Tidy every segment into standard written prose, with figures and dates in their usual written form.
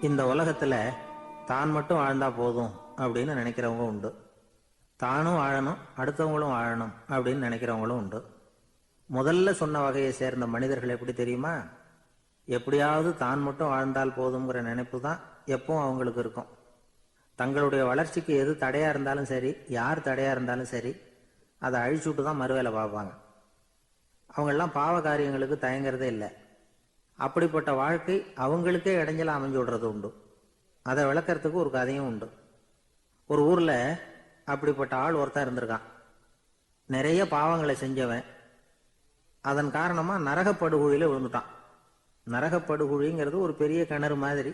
இந்த உலகத்துல தான் மட்டும் வாழ்ந்தா போதும் அப்படின்னு நினைக்கிறவங்க உண்டு. தானும் வாழணும், அடுத்தவங்களும் வாழணும் அப்படின்னு நினைக்கிறவங்களும் உண்டு. முதல்ல சொன்ன வகையை சேர்ந்த மனிதர்கள் எப்படி தெரியுமா? எப்படியாவது தான் மட்டும் வாழ்ந்தால் போதுங்கிற நினைப்பு தான் எப்பவும் அவங்களுக்கு இருக்கும். தங்களுடைய வளர்ச்சிக்கு எது தடையா இருந்தாலும் சரி, யார் தடையா இருந்தாலும் சரி, அதை அழிச்சுட்டு தான் மறுவேலை பார்ப்பாங்க. அவங்கெல்லாம் பாவ காரியங்களுக்கு தயங்குறதே இல்லை. அப்படிப்பட்ட வாழ்க்கை அவங்களுக்கே இடைஞ்சல அமைஞ்சு விடுறது உண்டு. அதை விளக்கறதுக்கு ஒரு கதையும் உண்டு. ஒரு ஊர்ல அப்படிப்பட்ட ஆள் ஒருத்தன் இருந்திருக்கான். நிறைய பாவங்களை செஞ்சவன். அதன் காரணமா நரகப்படுகுழியில விழுந்துட்டான். நரகப்படுகுழிங்கிறது ஒரு பெரிய கிணறு மாதிரி.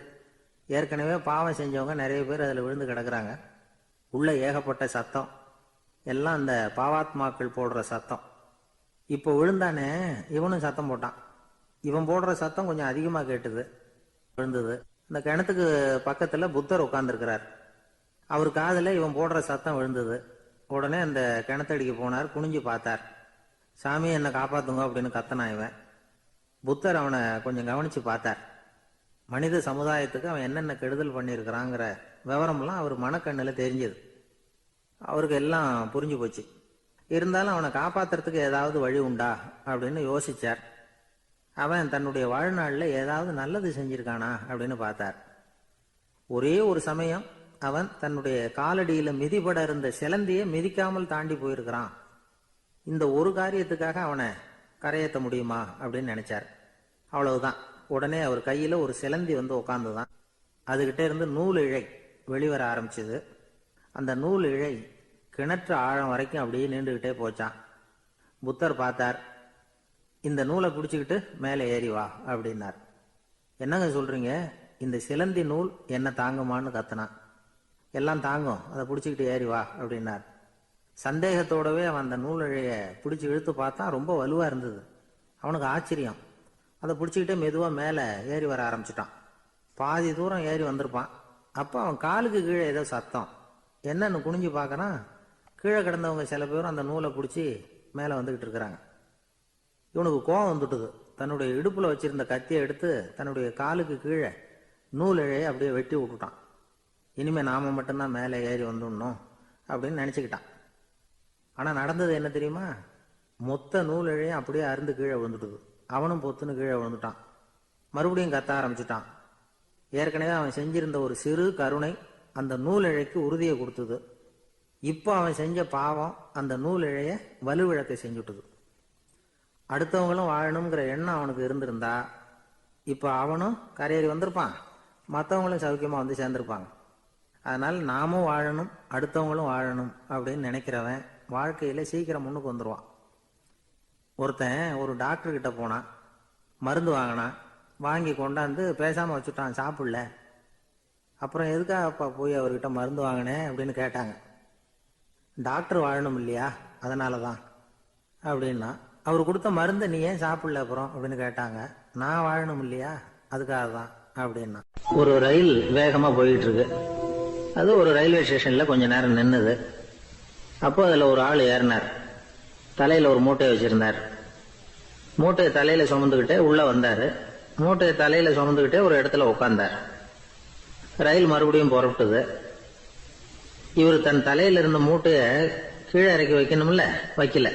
ஏற்கனவே பாவம் செஞ்சவங்க நிறைய பேர் அதில் விழுந்து கிடக்குறாங்க. உள்ள ஏகப்பட்ட சத்தம், எல்லாம் அந்த பாவாத்மாக்கள் போடுற சத்தம். இப்போ விழுந்தானே, இவனும் சத்தம் போட்டான். இவன் போடுற சத்தம் கொஞ்சம் அதிகமாக கேட்டுது, விழுந்தது. இந்த கிணத்துக்கு பக்கத்துல புத்தர் உட்கார்ந்துருக்கிறார். அவர் காதுல இவன் போடுற சத்தம் விழுந்தது. உடனே அந்த கிணத்தடிக்கு போனார், குனிஞ்சு பார்த்தார். சாமி என்னை காப்பாத்துங்க அப்படின்னு கத்தனான் இவன். புத்தர் அவனை கொஞ்சம் கவனிச்சு பார்த்தார். மனித சமுதாயத்துக்கு அவன் என்னென்ன கெடுதல் பண்ணியிருக்கிறாங்கிற விவரம்லாம் அவர் மனக்கண்ணில் தெரிஞ்சது. அவருக்கு எல்லாம் புரிஞ்சு போச்சு. இருந்தாலும் அவனை காப்பாத்துறதுக்கு ஏதாவது வழி உண்டா அப்படின்னு யோசிச்சார். அவன் தன்னுடைய வாழ்நாளில் ஏதாவது நல்லது செஞ்சிருக்கானா அப்படின்னு பார்த்தார். ஒரே ஒரு சமயம் அவன் தன்னுடைய காலடியில மிதிபட இருந்த சிலந்தியை மிதிக்காமல் தாண்டி போயிருக்கிறான். இந்த ஒரு காரியத்துக்காக அவனை கரையேற்ற முடியுமா அப்படின்னு நினைச்சார். அவ்வளவுதான். உடனே அவர் கையில ஒரு சிலந்தி வந்து உட்காந்துதான். அதுகிட்ட இருந்து நூல் இழை வெளிவர ஆரம்பிச்சது. அந்த நூல் இழை கிணற்று ஆழம் வரைக்கும் அப்படியே நீண்டுகிட்டே போச்சான். புத்தர் பார்த்தார். இந்த நூலை பிடிச்சிக்கிட்டு மேலே ஏறி வா அப்படின்னார். என்னங்க சொல்றீங்க? இந்த சிலந்தி நூல் என்ன தாங்குமான்னு கத்துனான். எல்லாம் தாங்கும், அதை பிடிச்சிக்கிட்டு ஏறி வா அப்படின்னார். சந்தேகத்தோடவே அவன் அந்த நூல் இழைய பிடிச்சி இழுத்து பார்த்தான். ரொம்ப வலுவா இருந்தது. அவனுக்கு ஆச்சரியம். அதை பிடிச்சிக்கிட்டே மெதுவாக மேலே ஏறி வர ஆரம்பிச்சிட்டான். பாதி தூரம் ஏறி வந்திருப்பான். அப்போ அவன் காலுக்கு கீழே ஏதோ சத்தம். என்னன்னு குனிஞ்சு பார்க்கறான். கீழே கிடந்தவங்க சில பேரும் அந்த நூலை பிடிச்சி மேலே வந்துக்கிட்டு இருக்கிறாங்க. இவனுக்கு கோபம் வந்துட்டுது. தன்னுடைய இடுப்பில் வச்சிருந்த கத்தியை எடுத்து தன்னுடைய காலுக்கு கீழே நூல் இழையை அப்படியே வெட்டி விட்டுட்டான். இனிமேல் நாம மட்டும்தான் மேலே ஏறி வந்துடணும் அப்படின்னு நினச்சிக்கிட்டான். ஆனால் நடந்தது என்ன தெரியுமா? மொத்த நூல் இழையும் அப்படியே அருந்து கீழே விழுந்துட்டுது. அவனும் பொத்துன்னு கீழே விழுந்துட்டான். மறுபடியும் கத்த ஆரம்பிச்சுட்டான். ஏற்கனவே அவன் செஞ்சிருந்த ஒரு சிறு கருணை அந்த நூல் இழைக்கு உறுதியை கொடுத்தது. இப்போ அவன் செஞ்ச பாவம் அந்த நூல் இழைய வலுவிழக்க செஞ்சுட்டுது. அடுத்தவங்களும் வாழணுங்கிற எண்ணம் அவனுக்கு இருந்திருந்தா இப்போ அவனும் கரையேறி வந்திருப்பான், மற்றவங்களும் சௌக்கியமாக வந்து சேர்ந்திருப்பாங்க. அதனால நாமும் வாழணும், அடுத்தவங்களும் வாழணும் அப்படின்னு நினைக்கிறவன் வாழ்க்கையில சீக்கிரம் முன்னுக்கு வந்துடுவான். ஒருத்தன் ஒரு டாக்டர் கிட்ட போனான். மருந்து வாங்கினான். வாங்கி கொண்டாந்து பேசாம வச்சுட்டான், சாப்பிடல. அப்புறம் எதுக்காக அப்பா போய் அவர்கிட்ட மருந்து வாங்கினேன் அப்படின்னு கேட்டாங்க. டாக்டர் வாழணும் இல்லையா, அதனாலதான் அப்படின்னா. அவர் கொடுத்த மருந்து நீ ஏன் சாப்பிடல அப்புறம் அப்படின்னு கேட்டாங்க. நான் வாழணும் இல்லையா, அதுக்காக தான் அப்படின்னா. ஒரு ரயில் வேகமா போயிட்டு இருக்கு. அது ஒரு ரயில்வே ஸ்டேஷன்ல கொஞ்ச நேரம் நின்னுது. அப்போ அதுல ஒரு ஆள் ஏறினார். தலையில ஒரு மூட்டையை வச்சிருந்தார். மூட்டையை தலையில சுமந்துகிட்டே உள்ள வந்தாரு. மூட்டையை தலையில சுமந்துகிட்டே ஒரு இடத்துல உட்கார்ந்தார். ரயில் மறுபடியும் புறப்பட்டது. இவர் தன் தலையில இருந்த மூட்டையை கீழே இறக்கி வைக்கணும்ல, வைக்கல,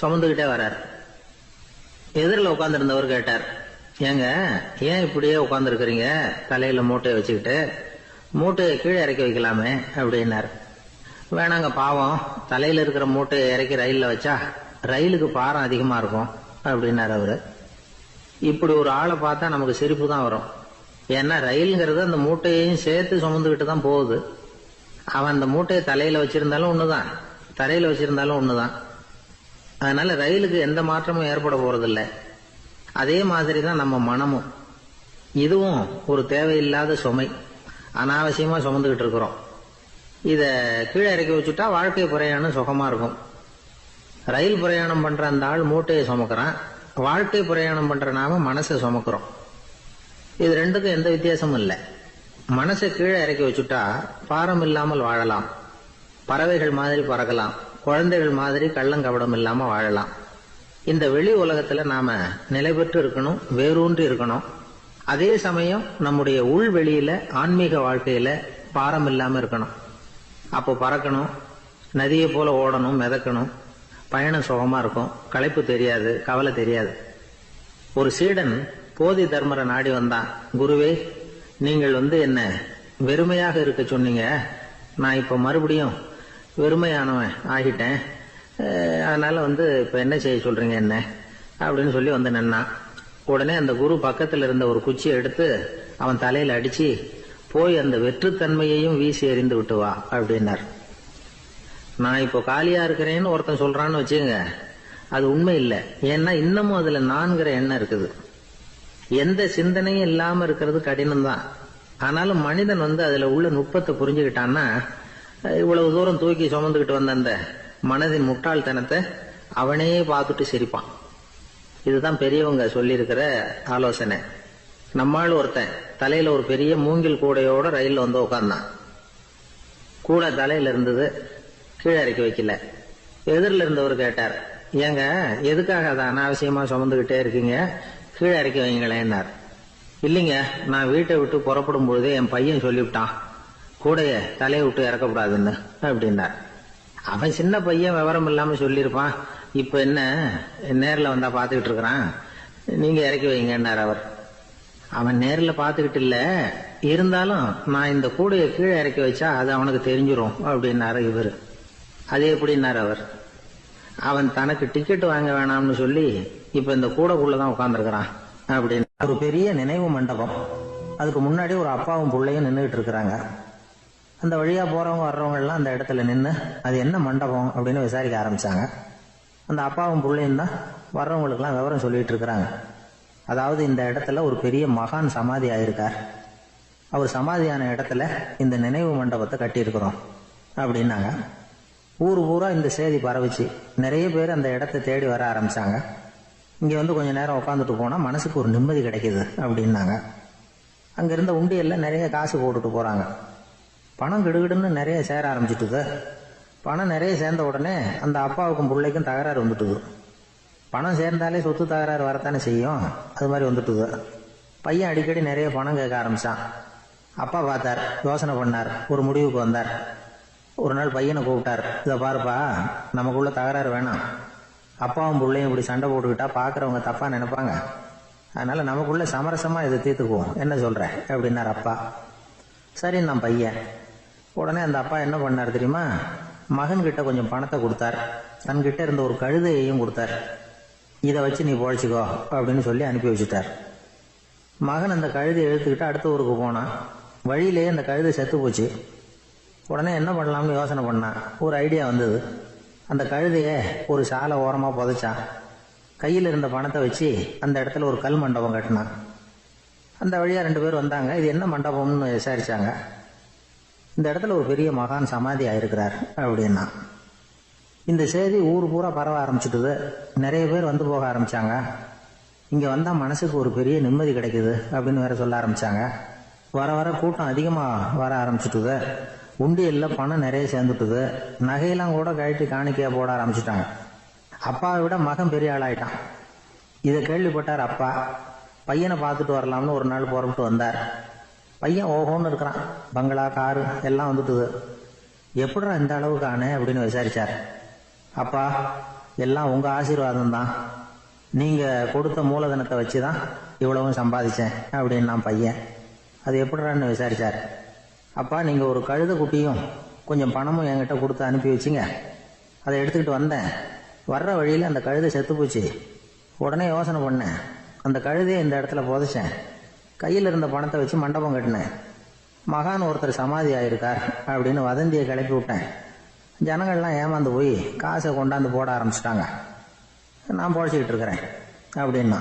சுமந்துகிட்டே வர்றார். எதிரில் உட்கார்ந்துருந்தவர் கேட்டார், ஏங்க ஏன் இப்படியே உட்கார்ந்துருக்கிறீங்க தலையில மூட்டையை வச்சுக்கிட்டு? மூட்டையை கீழே இறக்கி வைக்கலாமே அப்படின்னார். வேணாங்க, பாவம், தலையில இருக்கிற மூட்டையை இறக்கி ரயில்ல வச்சா ரயிலுக்கு பாரம் அதிகமா இருக்கும் அப்படின்னாரு அவரு. இப்படி ஒரு ஆளை பார்த்தா நமக்கு சிரிப்பு தான் வரும். ஏன்னா ரயிலுங்கிறது அந்த மூட்டையையும் சேர்த்து சுமந்துக்கிட்டு தான் போகுது. அவன் அந்த மூட்டையை தலையில வச்சிருந்தாலும் ஒண்ணுதான், தரையில வச்சிருந்தாலும் ஒண்ணுதான். அதனால ரயிலுக்கு எந்த மாற்றமும் ஏற்பட போறதில்ல. அதே மாதிரி தான் நம்ம மனமும். இதுவும் ஒரு தேவையில்லாத சுமை, அனாவசியமா சுமந்துகிட்டு இருக்கிறோம். இத கீழே இறக்கி வச்சுட்டா வாழ்க்கை பிரயாணம் சுகமா இருக்கும். ரயில் பிரயாணம் பண்ற அந்த ஆள் மூட்டையை சுமக்கிறான், வாழ்க்கை பிரயாணம் பண்ற நாம மனசை சுமக்கிறோம். இது ரெண்டுக்கும் எந்த வித்தியாசமும் இல்லை. மனசை கீழே இறக்கி வச்சுட்டா பாரம் இல்லாமல் வாழலாம், பறவைகள் மாதிரி பறக்கலாம், குழந்தைகள் மாதிரி கள்ளங்கபடம் இல்லாம வாழலாம். இந்த வெளி உலகத்துல நாம நிலை பெற்று இருக்கணும், வேரூன்றி இருக்கணும். அதே சமயம் நம்முடைய உள்வெளியில ஆன்மீக வாழ்க்கையில பாரம் இல்லாம இருக்கணும். அப்போ பறக்கணும், நதியை போல ஓடணும், மிதக்கணும், பயணம் சுகமா இருக்கும், களைப்பு தெரியாது, கவலை தெரியாது. ஒரு சீடன் போதி தர்மரை நாடி வந்தான். குருவே, நீங்கள் என்ன வெறுமையாக இருக்க சொன்னீங்க, நான் இப்ப மறுபடியும் வெறுமையானவன் ஆகிட்டேன், அதனால இப்ப என்ன செய்ய சொல்றீங்க என்ன அப்படின்னு சொல்லி நின்னான். உடனே அந்த குரு பக்கத்துல இருந்த ஒரு குச்சியை எடுத்து அவன் தலையில அடிச்சு, போய் அந்த வெற்றுத்தன்மையையும் வீசி எறிந்து விட்டு வா அப்படின்னார். நான் இப்போ காலியா இருக்கிறேன்னு ஒருத்தன் சொல்றான்னு வச்சுங்க, அது உண்மை இல்லை. ஏன்னா இன்னமும் அதுல நான்கிற எண்ணம் இருக்குது. எந்த சிந்தனையும் இல்லாம இருக்கிறது கடினம் தான். ஆனாலும் மனிதன் அதுல உள்ள நுட்பத்தை புரிஞ்சுக்கிட்டான்னா, இவ்வளவு தூரம் தூக்கி சுமந்துக்கிட்டு வந்த அந்த மனதின் முட்டாள்தனத்தை அவனே பார்த்துட்டு சிரிப்பான். இதுதான் பெரியவங்க சொல்லியிருக்கிற ஆலோசனை. நம்மால் ஒருத்தன் தலையில ஒரு பெரிய மூங்கில் கூடையோட ரயில்ல உட்கார்ந்தான். கூடை தலையில இருந்தது, கீழே இறக்கி வைக்கல. எதிரில் இருந்தவர் கேட்டார், ஏங்க எதுக்காக அதை அனாவசியமா சுமந்துகிட்டே இருக்கீங்க, கீழே இறக்கி வைங்களேன்னார். இல்லைங்க, நான் வீட்டை விட்டு புறப்படும் பொழுதே என் பையன் சொல்லிவிட்டான், கூடைய தலையை விட்டு இறக்கக்கூடாதுன்னு அப்படின்னார். அவன் சின்ன பையன், விவரம் இல்லாம சொல்லியிருப்பான். இப்ப என்ன நேரில் வந்தா பாத்துக்கிட்டு இருக்கிறான், நீங்க இறக்கி வைங்கன்னார் அவர். அவன் நேரில் பாத்துக்கிட்டு இல்ல, இருந்தாலும் நான் இந்த கூடையை கீழே இறக்கி வச்சா அது அவனுக்கு தெரிஞ்சிடும் அப்படின்னாரு இவர். அது எப்படின்னாரு அவர். அவன் தனக்கு டிக்கெட் வாங்க வேணாம்னு சொல்லி இப்ப இந்த கூடைக்குள்ளதான் உட்கார்ந்துருக்கிறான் அப்படின்னு. ஒரு பெரிய நினைவு மண்டபம், அதுக்கு முன்னாடி ஒரு அப்பாவும் பிள்ளையும் நின்றுகிட்டு இருக்கிறாங்க. அந்த வழியா போறவங்க வர்றவங்க எல்லாம் அந்த இடத்துல நின்று அது என்ன மண்டபம் அப்படின்னு விசாரிக்க ஆரம்பிச்சாங்க. அந்த அப்பாவும் பிள்ளையும் தான் வர்றவங்களுக்கு எல்லாம் விவரம் சொல்லிட்டு இருக்கிறாங்க. அதாவது இந்த இடத்துல ஒரு பெரிய மகான் சமாதி ஆயிருக்கார், அவர் சமாதியான இடத்துல இந்த நினைவு மண்டபத்தை கட்டியிருக்கிறோம் அப்படின்னாங்க. ஊர் பூரா இந்த செய்தி பரவிச்சு. நிறைய பேர் அந்த இடத்தை தேடி வர ஆரம்பிச்சாங்க. இங்க கொஞ்ச நேரம் உட்காந்துட்டு போனா மனசுக்கு ஒரு நிம்மதி கிடைக்குது அப்படின்னாங்க. அங்க இருந்த உண்டியல்ல நிறைய காசு போட்டுட்டு போறாங்க. பணம் கிடுகிடுன்னு நிறைய சேர ஆரம்பிச்சுட்டுது. பணம் நிறைய சேர்ந்த உடனே அந்த அப்பாவுக்கும் பிள்ளைக்கும் தகராறு வந்துட்டுது. பணம் சேர்ந்தாலே சொத்து தகராறு வரத்தானே செய்யும், அது மாதிரி வந்துட்டுது. பையன் அடிக்கடி நிறைய பணம் கேட்க ஆரம்பிச்சான். அப்பா பார்த்தார், யோசனை பண்ணார், ஒரு முடிவுக்கு வந்தார். ஒரு நாள் பையனை கூப்பிட்டார், இதை பாருப்பா, நமக்குள்ள தகராறு வேணாம், அப்பாவும் பிள்ளையும் இப்படி சண்டை போட்டுக்கிட்டா பாக்குறவங்க தப்பா நினைப்பாங்க, அதனால நமக்குள்ள சமரசமா இதை தீர்த்துக்குவோம், என்ன சொல்ற அப்படின்னார் அப்பா. சரி நான் பையன். உடனே அந்த அப்பா என்ன பண்ணார் தெரியுமா, மகன்கிட்ட கொஞ்சம் பணத்தை கொடுத்தார், தன்கிட்ட இருந்த ஒரு கழுதையையும் கொடுத்தார். இதை வச்சு நீ பொழைச்சிக்கோ அப்படின்னு சொல்லி அனுப்பி வச்சுட்டார். மகன் அந்த கழுதையை இழுத்துக்கிட்டு அடுத்த ஊருக்கு போனான். வழியிலேயே அந்த கழுதை செத்து போச்சு. உடனே என்ன பண்ணலாம்னு யோசனை பண்ணான். ஒரு ஐடியா வந்தது. அந்த கழுதைய ஒரு சாலை ஓரமா புதைச்சான். கையில் இருந்த பணத்தை வச்சு அந்த இடத்துல ஒரு கல் மண்டபம் கட்டினான். அந்த வழியா 2 பேர் வந்தாங்க. இது என்ன மண்டபம்னு விசாரிச்சாங்க. இந்த இடத்துல ஒரு பெரிய மகான் சமாதி ஆயிருக்கிறார் அப்படின்னா. இந்த செய்தி ஊர் பூரா பரவ ஆரம்பிச்சுட்டுது. நிறைய பேர் வந்து போக ஆரம்பிச்சாங்க. இங்க வந்தா மனசுக்கு ஒரு பெரிய நிம்மதி கிடைக்குது அப்படின்னு வேற சொல்ல ஆரம்பிச்சாங்க. வர வர கூட்டம் அதிகமா வர ஆரம்பிச்சுட்டுது. உண்டியல்ல பணம் நிறைய சேர்ந்துட்டுது. நகையெல்லாம் கூட கழட்டி காணிக்கையா போட ஆரம்பிச்சுட்டாங்க. அப்பாவை விட மகன் பெரிய ஆளாயிட்டான். இதை கேள்விப்பட்டார் அப்பா. பையனை பார்த்துட்டு வரலாம்னு ஒரு நாள் புறப்பட்டு வந்தார். பையன் ஓஹோன்னு இருக்கிறான். பங்களா, காரு எல்லாம் வந்துட்டுது. எப்படிடா இந்த அளவுக்கு ஆனே அப்படின்னு விசாரிச்சார். அப்பா, எல்லாம் உங்க ஆசீர்வாதம் தான், நீங்க கொடுத்த மூலதனத்தை வச்சுதான் இவ்வளவும் சம்பாதிச்சேன் அப்படின்னு நான் பையன். அது எப்படிடான்னு விசாரிச்சார். அப்பா, நீங்க ஒரு கழுத குட்டியும் கொஞ்சம் பணமும் என்கிட்ட கொடுத்து அனுப்பி வச்சிங்க, அதை எடுத்துக்கிட்டு வந்தேன். வர்ற வழியில அந்த கழுதை செத்து போச்சு. உடனே யோசனை பண்ணேன், அந்த கழுதையை இந்த இடத்துல புதைச்சேன். கையில் இருந்த பணத்தை வச்சு மண்டபம் கட்டினேன். மகான் ஒருத்தர் சமாதி ஆயிருக்கார் அப்படின்னு வதந்தியை கிளப்பி விட்டேன். ஜனங்கள்லாம் ஏமாந்து போய் காசை கொண்டாந்து போட ஆரம்பிச்சிட்டாங்க. நான் பொழைச்சிக்கிட்டு இருக்கிறேன் அப்படின்னா.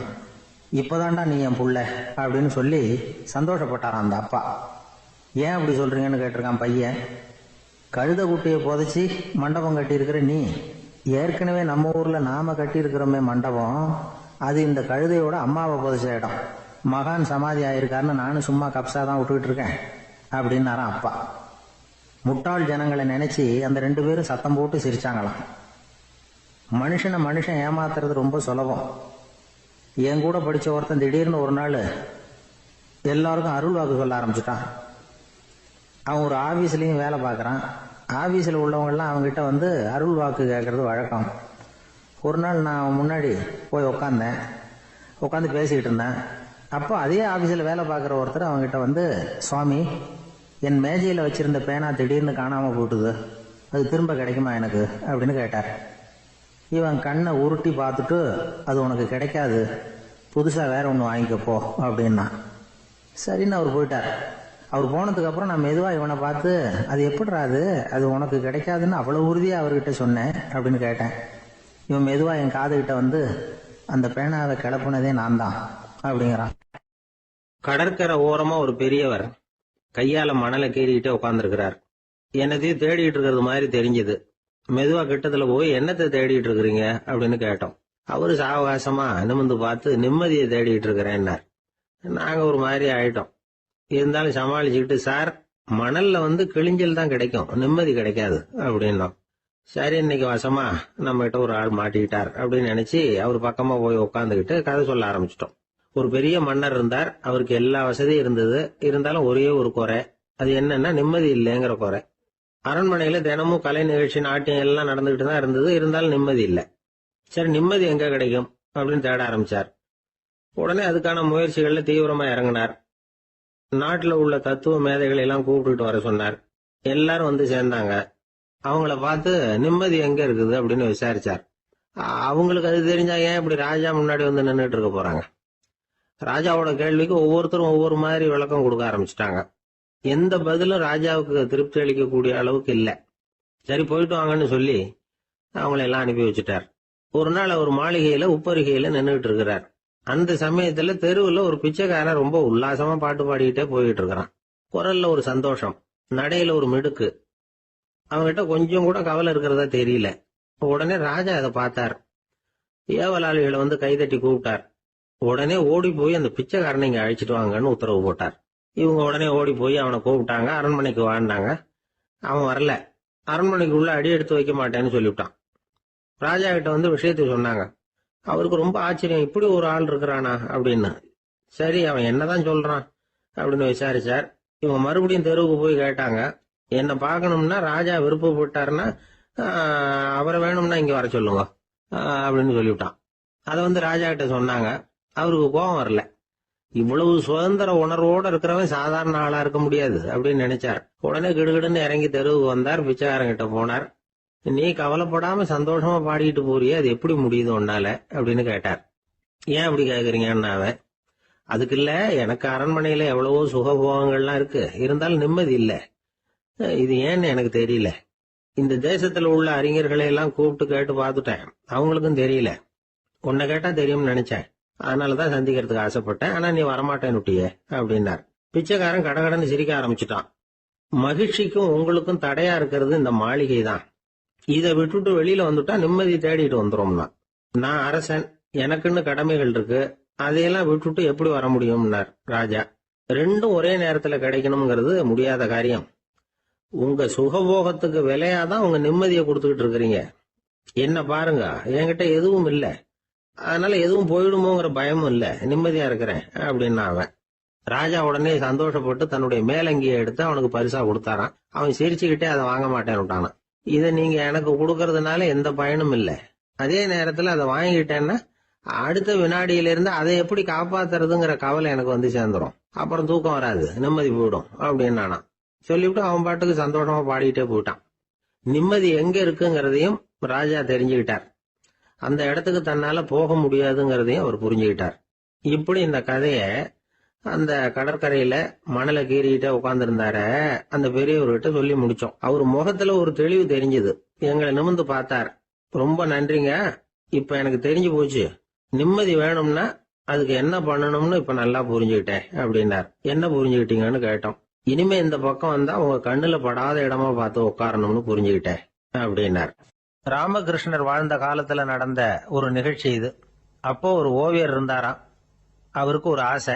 இப்போதான்டா நீ என் புள்ள அப்படின்னு சொல்லி சந்தோஷப்பட்டாரான் அந்த அப்பா. ஏன் அப்படி சொல்றீங்கன்னு கேட்டிருக்கான் பையன். கழுத குட்டியை புதைச்சி மண்டபம் கட்டியிருக்கிற நீ, ஏற்கனவே நம்ம ஊர்ல நாம கட்டியிருக்கிறோமே மண்டபம், அது இந்த கழுதையோட அம்மாவை புதைச்ச இடம். மகான் சமாதி ஆயிருக்காருன்னு நானும் சும்மா கப்சா தான் விட்டுக்கிட்டு இருக்கேன் அப்படின்னாரான் அப்பா. முட்டாள் ஜனங்களை நினைச்சு அந்த 2 பேரும் சத்தம் போட்டு சிரிச்சாங்களாம். மனுஷன் ஏமாத்துறது ரொம்ப சுலபம். என் கூட படிச்ச ஒருத்தன் திடீர்னு ஒரு நாள் எல்லாருக்கும் அருள் வாக்கு சொல்ல ஆரம்பிச்சுட்டான். அவன் ஒரு ஆபீஸ்லயும் வேலை பார்க்கறான். ஆபீஸ்ல உள்ளவங்கெல்லாம் அவங்ககிட்ட வந்து அருள் வாக்கு கேட்கறது வழக்கம். ஒரு நாள் நான் முன்னாடி போய் உட்காந்து பேசிக்கிட்டு இருந்தேன். அப்போ அதே ஆபீஸ்ல வேலை பார்க்குற ஒருத்தர் அவங்ககிட்ட வந்து, சுவாமி, என் மேஜையில் வச்சிருந்த பேனா திடீர்னு காணாம போட்டுது, அது திரும்ப கிடைக்குமா எனக்கு அப்படின்னு கேட்டார். இவன் கண்ணை உருட்டி பார்த்துட்டு, அது உனக்கு கிடைக்காது, புதுசா வேற ஒன்று வாங்கிக்கப்போ அப்படின்னா. சரின்னு அவர் போயிட்டார். அவர் போனதுக்கு அப்புறம் நான் மெதுவா இவனை பார்த்து, அது எப்படிடா அது உனக்கு கிடைக்காதுன்னு அவ்வளவு உறுதியா அவர்கிட்ட சொன்னேன் அப்படின்னு கேட்டேன். இவன் மெதுவா என் காதுகிட்ட வந்து, அந்த பேனாவை கிளப்புனதே நான் தான் அப்படிங்கிறான். கடற்கரை ஓரமா ஒரு பெரியவர் கையால மணலை கீறிக்கிட்டே உட்காந்துருக்கிறார். என்னத்தையும் தேடிட்டு இருக்கிறது மாதிரி தெரிஞ்சது. மெதுவா கிட்டத்துல போய், என்னத்தை தேடிட்டு இருக்கிறீங்க அப்படின்னு கேட்டோம். அவரு சாவகாசமா நிமிந்து பார்த்து, நிம்மதியை தேடிட்டு இருக்கிறேன்னார். நாங்க ஒரு மாதிரி ஆயிட்டோம். இருந்தாலும் சமாளிச்சுக்கிட்டு, சார், மணல்ல வந்து கிழிஞ்சல் தான் கிடைக்கும், நிம்மதி கிடைக்காது அப்படின்னோம். சரி, இன்னைக்கு வசமா நம்ம கிட்ட ஒரு ஆள் மாட்டிக்கிட்டார் அப்படின்னு நினைச்சு அவர் பக்கமா போய் உட்காந்துக்கிட்டு கதை சொல்ல ஆரம்பிச்சிட்டோம். ஒரு பெரிய மன்னர் இருந்தார். அவருக்கு எல்லா வசதியும் இருந்தது. இருந்தாலும் ஒரே ஒரு குறை. அது என்னன்னா நிம்மதி இல்லைங்கிற குறை. அரண்மனையில தினமும் கலை நிகழ்ச்சி, நாட்டியம் எல்லாம் நடந்துகிட்டு தான் இருந்தது. இருந்தாலும் நிம்மதி இல்லை. சரி, நிம்மதி எங்க கிடைக்கும் அப்படின்னு தேட ஆரம்பிச்சார். உடனே அதுக்கான முயற்சிகள்ல தீவிரமா இறங்கினார். நாட்டுல உள்ள தத்துவ மேதைகளை எல்லாம் கூப்பிட்டுட்டு வர சொன்னார். எல்லாரும் வந்து சேர்ந்தாங்க. அவங்கள பார்த்து, நிம்மதி எங்க இருக்குது அப்படின்னு விசாரிச்சார். அவங்களுக்கு அது தெரிஞ்சா ஏன் இப்படி ராஜா முன்னாடி வந்து நின்றுட்டு இருக்க போறாங்க? ராஜாவோட கேள்விக்கு ஒவ்வொருத்தரும் ஒவ்வொரு மாதிரி விளக்கம் கொடுக்க ஆரம்பிச்சிட்டாங்க. எந்த பதிலும் ராஜாவுக்கு திருப்தி அளிக்கக்கூடிய அளவுக்கு இல்ல. சரி, போயிட்டு வாங்கன்னு சொல்லி அவங்கள எல்லாம் அனுப்பி வச்சுட்டார். ஒரு நாள் அவர் மாளிகையில உப்பருகையில நின்றுட்டு இருக்கிறார். அந்த சமயத்துல தெருவுல ஒரு பிச்சைக்காரன் ரொம்ப உல்லாசமா பாட்டு பாடிக்கிட்டே போயிட்டு இருக்கிறான். குரல்ல ஒரு சந்தோஷம், நடையில ஒரு மிடுக்கு. அவன்கிட்ட கொஞ்சம் கூட கவலை இருக்கிறதா தெரியல. உடனே ராஜா அதை பார்த்தார். ஏவலாளிகளை வந்து கைதட்டி கூப்பிட்டார். உடனே ஓடி போய் அந்த பிச்சைக்காரனை இங்க அழைச்சிட்டு வாங்கன்னு உத்தரவு போட்டார். இவங்க உடனே ஓடி போய் அவனை கூப்பிட்டாங்க. அரண்மனைக்கு வாழ்ந்தாங்க. அவன் வரல. அரண்மனைக்கு உள்ள அடி எடுத்து வைக்க மாட்டேன்னு சொல்லிவிட்டான். ராஜா கிட்ட வந்து விஷயத்தை சொன்னாங்க. அவருக்கு ரொம்ப ஆச்சரியம், இப்படி ஒரு ஆள் இருக்கிறானா அப்படின்னு. சரி, அவன் என்னதான் சொல்றான் அப்படின்னு விசாரிச்சார். இவங்க மறுபடியும் தெருவுக்கு போய் கேட்டாங்க. என்ன பார்க்கணும்னா, ராஜா விருப்பப்பட்டாருன்னா அவரை வேணும்னா இங்க வர சொல்லுங்க அப்படின்னு சொல்லிவிட்டான். அதை வந்து ராஜா கிட்ட சொன்னாங்க. அவருக்கு கோபம் வரல. இவ்வளவு சுதந்திர உணர்வோட இருக்கிறவன் சாதாரண ஆளா இருக்க முடியாது அப்படின்னு நினைச்சார். உடனே கிடுகிடுன்னு இறங்கி தெருவுக்கு வந்தார். பிச்சைக்காரங்கிட்ட போனார். நீ கவலைப்படாம சந்தோஷமா பாடிட்டு போறியே, அது எப்படி முடியுது உன்னால அப்படின்னு கேட்டார். ஏன் அப்படி கேக்குறீங்கன்னு அவன், அதுக்கு இல்ல, எனக்கு அரண்மனையில எவ்வளவோ சுகபோகங்கள்லாம் இருக்கு, இருந்தாலும் நிம்மதி இல்ல. இது ஏன்னு எனக்கு தெரியல. இந்த தேசத்துல உள்ள அறிஞர்களை எல்லாம் கூப்பிட்டு கேட்டு பார்த்துட்டேன், அவங்களுக்கும் தெரியல. உன்னை கேட்டா தெரியும்னு நினைச்சேன், அதனாலதான் சந்திக்கிறதுக்கு ஆசைப்பட்டேன். ஆனா நீ வரமாட்டேன்னு விட்டியே அப்படின்னார். பிச்சைக்காரன் கடகடன்னு சிரிக்க ஆரம்பிச்சுட்டான். மகிழ்ச்சிக்கும் உங்களுக்கும் தடையா இருக்கிறது இந்த மாளிகை தான். இதை விட்டுட்டு வெளியில வந்துட்டா நிம்மதி தேடிட்டு வந்துரும்னா. நான் அரசன், எனக்குன்னு கடமைகள் இருக்கு, அதையெல்லாம் விட்டுட்டு எப்படி வர முடியும்னார் ராஜா. ரெண்டும் ஒரே நேரத்துல கிடைக்கணுங்கிறது முடியாத காரியம். உங்க சுகபோகத்துக்கு விலையாதான் உங்க நிம்மதியை கொடுத்துக்கிட்டு இருக்கிறீங்க. என்ன பாருங்க, என்கிட்ட எதுவும் இல்ல, அதனால எதுவும் போயிடுமோங்கிற பயமும் இல்ல, நிம்மதியா இருக்கிறேன் அப்படின்னா அவன். ராஜா உடனே சந்தோஷப்பட்டு தன்னுடைய மேலங்கியை எடுத்து அவனுக்கு பரிசா கொடுத்தாரான். அவன் சிரிச்சுக்கிட்டே அதை வாங்க மாட்டேன்னு விட்டானான். இதை நீங்க எனக்கு கொடுக்கறதுனால எந்த பயனும் இல்ல, அதே நேரத்துல அதை வாங்கிட்டேன்னா அடுத்த வினாடியிலிருந்து அதை எப்படி காப்பாத்துறதுங்கிற கவலை எனக்கு வந்து சேர்ந்துரும், அப்புறம் தூக்கம் வராது, நிம்மதி போயிடும் அப்படின்னானா. சொல்லிவிட்டு அவன் பாட்டுக்கு சந்தோஷமா பாடிக்கிட்டே போயிட்டான். நிம்மதி எங்க இருக்குங்கிறதையும் ராஜா தெரிஞ்சுக்கிட்டார். அந்த இடத்துக்கு தன்னால போக முடியாதுங்கிறதையும் அவர் புரிஞ்சுக்கிட்டார். இப்படி இந்த கதைய அந்த கடற்கரையில மணலை கீறிக்கிட்டே உட்கார்ந்துருந்தார அந்த பெரியவர்கிட்ட சொல்லி முடிச்சோம். அவர் முகத்துல ஒரு தெளிவு தெரிஞ்சது. எங்களை நிமிர்ந்து பார்த்தார். ரொம்ப நன்றிங்க, இப்ப எனக்கு தெரிஞ்சு போச்சு, நிம்மதி வேணும்னா அதுக்கு என்ன பண்ணணும்னு இப்ப நல்லா புரிஞ்சுக்கிட்டேன் அப்படின்னார். என்ன புரிஞ்சுக்கிட்டீங்கன்னு கேட்டோம். இனிமே இந்த பக்கம் வந்தா உங்க கண்ணுல படாத இடமா பார்த்து உட்காரணும்னு புரிஞ்சுக்கிட்டேன் அப்படின்னார். ராமகிருஷ்ணர் வாழ்ந்த காலத்துல நடந்த ஒரு நிகழ்ச்சி இது. அப்போ ஒரு ஓவியர் இருந்தாராம். அவருக்கு ஒரு ஆசை,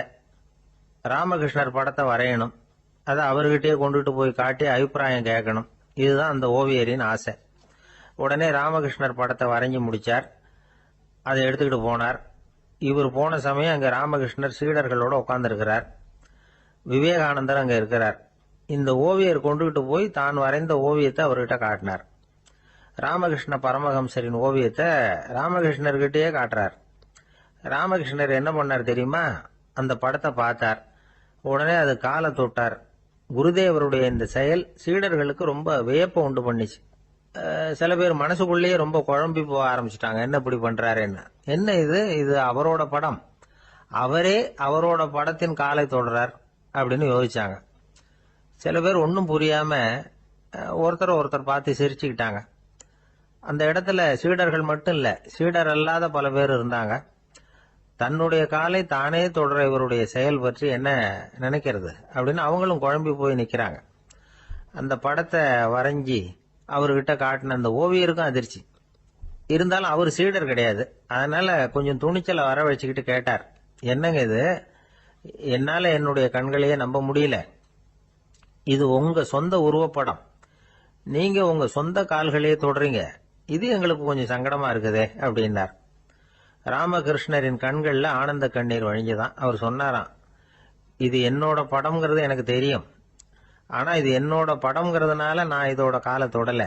ராமகிருஷ்ணர் படத்தை வரையணும், அதை அவர்கிட்டயே கொண்டுட்டு போய் காட்டி அபிப்பிராயம் கேட்கணும். இதுதான் அந்த ஓவியரின் ஆசை. உடனே ராமகிருஷ்ணர் படத்தை வரைஞ்சி முடிச்சார். அதை எடுத்துக்கிட்டு போனார். இவர் போன சமயம் அங்க ராமகிருஷ்ணர் சீடர்களோட உட்கார்ந்துருக்கிறார். விவேகானந்தர் அங்க இருக்கிறார். இந்த ஓவியர் கொண்டுகிட்டு போய் தான் வரைந்த ஓவியத்தை அவர்கிட்ட காட்டினார். ராமகிருஷ்ண பரமஹம்சரின் ஓவியத்தை ராமகிருஷ்ணர்கிட்டயே காட்டுறார். ராமகிருஷ்ணர் என்ன பண்ணார் தெரியுமா? அந்த படத்தை பார்த்தார். உடனே அது காலை தொட்டார். குருதேவருடைய இந்த செயல் சீடர்களுக்கு ரொம்ப வியப்பை உண்டு பண்ணிச்சு. சில பேர் மனசுக்குள்ளேயே ரொம்ப குழம்பி போக ஆரம்பிச்சுட்டாங்க. என்ன இப்படி பண்றாரு, என்ன இது அவரோட படம், அவரே அவரோட படத்தின் காலை தொடுறார் அப்படின்னு யோசிச்சாங்க. சில பேர் ஒன்றும் புரியாம ஒருத்தர் பார்த்து சிரிச்சுக்கிட்டாங்க. அந்த இடத்துல சீடர்கள் மட்டும் இல்ல, சீடர் அல்லாத பல பேர் இருந்தாங்க. தன்னுடைய காலை தானே தொடர இவருடைய செயல் பற்றி என்ன நினைக்கிறது அப்படின்னு அவங்களும் குழம்பி போய் நிக்கிறாங்க. அந்த படத்தை வரைஞ்சி அவர்கிட்ட காட்டின அந்த ஓவியருக்கும் அதிர்ச்சி. இருந்தாலும் அவர் சீடர் கிடையாது. அதனால கொஞ்சம் துணிச்சலை வர வச்சுக்கிட்டு கேட்டார், என்னங்க இது, என்னால என்னுடைய கண்களையே நம்ப முடியல. இது உங்க சொந்த உருவப்படம், நீங்க உங்க சொந்த கால்களையே தொடறீங்க, இது எங்களுக்கு கொஞ்சம் சங்கடமா இருக்குதே அப்படின்னார். ராமகிருஷ்ணரின் கண்கள்ல ஆனந்த கண்ணீர் வழிஞ்சுதான். அவர் சொன்னாராம், இது என்னோட படம்ங்கிறது எனக்கு தெரியும், ஆனா இது என்னோட படம்ங்கிறதுனால நான் இதோட காலை தொடல.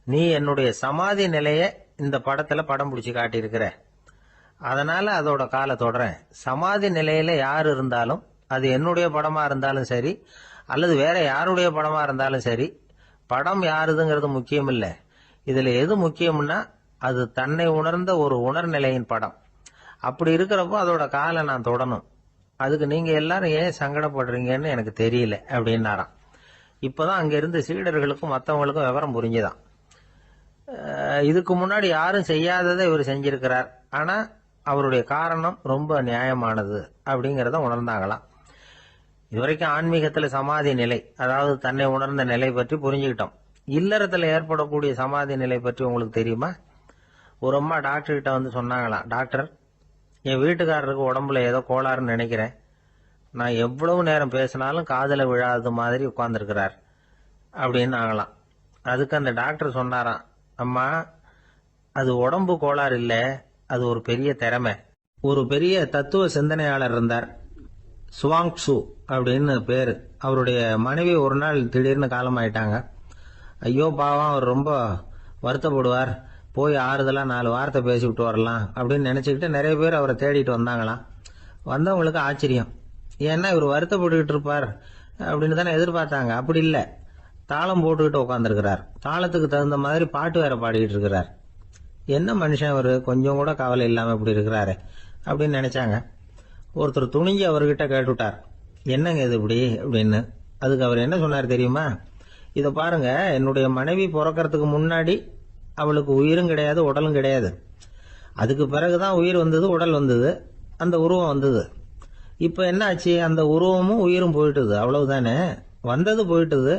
நீ என்னுடைய சமாதி நிலைய இந்த படத்துல படம் பிடிச்சு காட்டியிருக்கிற, அதனால அதோட காலை தொடறேன். சமாதி நிலையில யார் இருந்தாலும், அது என்னுடைய படமா இருந்தாலும் சரி அல்லது வேற யாருடைய படமா இருந்தாலும் சரி, படம் யாருதுங்கிறது முக்கியம் இல்லை. இதுல எது முக்கியம்னா அது தன்னை உணர்ந்த ஒரு உணர்நிலையின் படம். அப்படி இருக்கிறப்போ அதோட காலை நான் தொடணும். அதுக்கு நீங்க எல்லாரும் ஏன் சங்கடப்படுறீங்கன்னு எனக்கு தெரியல அப்படின்னாராம். இப்பதான் அங்க இருந்த சீடர்களுக்கும் மற்றவங்களுக்கும் விவரம் புரிஞ்சுதான். இதுக்கு முன்னாடி யாரும் செய்யாததை இவர் செஞ்சிருக்கிறார், ஆனா அவருடைய காரணம் ரொம்ப நியாயமானது அப்படிங்கறத உணர்ந்தாங்களாம். இதுவரைக்கும் ஆன்மீகத்துல சமாதி நிலை, அதாவது தன்னை உணர்ந்த நிலை பற்றி புரிஞ்சுக்கிட்டோம். இல்லறத்துல ஏற்படக்கூடிய சமாதி நிலை பற்றி உங்களுக்கு தெரியுமா? ஒரு அம்மா டாக்டர் கிட்ட வந்து சொன்னாங்களாம், டாக்டர், என் வீட்டுக்காரருக்கு உடம்புல ஏதோ கோளாறுன்னு நினைக்கிறேன், நான் எவ்வளவு நேரம் பேசினாலும் காதுல விழாத மாதிரி உட்கார்ந்துருக்கிறார் அப்படின்னு ஆகலாம். அதுக்கு அந்த டாக்டர் சொன்னாராம், அம்மா, அது உடம்பு கோளாறு இல்ல, அது ஒரு பெரிய திறமை. ஒரு பெரிய தத்துவ சிந்தனையாளர் இருந்தார், சுவாங்சு அப்படின்னு பேரு. அவருடைய மனைவி ஒரு நாள் திடீர்னு காலமாயிட்டாங்க. ஐயோ பாவம், அவர் ரொம்ப வருத்தப்படுவார், போய் ஆறுதலா 4 வார்த்தை பேசிவிட்டு வரலாம் அப்படின்னு நினைச்சுக்கிட்டு நிறைய பேர் அவரை தேடிட்டு வந்தாங்களாம். வந்தவங்களுக்கு ஆச்சரியம், ஏன்னா இவர் வருத்தப்பட்டுக்கிட்டு இருப்பார் அப்படின்னு தானே எதிர்பார்த்தாங்க. அப்படி இல்லை, தாளம் போட்டுக்கிட்டு உட்காந்துருக்கிறார், தாளத்துக்கு தகுந்த மாதிரி பாட்டு வேற பாடிக்கிட்டு இருக்கிறார். என்ன மனுஷன் அவரு, கொஞ்சம் கூட கவலை இல்லாம இப்படி இருக்கிறாரு அப்படின்னு நினைச்சாங்க. ஒருத்தர் துணிஞ்சு அவர்கிட்ட கேட்டுட்டார், என்னங்க இது இப்படி அப்படின்னு. அதுக்கு அவர் என்ன சொன்னார் தெரியுமா? இத பாருங்க, என்னுடைய மனைவி பிறக்கிறதுக்கு முன்னாடி அவளுக்கு உயிரும் கிடையாது, உடலும் கிடையாது. அதுக்கு பிறகுதான் உயிர் வந்தது, உடல் வந்தது, அந்த உருவம் வந்தது. இப்ப என்ன ஆச்சு, அந்த உருவமும் உயிரும் போயிட்டுது, அவ்வளவுதானே. வந்தது போயிட்டுது.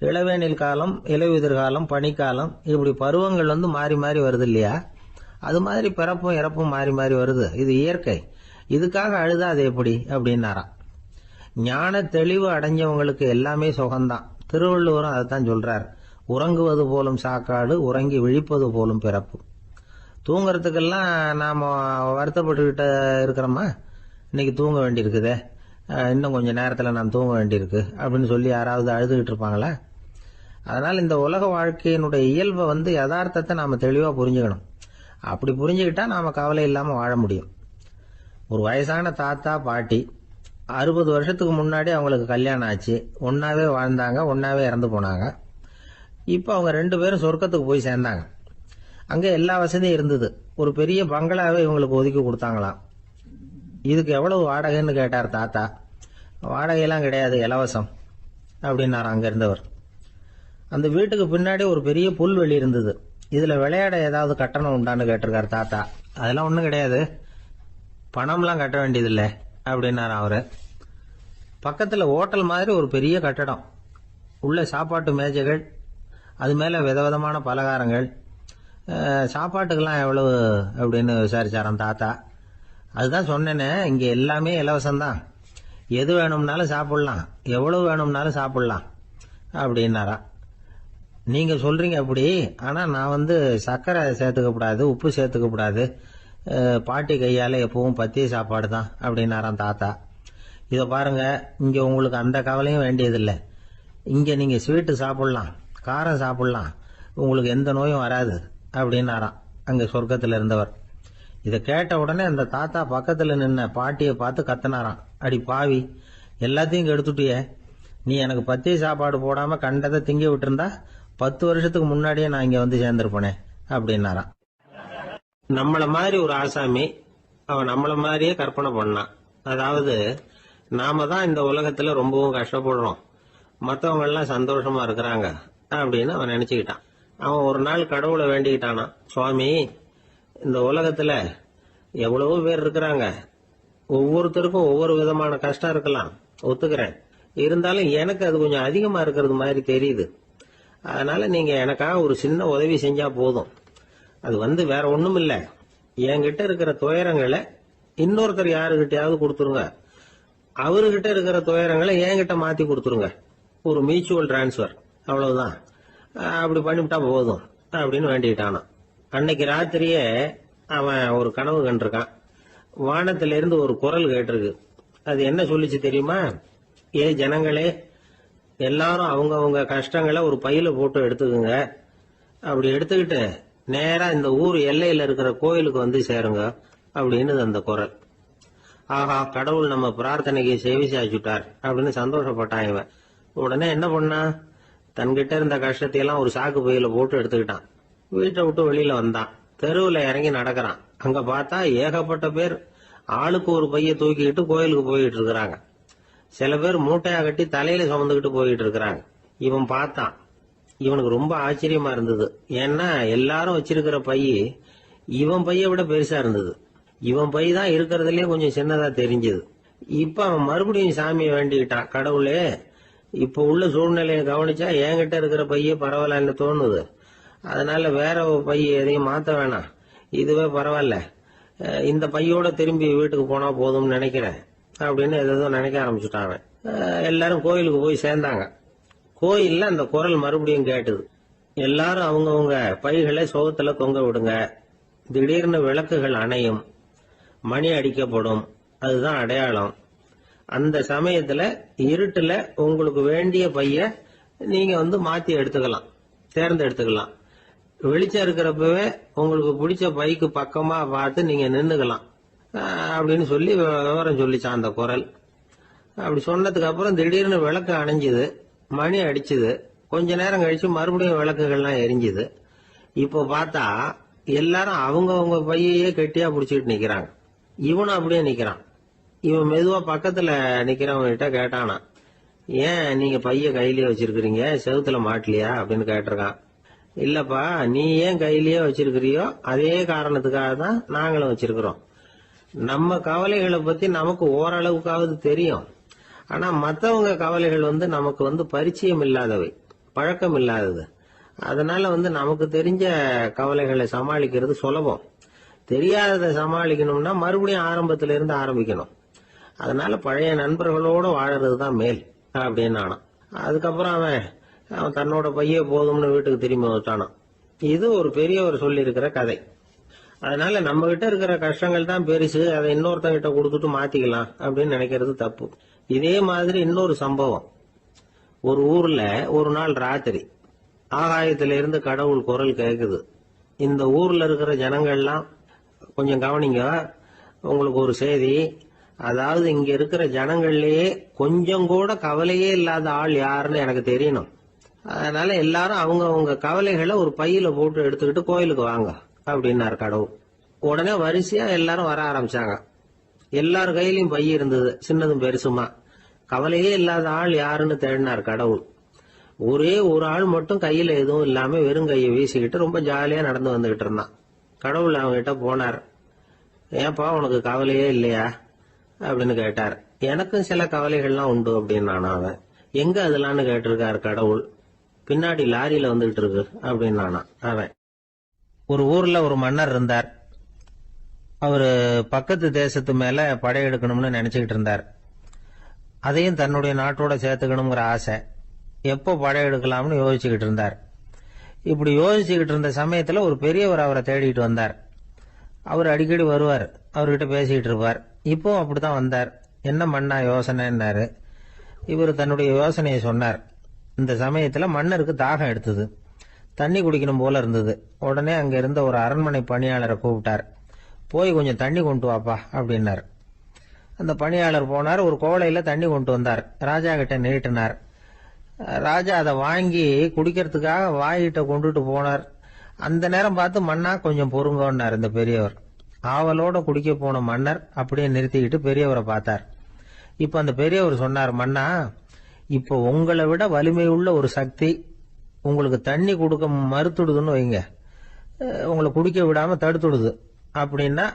இளவேனில் காலம், இலையுதிர் காலம், பனிக்காலம், இப்படி பருவங்கள் வந்து மாறி மாறி வருது இல்லையா? அது மாதிரி பிறப்பும் இறப்பும் மாறி மாறி வருது, இது இயற்கை. இதுக்காக அழுதா அது எப்படி அப்படின்னாராம். ஞான தெளிவு அடைஞ்சவங்களுக்கு எல்லாமே சுகம்தான். திருவள்ளுவரும் அதைத்தான் சொல்றார், உறங்குவது போலும் சாக்காடு, உறங்கி விழிப்பது போலும் பிறப்பு. தூங்குறதுக்கெல்லாம் நாம வருத்தப்பட்டுக்கிட்ட இருக்கிறோமா? இன்னைக்கு தூங்க வேண்டியிருக்குதே, இன்னும் கொஞ்சம் நேரத்துல நான் தூங்க வேண்டியிருக்கு அப்படின்னு சொல்லி யாராவது அழுதுகிட்டு இருப்பாங்களா? அதனால இந்த உலக வாழ்க்கையினுடைய இயல்பை வந்து யதார்த்தத்தை நாம தெளிவா புரிஞ்சுக்கணும். அப்படி புரிஞ்சுக்கிட்டா நாம கவலை இல்லாம வாழ முடியும். ஒரு வயசான தாத்தா பாட்டி 60 வருஷத்துக்கு முன்னாடி அவங்களுக்கு கல்யாணம் ஆச்சு, ஒன்னாவே வாழ்ந்தாங்க, ஒன்னாவே இறந்து போனாங்க. இப்ப அவங்க 2 பேரும் சொர்க்கத்துக்கு போய் சேர்ந்தாங்க. அங்க எல்லா வசதியும் இருந்தது. ஒரு பெரிய பங்களாவே இவங்களுக்கு ஒதுக்கி கொடுத்தாங்களாம். இதுக்கு எவ்வளவு வாடகைன்னு கேட்டார் தாத்தா. வாடகையெல்லாம் கிடையாது, இலவசம் அப்படின்னாரு அங்க இருந்தவர். அந்த வீட்டுக்கு பின்னாடி ஒரு பெரிய புல்வெளி இருந்தது. இதுல விளையாட ஏதாவது கட்டணம் உண்டான்னு கேட்டிருக்காரு தாத்தா. அதெல்லாம் ஒண்ணும் கிடையாது, பணம்லாம் கட்ட வேண்டியதில்லை அப்படின்னாரு அவரு. பக்கத்துல ஹோட்டல் மாதிரி ஒரு பெரிய கட்டடம், உள்ள சாப்பாட்டு மேஜைகள், அது மேல விதவிதமான பலகாரங்கள். சாப்பாட்டுக்கெல்லாம் எவ்வளவு அப்படின்னு விசாரிச்சாராம் தாத்தா. அதுதான் சொன்னேனே, இங்க எல்லாமே இலவசம்தான், எது வேணும்னாலும் சாப்பிடலாம், எவ்வளவு வேணும்னாலும் சாப்பிடலாம் அப்படின்னாரா. நீங்க சொல்றீங்க அப்படி, ஆனா நான் வந்து சர்க்கரை சேர்த்துக்க கூடாது, உப்பு சேர்த்துக்க கூடாது, பாட்டி கையால எப்பவும் பத்திய சாப்பாடு தான் அப்படின்னாராம் தாத்தா. இதை பாருங்க, இங்க உங்களுக்கு அந்த கவலையும் வேண்டியதில்லை. இங்க நீங்க ஸ்வீட்டு சாப்பிடலாம், காரம் சாப்பிடலாம், உங்களுக்கு எந்த நோயும் வராது அப்படின்னாராம் அங்க சொர்க்கத்தில் இருந்தவர். இதை கேட்ட உடனே அந்த தாத்தா பக்கத்துல நின்ன பாட்டியை பார்த்து கத்தினாராம், அடி பாவி, எல்லாத்தையும் கெடுத்துட்டியே, நீ எனக்கு பத்திய சாப்பாடு போடாம கண்டதை திங்க விட்டுருந்தா 10 வருஷத்துக்கு முன்னாடியே நான் இங்க வந்து சேர்ந்திருப்பேனே அப்படின்னாராம். நம்மள மாதிரி ஒரு ஆசாமி அவன் நம்மள மாதிரியே கற்பனை பண்ணான். அதாவது நாம தான் இந்த உலகத்துல ரொம்பவும் கஷ்டப்படுறோம், மற்றவங்க எல்லாம் சந்தோஷமா இருக்கிறாங்க அப்படின்னு அவன் நினைச்சுக்கிட்டான். அவன் ஒரு நாள் கடவுளை வேண்டிக்கிட்டானா, சுவாமி, இந்த உலகத்துல எவ்வளவோ பேர் இருக்கிறாங்க, ஒவ்வொருத்தருக்கும் ஒவ்வொரு விதமான கஷ்டம் இருக்கலாம், ஒத்துக்கிறேன். இருந்தாலும் எனக்கு அது கொஞ்சம் அதிகமா இருக்கிறது மாதிரி தெரியுது. அதனால நீங்க எனக்காக ஒரு சின்ன உதவி செஞ்சா போதும். அது வேற ஒண்ணும் இல்ல, என்கிட்ட இருக்கிற துயரங்களை இன்னொருத்தர் யாருகிட்டயாவது கொடுத்துருங்க, அவர்கிட்ட இருக்கிற துயரங்களை என்கிட்ட மாத்தி கொடுத்துருங்க. ஒரு மியூச்சுவல் டிரான்ஸ்பர், அவ்வளவுதான். அப்படி பண்ணிவிட்டா போதும் அப்படின்னு வேண்டிக்கிட்டானா. அன்னைக்கு ராத்திரியே அவன் ஒரு கனவு கண்டிருக்கான். வானத்தில இருந்து ஒரு குரல் கேட்டிருக்கு. அது என்ன சொல்லிச்சு தெரியுமா? ஏ ஜனங்களே, எல்லாரும் அவங்க கஷ்டங்களை ஒரு பையில போட்டு எடுத்துக்குங்க. அப்படி எடுத்துக்கிட்டு நேரா இந்த ஊர் எல்லையில இருக்கிற கோயிலுக்கு வந்து சேருங்க அப்படின்னு அந்த குரல். ஆஹா, கடவுள் நம்ம பிரார்த்தனைக்கு செவி சாய்ச்சுட்டார் அப்படின்னு சந்தோஷப்பட்டான் இவன். உடனே என்ன பண்ணா, தன்கிட்ட இருந்த கஷ்டத்தையெல்லாம் ஒரு சாக்கு பையில போட்டு எடுத்துக்கிட்டான். வீட்டை விட்டு வெளியில வந்தான். தெருவுல இறங்கி நடக்கிறான். அங்க பார்த்தா ஏகப்பட்ட பேர் ஆளுக்கு ஒரு பைய தூக்கிக்கிட்டு கோயிலுக்கு போயிட்டு இருக்கிறாங்க. சில பேர் மூட்டையா கட்டி தலையில சுமந்துக்கிட்டு போயிட்டு இருக்கிறாங்க. இவன் பார்த்தான். இவனுக்கு ரொம்ப ஆச்சரியமா இருந்தது. ஏன்னா எல்லாரும் வச்சிருக்கிற பைய இவன் பைய விட பெருசா இருந்தது. இவன் பை தான் இருக்கிறதுலயே கொஞ்சம் சின்னதா தெரிஞ்சது. இப்ப அவன் மறுபடியும் சாமியை வேண்டிக்கிட்டான், கடவுளே, இப்ப உள்ள சூழ்நிலையை கவனிச்சா என்கிட்ட இருக்கிற பைய பரவாயில்லன்னு தோணுது. அதனால வேற பைய எதையும் மாத்த வேணாம், இதுவே பரவாயில்ல, இந்த பையோட திரும்பி வீட்டுக்கு போனா போதும்னு நினைக்கிறேன் அப்படின்னு ஏதோ நினைக்க ஆரம்பிச்சுட்டான் அவன். எல்லாரும் கோயிலுக்கு போய் சேர்ந்தாங்க. கோயில்ல அந்த குரல் மறுபடியும் கேட்டுது. எல்லாரும் அவங்கவுங்க பைகளை சோகத்துல தொங்க விடுங்க, திடீர்னு விளக்குகள் அணையும், மணி அடிக்கப்படும், அதுதான் அடையாளம். அந்த சமயத்துல இருட்டுல உங்களுக்கு வேண்டிய பைய நீங்க மாத்தி எடுத்துக்கலாம், தேர்ந்தெடுத்துக்கலாம். வெளிச்சம் இருக்கிறப்பவே உங்களுக்கு பிடிச்ச பைக்கு பக்கமா பார்த்து நீங்க நின்னுக்கலாம் அப்படின்னு சொல்லி விவரம் சொல்லிச்சான் அந்த குரல். அப்படி சொன்னதுக்கு அப்புறம் திடீர்னு விளக்கு அணைஞ்சுது, மணி அடிச்சுது. கொஞ்ச நேரம் கழிச்சு மறுபடியும் விளக்குகள்லாம் எரிஞ்சுது. இப்போ பார்த்தா எல்லாரும் அவங்கவுங்க பையையே கெட்டியா பிடிச்சிட்டு நிக்கிறாங்க. இவனும் அப்படியே நிக்கிறான். இவன் மெதுவா பக்கத்துல நிக்கிறவங்க கிட்ட கேட்டானா, ஏன் நீங்க பைய கையிலேயே வச்சிருக்கிறீங்க, செவுத்துல மாட்டலையா அப்படின்னு கேட்டிருக்கான். இல்லப்பா, நீ ஏன் கையிலேயே வச்சிருக்கிறியோ அதே காரணத்துக்காக தான் நாங்களும் வச்சிருக்கிறோம். நம்ம கவலைகளை பத்தி நமக்கு ஓரளவுக்காவது தெரியும். ஆனா மத்தவங்க கவலைகள் நமக்கு பரிச்சயம் இல்லாதவை, பழக்கம் இல்லாதது. அதனால நமக்கு தெரிஞ்ச கவலைகளை சமாளிக்கிறது சுலபம். தெரியாததை சமாளிக்கணும்னா மறுபடியும் ஆரம்பத்தில இருந்து ஆரம்பிக்கணும். அதனால பழைய நண்பர்களோட வாழறது தான் மேல் அப்படின்னு ஆனான். அதுக்கப்புறம் அவன் தன்னோட பைய போதும்னு வீட்டுக்கு திரும்பி வந்துட்டானான். இது ஒரு பெரியவர் சொல்லி இருக்கிற கதை. அதனால நம்ம கிட்ட இருக்கிற கஷ்டங்கள் தான் பெருசு, அதை இன்னொருத்தங்கிட்ட கொடுத்துட்டு மாத்திக்கலாம் அப்படின்னு நினைக்கிறது தப்பு. இதே மாதிரி இன்னொரு சம்பவம். ஒரு ஊர்ல ஒரு நாள் ராத்திரி ஆகாயத்தில இருந்து கடவுள் குரல் கேக்குது. இந்த ஊர்ல இருக்கிற ஜனங்கள்லாம் கொஞ்சம் கவனிங்க, உங்களுக்கு ஒரு செய்தி. அதாவது இங்க இருக்கிற ஜனங்கள்லயே கொஞ்சம் கூட கவலையே இல்லாத ஆள் யாருன்னு எனக்கு தெரியணும். அதனால எல்லாரும் அவங்க கவலைகளை ஒரு பையில போட்டு எடுத்துக்கிட்டு கோயிலுக்கு வாங்க அப்படின்னாரு கடவுள். உடனே வரிசையா எல்லாரும் வர ஆரம்பிச்சாங்க. எல்லார் கையிலயும் பை இருந்தது, சின்னதும் பெருசுமா. கவலையே இல்லாத ஆள் யாருன்னு தேடினார் கடவுள். ஒரே ஒரு ஆள் மட்டும் கையில எதுவும் இல்லாம வெறும் கையை வீசிக்கிட்டு ரொம்ப ஜாலியா நடந்து வந்துகிட்டு இருந்தான். கடவுள் அவங்க கிட்ட போனார். ஏன்பா, உனக்கு கவலையே இல்லையா அப்படின்னு கேட்டார். எனக்கும் சில கவலைகள்லாம் உண்டு அப்படின்னு அவன். எங்க அதெல்லாம்னு கேட்டிருக்காரு கடவுள். பின்னாடி லாரியில வந்துகிட்டு இருக்கு அப்படின்னு அவன். ஒரு ஊர்ல ஒரு மன்னர் இருந்தார். அவரு பக்கத்து தேசத்து மேல படையெடுக்கணும்னு நினைச்சுக்கிட்டு இருந்தார். அதையும் தன்னுடைய நாட்டோட சேர்த்துக்கணுங்கிற ஆசை. எப்போ படையெடுக்கலாம்னு யோசிச்சுக்கிட்டு இருந்தார். இப்படி யோசிச்சுக்கிட்டு இருந்த சமயத்துல ஒரு பெரியவர் அவரை தேடிட்டு வந்தார். அவர் அடிக்கடி வருவார், அவர்கிட்ட பேசிக்கிட்டு இருப்பார். இப்போ அப்படித்தான் வந்தார். என்ன மன்னா யோசனைன்னாரு. இவர் தன்னுடைய யோசனையை சொன்னார். இந்த சமயத்துல மன்னருக்கு தாகம் எடுத்தது, தண்ணி குடிக்கணும் போல இருந்தது. உடனே அங்க இருந்த ஒரு அரண்மனை பணியாளரை கூப்பிட்டார். போய் கொஞ்சம் தண்ணி கொண்டு வாப்பா அப்படின்னார். அந்த பணியாளர் போனார், ஒரு கோலையில தண்ணி கொண்டு வந்தார். ராஜா கிட்ட நீட்டினார். ராஜா அதை வாங்கி குடிக்கிறதுக்காக வாயிட்ட கொண்டுட்டு போனார். அந்த நேரம் பார்த்து மன்னா கொஞ்சம் பொறுங்கன்னார் இந்த பெரியவர். ஆவலோட குடிக்க போன மன்னர் அப்படியே நிறுத்திக்கிட்டு பெரியவரை பார்த்தார். இப்ப அந்த பெரியவர் சொன்னார், மன்னா, இப்ப உங்களை விட வலிமை உள்ள ஒரு சக்தி உங்களுக்கு தண்ணி கொடுக்க மறுத்துடுதுன்னு வைங்க, உங்களை குடிக்க விடாம தடுத்துடுது அப்படின்னா,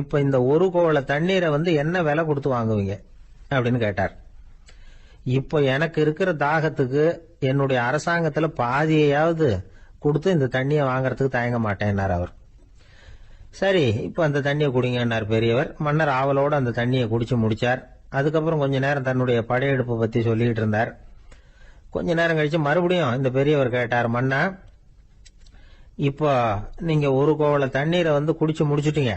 இப்ப இந்த ஒரு கோவள தண்ணீரை என்ன விலை கொடுத்து வாங்குவீங்க அப்படின்னு கேட்டார். இப்ப எனக்கு இருக்கிற தாகத்துக்கு என்னுடைய அரசாங்கத்துல பாதியையாவது கொடுத்து இந்த தண்ணியை வாங்கறதுக்கு தயங்க மாட்டேன்னார் அவர். சரி, இப்ப அந்த தண்ணியை குடிங்கன்னார் பெரியவர். மன்னர் ஆவலோட அந்த தண்ணியை குடிச்சு முடிச்சார். அதுக்கப்புறம் கொஞ்ச நேரம் தன்னுடைய படையெடுப்பு பத்தி சொல்லிட்டு இருந்தார். கொஞ்ச நேரம் கழிச்சு மறுபடியும் இந்த பெரியவர் கேட்டார், மன்னா, இப்போ நீங்க ஒரு கோவள தண்ணீரை குடிச்சு முடிச்சுட்டீங்க.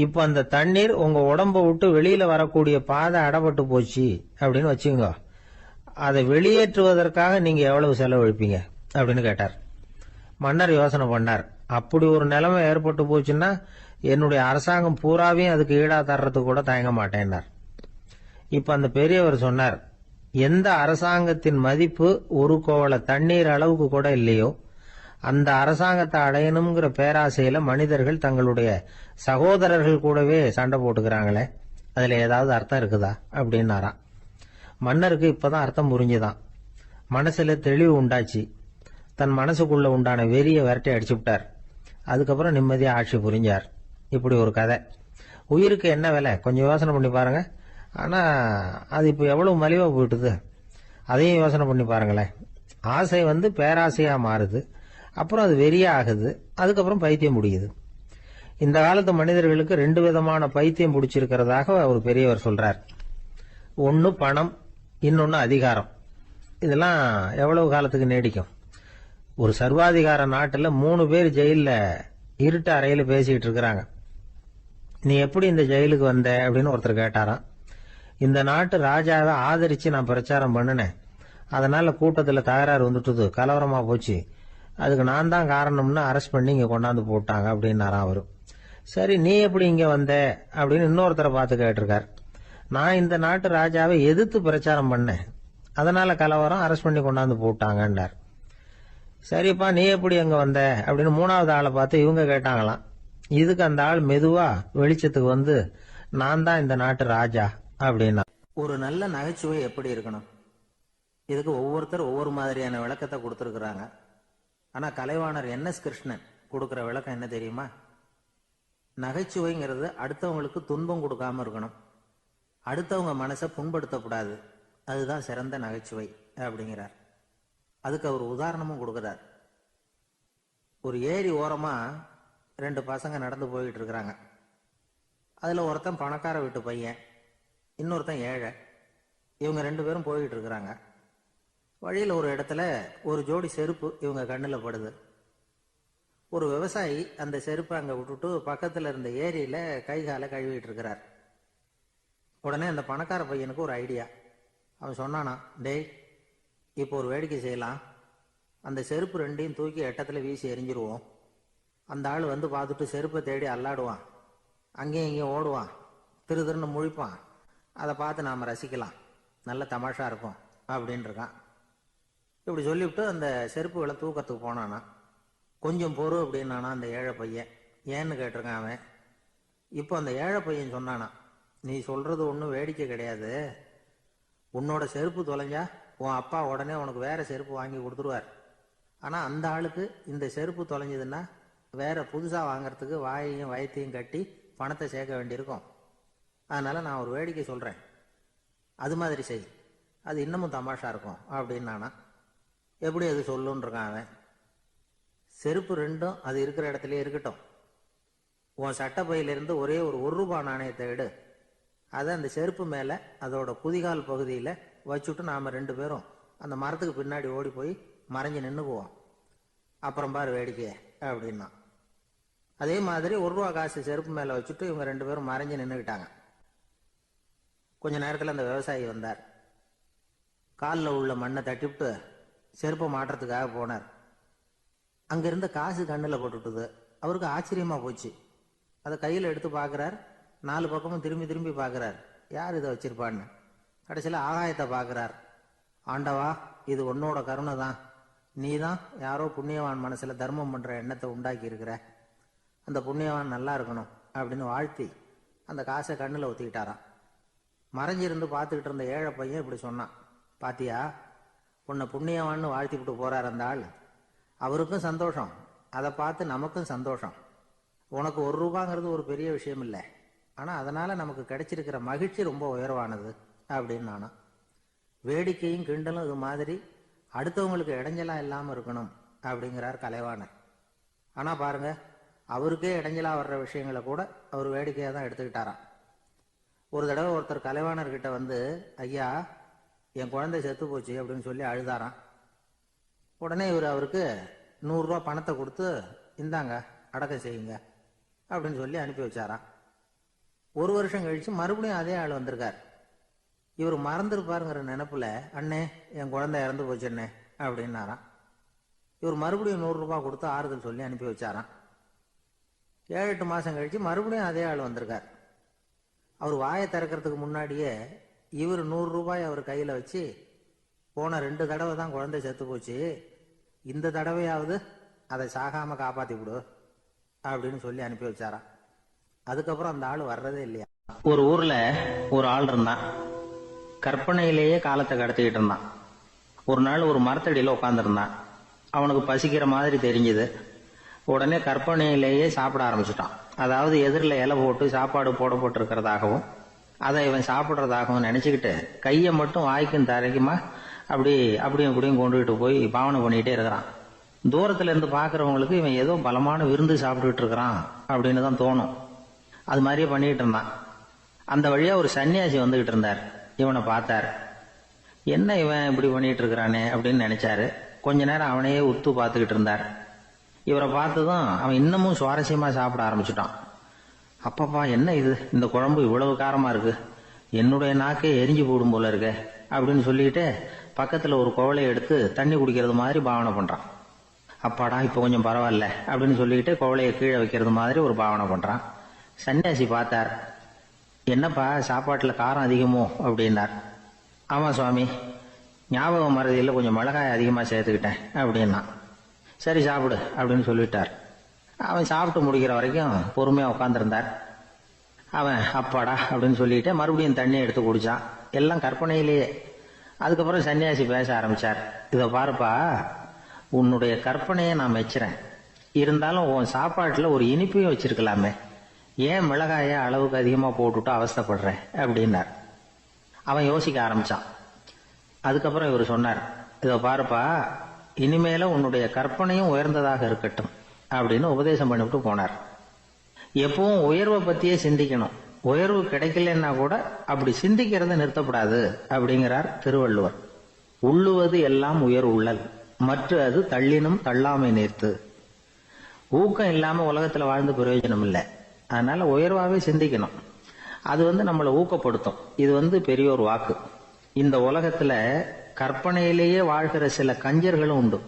இப்ப அந்த தண்ணீர் உங்க உடம்ப விட்டு வெளியில வரக்கூடிய பாதை அடப்பட்டு போச்சு அப்படின்னு வச்சுங்க, அதை வெளியேற்றுவதற்காக நீங்க எவ்வளவு செலவழிப்பீங்க அப்படின்னு கேட்டார். மன்னர் யோசனை பண்ணார். அப்படி ஒரு நிலைமை ஏற்பட்டு போச்சுன்னா என்னுடைய அரசாங்கம் பூராவையும் அதுக்கு ஈடா தர்றதுக்கு கூட தயங்க மாட்டேன்னார். இப்ப அந்த பெரியவர் சொன்னார், எந்த அரசாங்கத்தின் மதிப்பு ஒரு கோவள தண்ணீர் அளவுக்கு கூட இல்லையோ அந்த அரசாங்கத்தை அடையணுங்கிற பேராசையில மனிதர்கள் தங்களுடைய சகோதரர்கள் கூடவே சண்டை போட்டுக்கிறாங்களே, அதுல ஏதாவது அர்த்தம் இருக்குதா அப்படின்னாராம். மன்னருக்கு இப்பதான் அர்த்தம் புரிஞ்சுதான். மனசுல தெளிவு உண்டாச்சு. தன் மனசுக்குள்ள உண்டான வெறிய விரட்டி அடிச்சு விட்டார். அதுக்கப்புறம் நிம்மதியா ஆட்சி புரிஞ்சார். இப்படி ஒரு கதை. உயிருக்கு என்ன விலை கொஞ்சம் யோசனை பண்ணி பாருங்க. ஆனா அது இப்ப எவ்வளவு மலிவா போயிட்டுது, அதையும் யோசனை பண்ணி பாருங்களேன். ஆசை பேராசையா மாறுது, அப்புறம் அது வெறியா ஆகுது, அதுக்கப்புறம் பைத்தியம் முடியுது. இந்த காலத்து மனிதர்களுக்கு 2 விதமான பைத்தியம் பிடிச்சிருக்கிறதாக ஒரு பெரியவர் சொல்றார். ஒன்னு பணம், இன்னொன்னு அதிகாரம். இதெல்லாம் எவ்வளவு காலத்துக்கு நீடிக்கும்? ஒரு சர்வாதிகார நாட்டுல 3 பேர் ஜெயில இருட்டு அறையில பேசிட்டு இருக்கிறாங்க. நீ எப்படி இந்த ஜெயிலுக்கு வந்த அப்படின்னு ஒருத்தர் கேட்டாராம். இந்த நாட்டு ராஜாவை ஆதரிச்சு நான் பிரச்சாரம் பண்ணினேன், அதனால கூட்டத்துல தகராறு வந்துட்டுது, கலவரமா போச்சு, அதுக்கு நான் தான் காரணம்னு அரெஸ்ட் பண்ணி இங்க கொண்டாந்து போட்டாங்க அப்படின்னாராம் அவரு. சரி, நீ எப்படி இங்க வந்த அப்படின்னு இன்னொருத்தரை பார்த்து கேட்டிருக்கார். நான் இந்த நாட்டு ராஜாவை எதிர்த்து பிரச்சாரம் பண்ணேன், அதனால கலவரம், அரெஸ்ட் பண்ணி கொண்டாந்து போட்டாங்கன்னார். சரிப்பா, நீ எப்படி அங்க வந்த அப்படின்னு 3வது ஆளை பார்த்து இவங்க கேட்டாங்களாம். இதுக்கு அந்த ஆள் மெதுவா வெளிச்சத்துக்கு நான் தான் இந்த நாட்டு ராஜா அப்படின்னா. ஒரு நல்ல நகைச்சுவை எப்படி இருக்கணும், இதுக்கு ஒவ்வொருத்தர் ஒவ்வொரு மாதிரியான விளக்கத்தை கொடுத்துருக்குறாங்க. ஆனா கலைவாணர் NS கிருஷ்ணன் கொடுக்கிற விளக்கம் என்ன தெரியுமா? நகைச்சுவைங்கிறது அடுத்தவங்களுக்கு துன்பம் கொடுக்காம இருக்கணும், அடுத்தவங்க மனசை புண்படுத்தக்கூடாது, அதுதான் சிறந்த நகைச்சுவை அப்படிங்கிறார். அதுக்கு அவர் உதாரணமும் கொடுக்கிறார். ஒரு ஏரி ஓரமா 2 பசங்க நடந்து போயிட்டு இருக்கிறாங்க. அதுல ஒருத்தன் பணக்கார வீட்டு பையன், இன்னொருத்தன் ஏழை. இவங்க 2 பேரும் போயிட்டு இருக்கிறாங்க. வழியில் ஒரு இடத்துல ஒரு ஜோடி செருப்பு இவங்க கண்ணில் படுது. ஒரு விவசாயி அந்த செருப்பை அங்கே விட்டுட்டு பக்கத்தில் இருந்த ஏரியில கை காலை கழுவிட்டு இருக்கிறார். உடனே அந்த பணக்கார பையனுக்கு ஒரு ஐடியா. அவன் சொன்னானா, டேய், இப்போ ஒரு வேடிக்கை செய்யலாம், அந்த செருப்பு 2ஐயும் தூக்கி எட்டத்தில் வீசி எரிஞ்சிருவோம். அந்த ஆள் பார்த்துட்டு செருப்பை தேடி அல்லாடுவான், அங்கேயும் இங்கேயும் ஓடுவான், திரு திருன்னு முழிப்பான். அதை பார்த்து நாம் ரசிக்கலாம், நல்ல தமாஷா இருக்கும் அப்படின்னு இருக்கான். இப்படி சொல்லிவிட்டு அந்த செருப்புகளை தூக்கத்துக்கு போனானா. கொஞ்சம் பொறு அப்படின்னானா அந்த ஏழை பையன். ஏன்னு கேட்டிருக்கான் அவன். இப்போ அந்த ஏழை பையன் சொன்னானா, நீ சொல்றது ஒன்றும் வேடிக்கை கிடையாது, உன்னோட செருப்பு தொலைஞ்சா உன் அப்பா உடனே உனக்கு வேற செருப்பு வாங்கி கொடுத்துருவார். ஆனால் அந்த ஆளுக்கு இந்த செருப்பு தொலைஞ்சதுன்னா வேற புதுசாக வாங்கறதுக்கு வாயையும் வயத்தையும் கட்டி பணத்தை சேர்க்க வேண்டியிருக்கும். அதனால நான் ஒரு வேடிக்கை சொல்கிறேன், அது மாதிரி செய், அது இன்னமும் தமாஷா இருக்கும் அப்படின்னானா. எப்படி அது சொல்லுன்னு இருக்கான் அவன். செருப்பு 2ம் அது இருக்கிற இடத்துலயே இருக்கட்டும், உன் சட்டப்பையிலிருந்து ஒரே ஒரு ரூபாய் நாணயத்தை எடு, அதை அந்த செருப்பு மேலே அதோட குதிகால் பகுதியில் வச்சுட்டு நாம் 2 பேரும் அந்த மரத்துக்கு பின்னாடி ஓடி போய் மறைஞ்சு நின்றுக்குவோம், அப்புறம் பாரு வேடிக்கைய அப்படின்னா. அதே மாதிரி 1 ரூபா காசு செருப்பு மேலே வச்சுட்டு இவங்க 2 பேரும் மறைஞ்சு நின்றுக்கிட்டாங்க. கொஞ்ச நேரத்தில் அந்த விவசாயி வந்தார். காலில் உள்ள மண்ணை தட்டிவிட்டு செருப்பை மாட்டுறதுக்காக போனார். அங்கிருந்த காசு கண்ணில் போட்டுட்டுது. அவருக்கு ஆச்சரியமா போச்சு. அதை கையில் எடுத்து பார்க்குறார். 4 பக்கமும் திரும்பி திரும்பி பார்க்குறார், யார் இதை வச்சிருப்பான்னு. கடைசியில் ஆகாயத்தை பார்க்குறார். ஆண்டவா, இது உன்னோட கருணை தான். நீ தான் யாரோ புண்ணியவான் மனசில் தர்மம் பண்ணுற எண்ணத்தை உண்டாக்கி இருக்கிற. அந்த புண்ணியவான் நல்லா இருக்கணும் அப்படின்னு வாழ்த்தி அந்த காசை கண்ணில் ஒத்திக்கிட்டாராம். மறைஞ்சிருந்து பார்த்துக்கிட்டு இருந்த ஏழை பையன் இப்படி சொன்னான், பாத்தியா, உன்னை புண்ணியவான்னு வாழ்த்திவிட்டு போறார் அந்த ஆள். அவருக்கும் சந்தோஷம், அதை பார்த்து நமக்கும் சந்தோஷம். உனக்கு 1 ரூபாங்கிறது ஒரு பெரிய விஷயம் இல்லை, ஆனால் அதனால நமக்கு கிடைச்சிருக்கிற மகிழ்ச்சி ரொம்ப உயர்வானது அப்படின்னு நானா. வேடிக்கையும் கிண்டலும் இது மாதிரி அடுத்தவங்களுக்கு இடைஞ்சலா இல்லாமல் இருக்கணும் அப்படிங்கிறார் கலைவாணர். ஆனால் பாருங்க, அவருக்கே இடைஞ்சலா வர்ற விஷயங்களை கூட அவர் வேடிக்கையாக தான் எடுத்துக்கிட்டாராம். ஒரு தடவை ஒருத்தர் கலைவாணர்கிட்ட வந்து, ஐயா, என் குழந்தை செத்து போச்சு அப்படின்னு சொல்லி அழுதாராம். உடனே அவருக்கு 100 ரூபா பணத்தை கொடுத்து, இந்தாங்க அடக்கம் செய்யுங்க அப்படின்னு சொல்லி அனுப்பி வச்சாராம். 1 வருஷம் கழிச்சு மறுபடியும் அதே ஆள் வந்திருக்கார். இவர் மறந்துருப்பாருங்கிற நினைப்புல, அண்ணே, என் குழந்தை இறந்து போச்சுண்ணே அப்படின்னாராம். இவர் மறுபடியும் 100 ரூபாய் கொடுத்து ஆறுதல் சொல்லி அனுப்பி வச்சாராம். 7-8 மாசம் கழிச்சு மறுபடியும் அதே ஆள் வந்திருக்கார். அவர் வாயை திறக்கிறதுக்கு முன்னாடியே இவர் 100 ரூபாய் அவர் கையில வச்சு, போன 2 தடவை தான் குழந்தை செத்து போச்சு, இந்த தடவையாவது அதை சாகாம காப்பாத்தி விடு அப்படின்னு சொல்லி அனுப்பி வச்சாராம். அதுக்கப்புறம் அந்த ஆள் வர்றதே இல்லையா. ஒரு ஊர்ல ஒரு ஆள் இருந்தான். கற்பனையிலேயே காலத்தை கடத்திக்கிட்டு இருந்தான். ஒரு நாள் ஒரு மரத்தடியில உட்காந்துருந்தான். அவனுக்கு பசிக்கிற மாதிரி தெரிஞ்சது. உடனே கற்பனையிலேயே சாப்பிட ஆரம்பிச்சுட்டான். அதாவது எதிரில் இலை போட்டு சாப்பாடு போடப்பட்டிருக்கிறதாகவும் அதை இவன் சாப்பிட்றதாகவும் நினைச்சுக்கிட்டு கையை மட்டும் வாய்க்கும் தரைக்குமா அப்படியும் இப்படியும் கொண்டுகிட்டு போய் பாவனை பண்ணிக்கிட்டே இருக்கிறான். தூரத்துல இருந்து பாக்குறவங்களுக்கு இவன் ஏதோ பலமான விருந்து சாப்பிட்டுட்டு இருக்கிறான் அப்படின்னு தான் தோணும். அது மாதிரியே பண்ணிட்டு இருந்தான். அந்த வழியா ஒரு சன்னியாசி வந்துகிட்டு இருந்தார். இவனை பார்த்தார். என்ன இவன் இப்படி பண்ணிட்டு இருக்கிறானே அப்படின்னு நினைச்சாரு. கொஞ்ச நேரம் அவனையே உத்து பார்த்துக்கிட்டு இருந்தார். இவரை பார்த்ததும் அவன் இன்னமும் சுவாரஸ்யமா சாப்பிட ஆரம்பிச்சுட்டான். அப்பப்பா, என்ன இது, இந்த குழம்பு இவ்வளவு காரமா இருக்கு, என்னுடைய நாக்கே எரிஞ்சு போடும் போல இருக்க அப்படின்னு சொல்லிட்டு பக்கத்துல ஒரு குவளையை எடுத்து தண்ணி குடிக்கிறது மாதிரி பாவனை பண்றான். அப்பாடா, இப்ப கொஞ்சம் பரவாயில்ல அப்படின்னு சொல்லிட்டு குவளையை கீழே வைக்கிறது மாதிரி ஒரு பாவனை பண்றான். சன்னியாசி பார்த்தார். என்னப்பா, சாப்பாட்டுல காரம் அதிகமோ அப்படின்னார். ஆமா சுவாமி, ஞாபகம் மறதியில் கொஞ்சம் மிளகாய் அதிகமா சேர்த்துக்கிட்டேன் அப்படின்னா. சரி சாப்பிடு அப்படின்னு சொல்லிட்டார். அவன் சாப்பிட்டு முடிக்கிற வரைக்கும் பொறுமையா உட்காந்துருந்தார். அவன் அப்பாடா அப்படின்னு சொல்லிட்டு மறுபடியும் தண்ணியை எடுத்து குடிச்சான். எல்லாம் கற்பனையிலேயே. அதுக்கப்புறம் சன்னியாசி பேச ஆரம்பிச்சார். இதை பாருப்பா, உன்னுடைய கற்பனையை நான் மெச்சுறேன். இருந்தாலும் உன் சாப்பாட்டுல ஒரு இனிப்பையும் வச்சிருக்கலாமே, ஏன் மிளகாய அளவுக்கு அதிகமா போட்டுட்டு அவஸ்தைப்படுறேன் அப்படின்னார். அவன் யோசிக்க ஆரம்பிச்சான். அதுக்கப்புறம் இவர் சொன்னார், இதை பாருப்பா, இனிமேல உன்னுடைய கற்பனையும் உயர்ந்ததாக இருக்கட்டும் அப்படின்னு உபதேசம் பண்ணிவிட்டு போனார். எப்பவும் உயர்வை பத்தியே சிந்திக்கணும். உயர்வு கிடைக்கலன்னா கூட அப்படி சிந்திக்கிறத நிறுத்தப்படாது அப்படிங்கிறார் திருவள்ளுவர். உள்ளுவது எல்லாம் உயர் உள்ளல், மற்ற அது தள்ளினும் தள்ளாமை நேர்த்து. ஊக்கம் இல்லாம உலகத்துல வாழ்ந்து பிரயோஜனம் இல்லை. அதனால உயர்வாவே சிந்திக்கணும். அது நம்மளை ஊக்கப்படுத்தும். இது பெரியோர் வாக்கு. இந்த உலகத்துல கற்பனையிலேயே வாழ்கிற சில கஞ்சர்களும் உண்டு.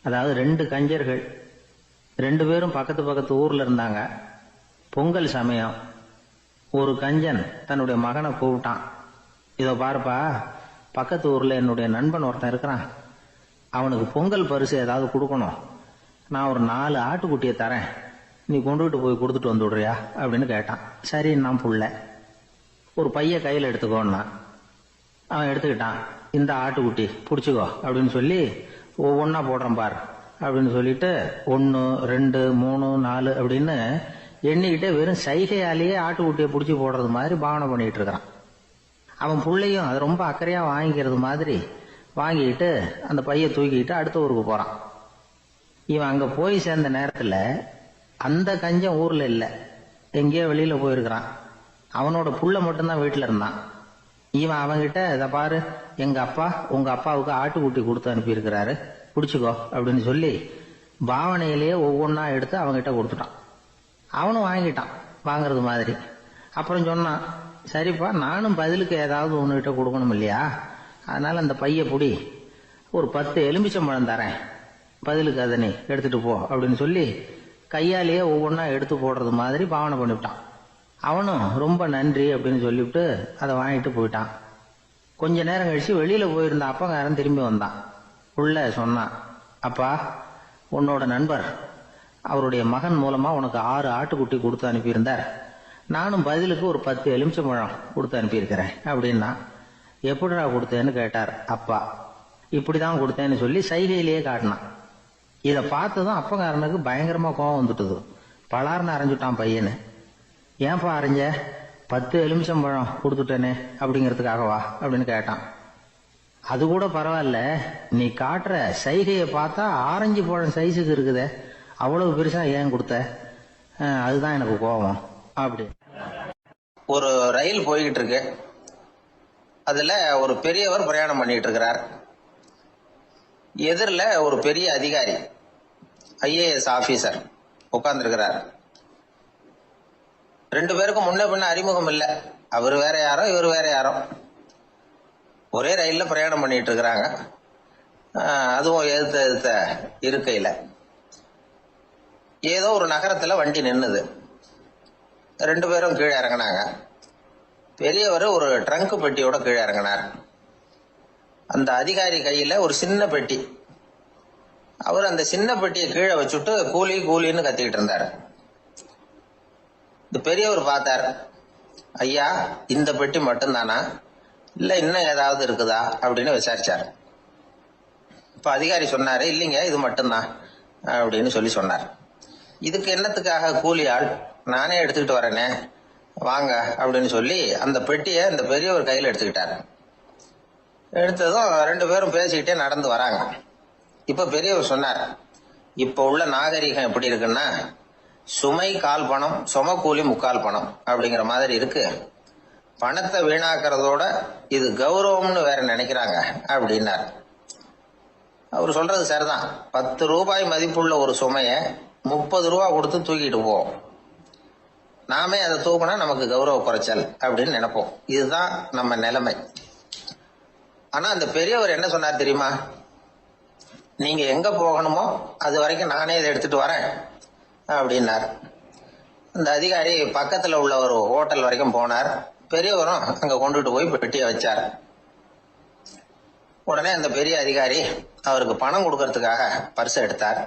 அதாவது 2 கஞ்சர்கள், 2 பேரும் பக்கத்து பக்கத்து ஊர்ல இருந்தாங்க. பொங்கல் சமயம் ஒரு கஞ்சன் தன்னுடைய மகனை கூப்பிட்டான். இதோ பாருப்பா, பக்கத்து ஊர்ல என்னுடைய நண்பன் ஒருத்தன் இருக்கிறான், அவனுக்கு பொங்கல் பரிசு ஏதாவது கொடுக்கணும். நான் ஒரு 4 ஆட்டுக்குட்டியை தரேன், நீ கொண்டுகிட்டு போய் கொடுத்துட்டு வந்து விடுறியா அப்படின்னு கேட்டான். சரி, நான் புள்ள ஒரு பைய கையில் எடுத்துக்கோன்னா. அவன் எடுத்துக்கிட்டான். இந்த ஆட்டுக்குட்டி பிடிச்சிக்கோ அப்படின்னு சொல்லி ஒவ்வொன்னா போடுறேன் பார் அப்படின்னு சொல்லிட்டு 1 2 3 4 அப்படின்னு எண்ணிக்கிட்டே வெறும் சைகையாலேயே ஆட்டுக்குட்டியை பிடிச்சி போடுறது மாதிரி பாவனை பண்ணிட்டு இருக்கிறான். அவன் பிள்ளையும் அது ரொம்ப அக்கறையா வாங்கிக்கிறது மாதிரி வாங்கிக்கிட்டு அந்த பைய தூக்கிக்கிட்டு அடுத்த ஊருக்கு போறான். இவன் அங்க போய் சேர்ந்த நேரத்துல அந்த கஞ்சன் ஊர்ல இல்ல, எங்கேயோ வெளியில போயிருக்கிறான். அவனோட புள்ள மட்டும்தான் வீட்டுல இருந்தான். இவன் அவன்கிட்ட, இதை பாரு, எங்க அப்பா உங்க அப்பாவுக்கு ஆட்டுக்குட்டி கொடுத்து அனுப்பி இருக்கிறாரு, பிடிச்சிக்கோ அப்படின்னு சொல்லி பாவனையிலேயே ஒவ்வொன்னா எடுத்து அவன்கிட்ட கொடுத்துட்டான். அவனும் வாங்கிட்டான் வாங்கறது மாதிரி. அப்புறம் சொன்னான், சரிப்பா, நானும் பதிலுக்கு ஏதாவது ஒன்றுகிட்ட கொடுக்கணும் இல்லையா, அதனால அந்த பைய புடி, ஒரு 10 எலுமிச்சம்பழம் தரேன், பதிலுக்கு அதை நீ எடுத்துட்டு போ அப்படின்னு சொல்லி கையாலேயே ஒவ்வொன்றா எடுத்து போடுறது மாதிரி பாவனை பண்ணிவிட்டான். அவனும் ரொம்ப நன்றி அப்படின்னு சொல்லிவிட்டு அதை வாங்கிட்டு போயிட்டான். கொஞ்ச நேரம் கழிச்சு வெளியில போயிருந்த அப்பங்காரன் திரும்பி வந்தான். உள்ள சொன்னான், அப்பா, உன்னோட நண்பர் அவருடைய மகன் மூலமா உனக்கு 6 ஆட்டுக்குட்டி கொடுத்து அனுப்பியிருந்தார், நானும் பதிலுக்கு ஒரு 10 எலுமிச்சம்பழம் கொடுத்து அனுப்பியிருக்கிறேன் அப்படின்னா. எப்படிடா கொடுத்தேன்னு கேட்டார் அப்பா. இப்படிதான் கொடுத்தேன்னு சொல்லி சைகையிலேயே காட்டினான். இதை பார்த்ததும் அப்பங்காரனுக்கு பயங்கரமா கோபம் வந்துட்டுது. பலார்னு அரைஞ்சுட்டான் பையனு. ஏன்பா அரைஞ்ச? 10 எலுமிச்சம்பழம் கொடுத்துட்டேனே அப்படிங்கிறதுக்காகவா அப்படின்னு கேட்டான். அது கூட பரவாயில்ல, நீ காட்டுற சைகையை பார்த்தா ஆரஞ்சு பழம் சைஸுக்கு இருக்குதே, அவ்வளவு பெருசா ஏன் கொடுத்த? அதுதான் எனக்கு கோபம் அப்படி. ஒரு ரயில் போய்கிட்டு இருக்கு. அதுல ஒரு பெரியவர் பிரயாணம் பண்ணிட்டு இருக்கிறார். எதிரில் ஒரு பெரிய அதிகாரி, IAS ஆபீசர் உட்கார்ந்து இருக்கிறார். 2 பேருக்கும் முன்ன பின்ன அறிமுகம் இல்லை. அவர் வேற யாரோ, இவர் வேற யாரோ. ஒரே ரயில்ல பிரயாணம் பண்ணிட்டு இருக்கிறாங்க. அதுவும் எதிர்த்த இருக்கையில ஏதோ ஒரு நகரத்துல வண்டி நின்னுது. 2 பேரும் கீழே இறங்கினாங்க. பெரியவர் ஒரு ட்ரங்க் பெட்டியோட கீழே இறங்கினார். அந்த அதிகாரி கையில ஒரு சின்ன பெட்டி. அவர் அந்த சின்ன பெட்டியை கீழே வச்சுட்டு கூலி கூலின்னு கத்திக்கிட்டு இருந்தார். இந்த பெரியவர் பார்த்தார். ஐயா, இந்த பெட்டி மட்டும்தானா, இல்ல இன்னும் ஏதாவது இருக்குதா அப்படின்னு விசாரிச்சார். இப்ப அதிகாரி சொன்னாரு, இல்லைங்க, இது மட்டும்தான் அப்படின்னு சொல்லி சொன்னார். இதுக்கு என்னத்துக்காக கூலி ஆள், நானே எடுத்துக்கிட்டு வரேனே, வாங்க அப்படின்னு சொல்லி அந்த பெட்டியை இந்த பெரியவர் கையில் எடுத்துக்கிட்டாரு. எடுத்ததும் 2 பேரும் பேசிக்கிட்டே நடந்து வராங்க. இப்ப பெரியவர் சொன்னார், இப்ப உள்ள நாகரிகம் எப்படி இருக்குன்னா, சுமை 1/4 பணம், சும கூலி 3/4 பணம் அப்படிங்கிற மாதிரி இருக்கு. பணத்தை வீணாக்கிறதோட இது கௌரவம்னு வேற நினைக்கிறாங்க அப்படின்னார். அவர் சொல்றது சரிதான். 10 ரூபாய் மதிப்புள்ள ஒரு சுமைய 30 ரூபா கொடுத்து தூக்கிட்டு போவோம். நாமே அதை தூக்கினா நமக்கு கௌரவ குறைச்சல் அப்படின்னு நினைப்போம். இதுதான் நம்ம நிலைமை. ஆனா அந்த பெரியவர் என்ன சொன்னார் தெரியுமா? நீங்க எங்க போகணுமோ அது வரைக்கும் நானே இதை எடுத்துட்டு வரேன் அப்படின்னார். அந்த அதிகாரி பக்கத்துல உள்ள ஒரு ஹோட்டல் வரைக்கும் போனார். பெரியவரும் அங்க கொண்டுட்டு போய் பெட்டியை வச்சார். உடனே அந்த பெரிய அதிகாரி அவருக்கு பணம் கொடுக்கறதுக்காக பர்ஸ் எடுத்தார்.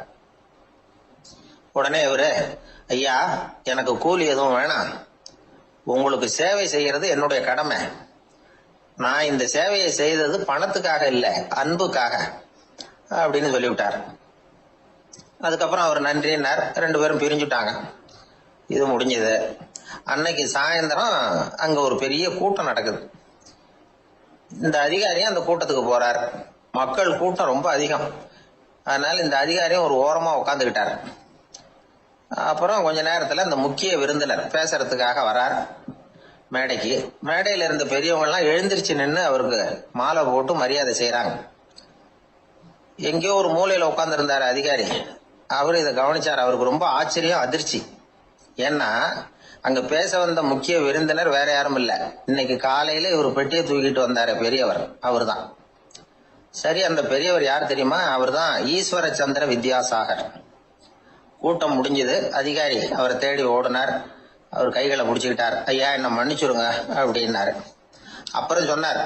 உடனே இவரு, ஐயா, எனக்கு கூலி எதுவும் வேணாம், உங்களுக்கு சேவை செய்யறது என்னுடைய கடமை, நான் இந்த சேவையை செய்தது பணத்துக்காக இல்ல, அன்புக்காக அப்படின்னு சொல்லிவிட்டார். அதுக்கப்புறம் அவர் நன்றினார். 2 பேரும் பிரிஞ்சுட்டாங்க. இது முடிஞ்சது. அன்னைக்கு சாயந்தரம் அங்க ஒரு பெரிய கூட்டம் நடக்குது. இந்த அதிகாரியும் அந்த கூட்டத்துக்கு போறார். மக்கள் கூட்டம் ரொம்ப அதிகம். அதனால இந்த அதிகாரியும் ஒரு ஓரமா உட்காந்துக்கிட்டார். அப்புறம் கொஞ்ச நேரத்துல அந்த முக்கிய விருந்தினர் பேசுறதுக்காக வரார் மேடைக்கு. மேடையில இருந்த பெரியவங்க எல்லாம் எழுந்திருச்சு நின்று அவருக்கு மாலை போட்டு மரியாதை செய்யறாங்க. எங்கேயோ ஒரு மூலையில உட்கார்ந்து இருந்தாரு அதிகாரி. அவரு இதை கவனிச்சார். அவருக்கு ரொம்ப ஆச்சரியம், அதிர்ச்சி. ஏன்னா அங்க பேச வந்த முக்கிய விருந்தினர் வேற யாரும் இல்ல, இன்னைக்கு காலையில இவர் பெட்டியை தூக்கிட்டு வந்தாரு பெரியவர், அவர் தான். சரி, அந்த பெரியவர் யார் தெரியுமா? அவர் தான் ஈஸ்வர சந்திர வித்யாசாகர். கூட்டம் முடிஞ்சது. அதிகாரி அவரை தேடி ஓடினார். அவர் கைகளை பிடிச்சுக்கிட்டார். ஐயா, என்ன மன்னிச்சுருங்க அப்படின்னாரு. அப்புறம் சொன்னார்,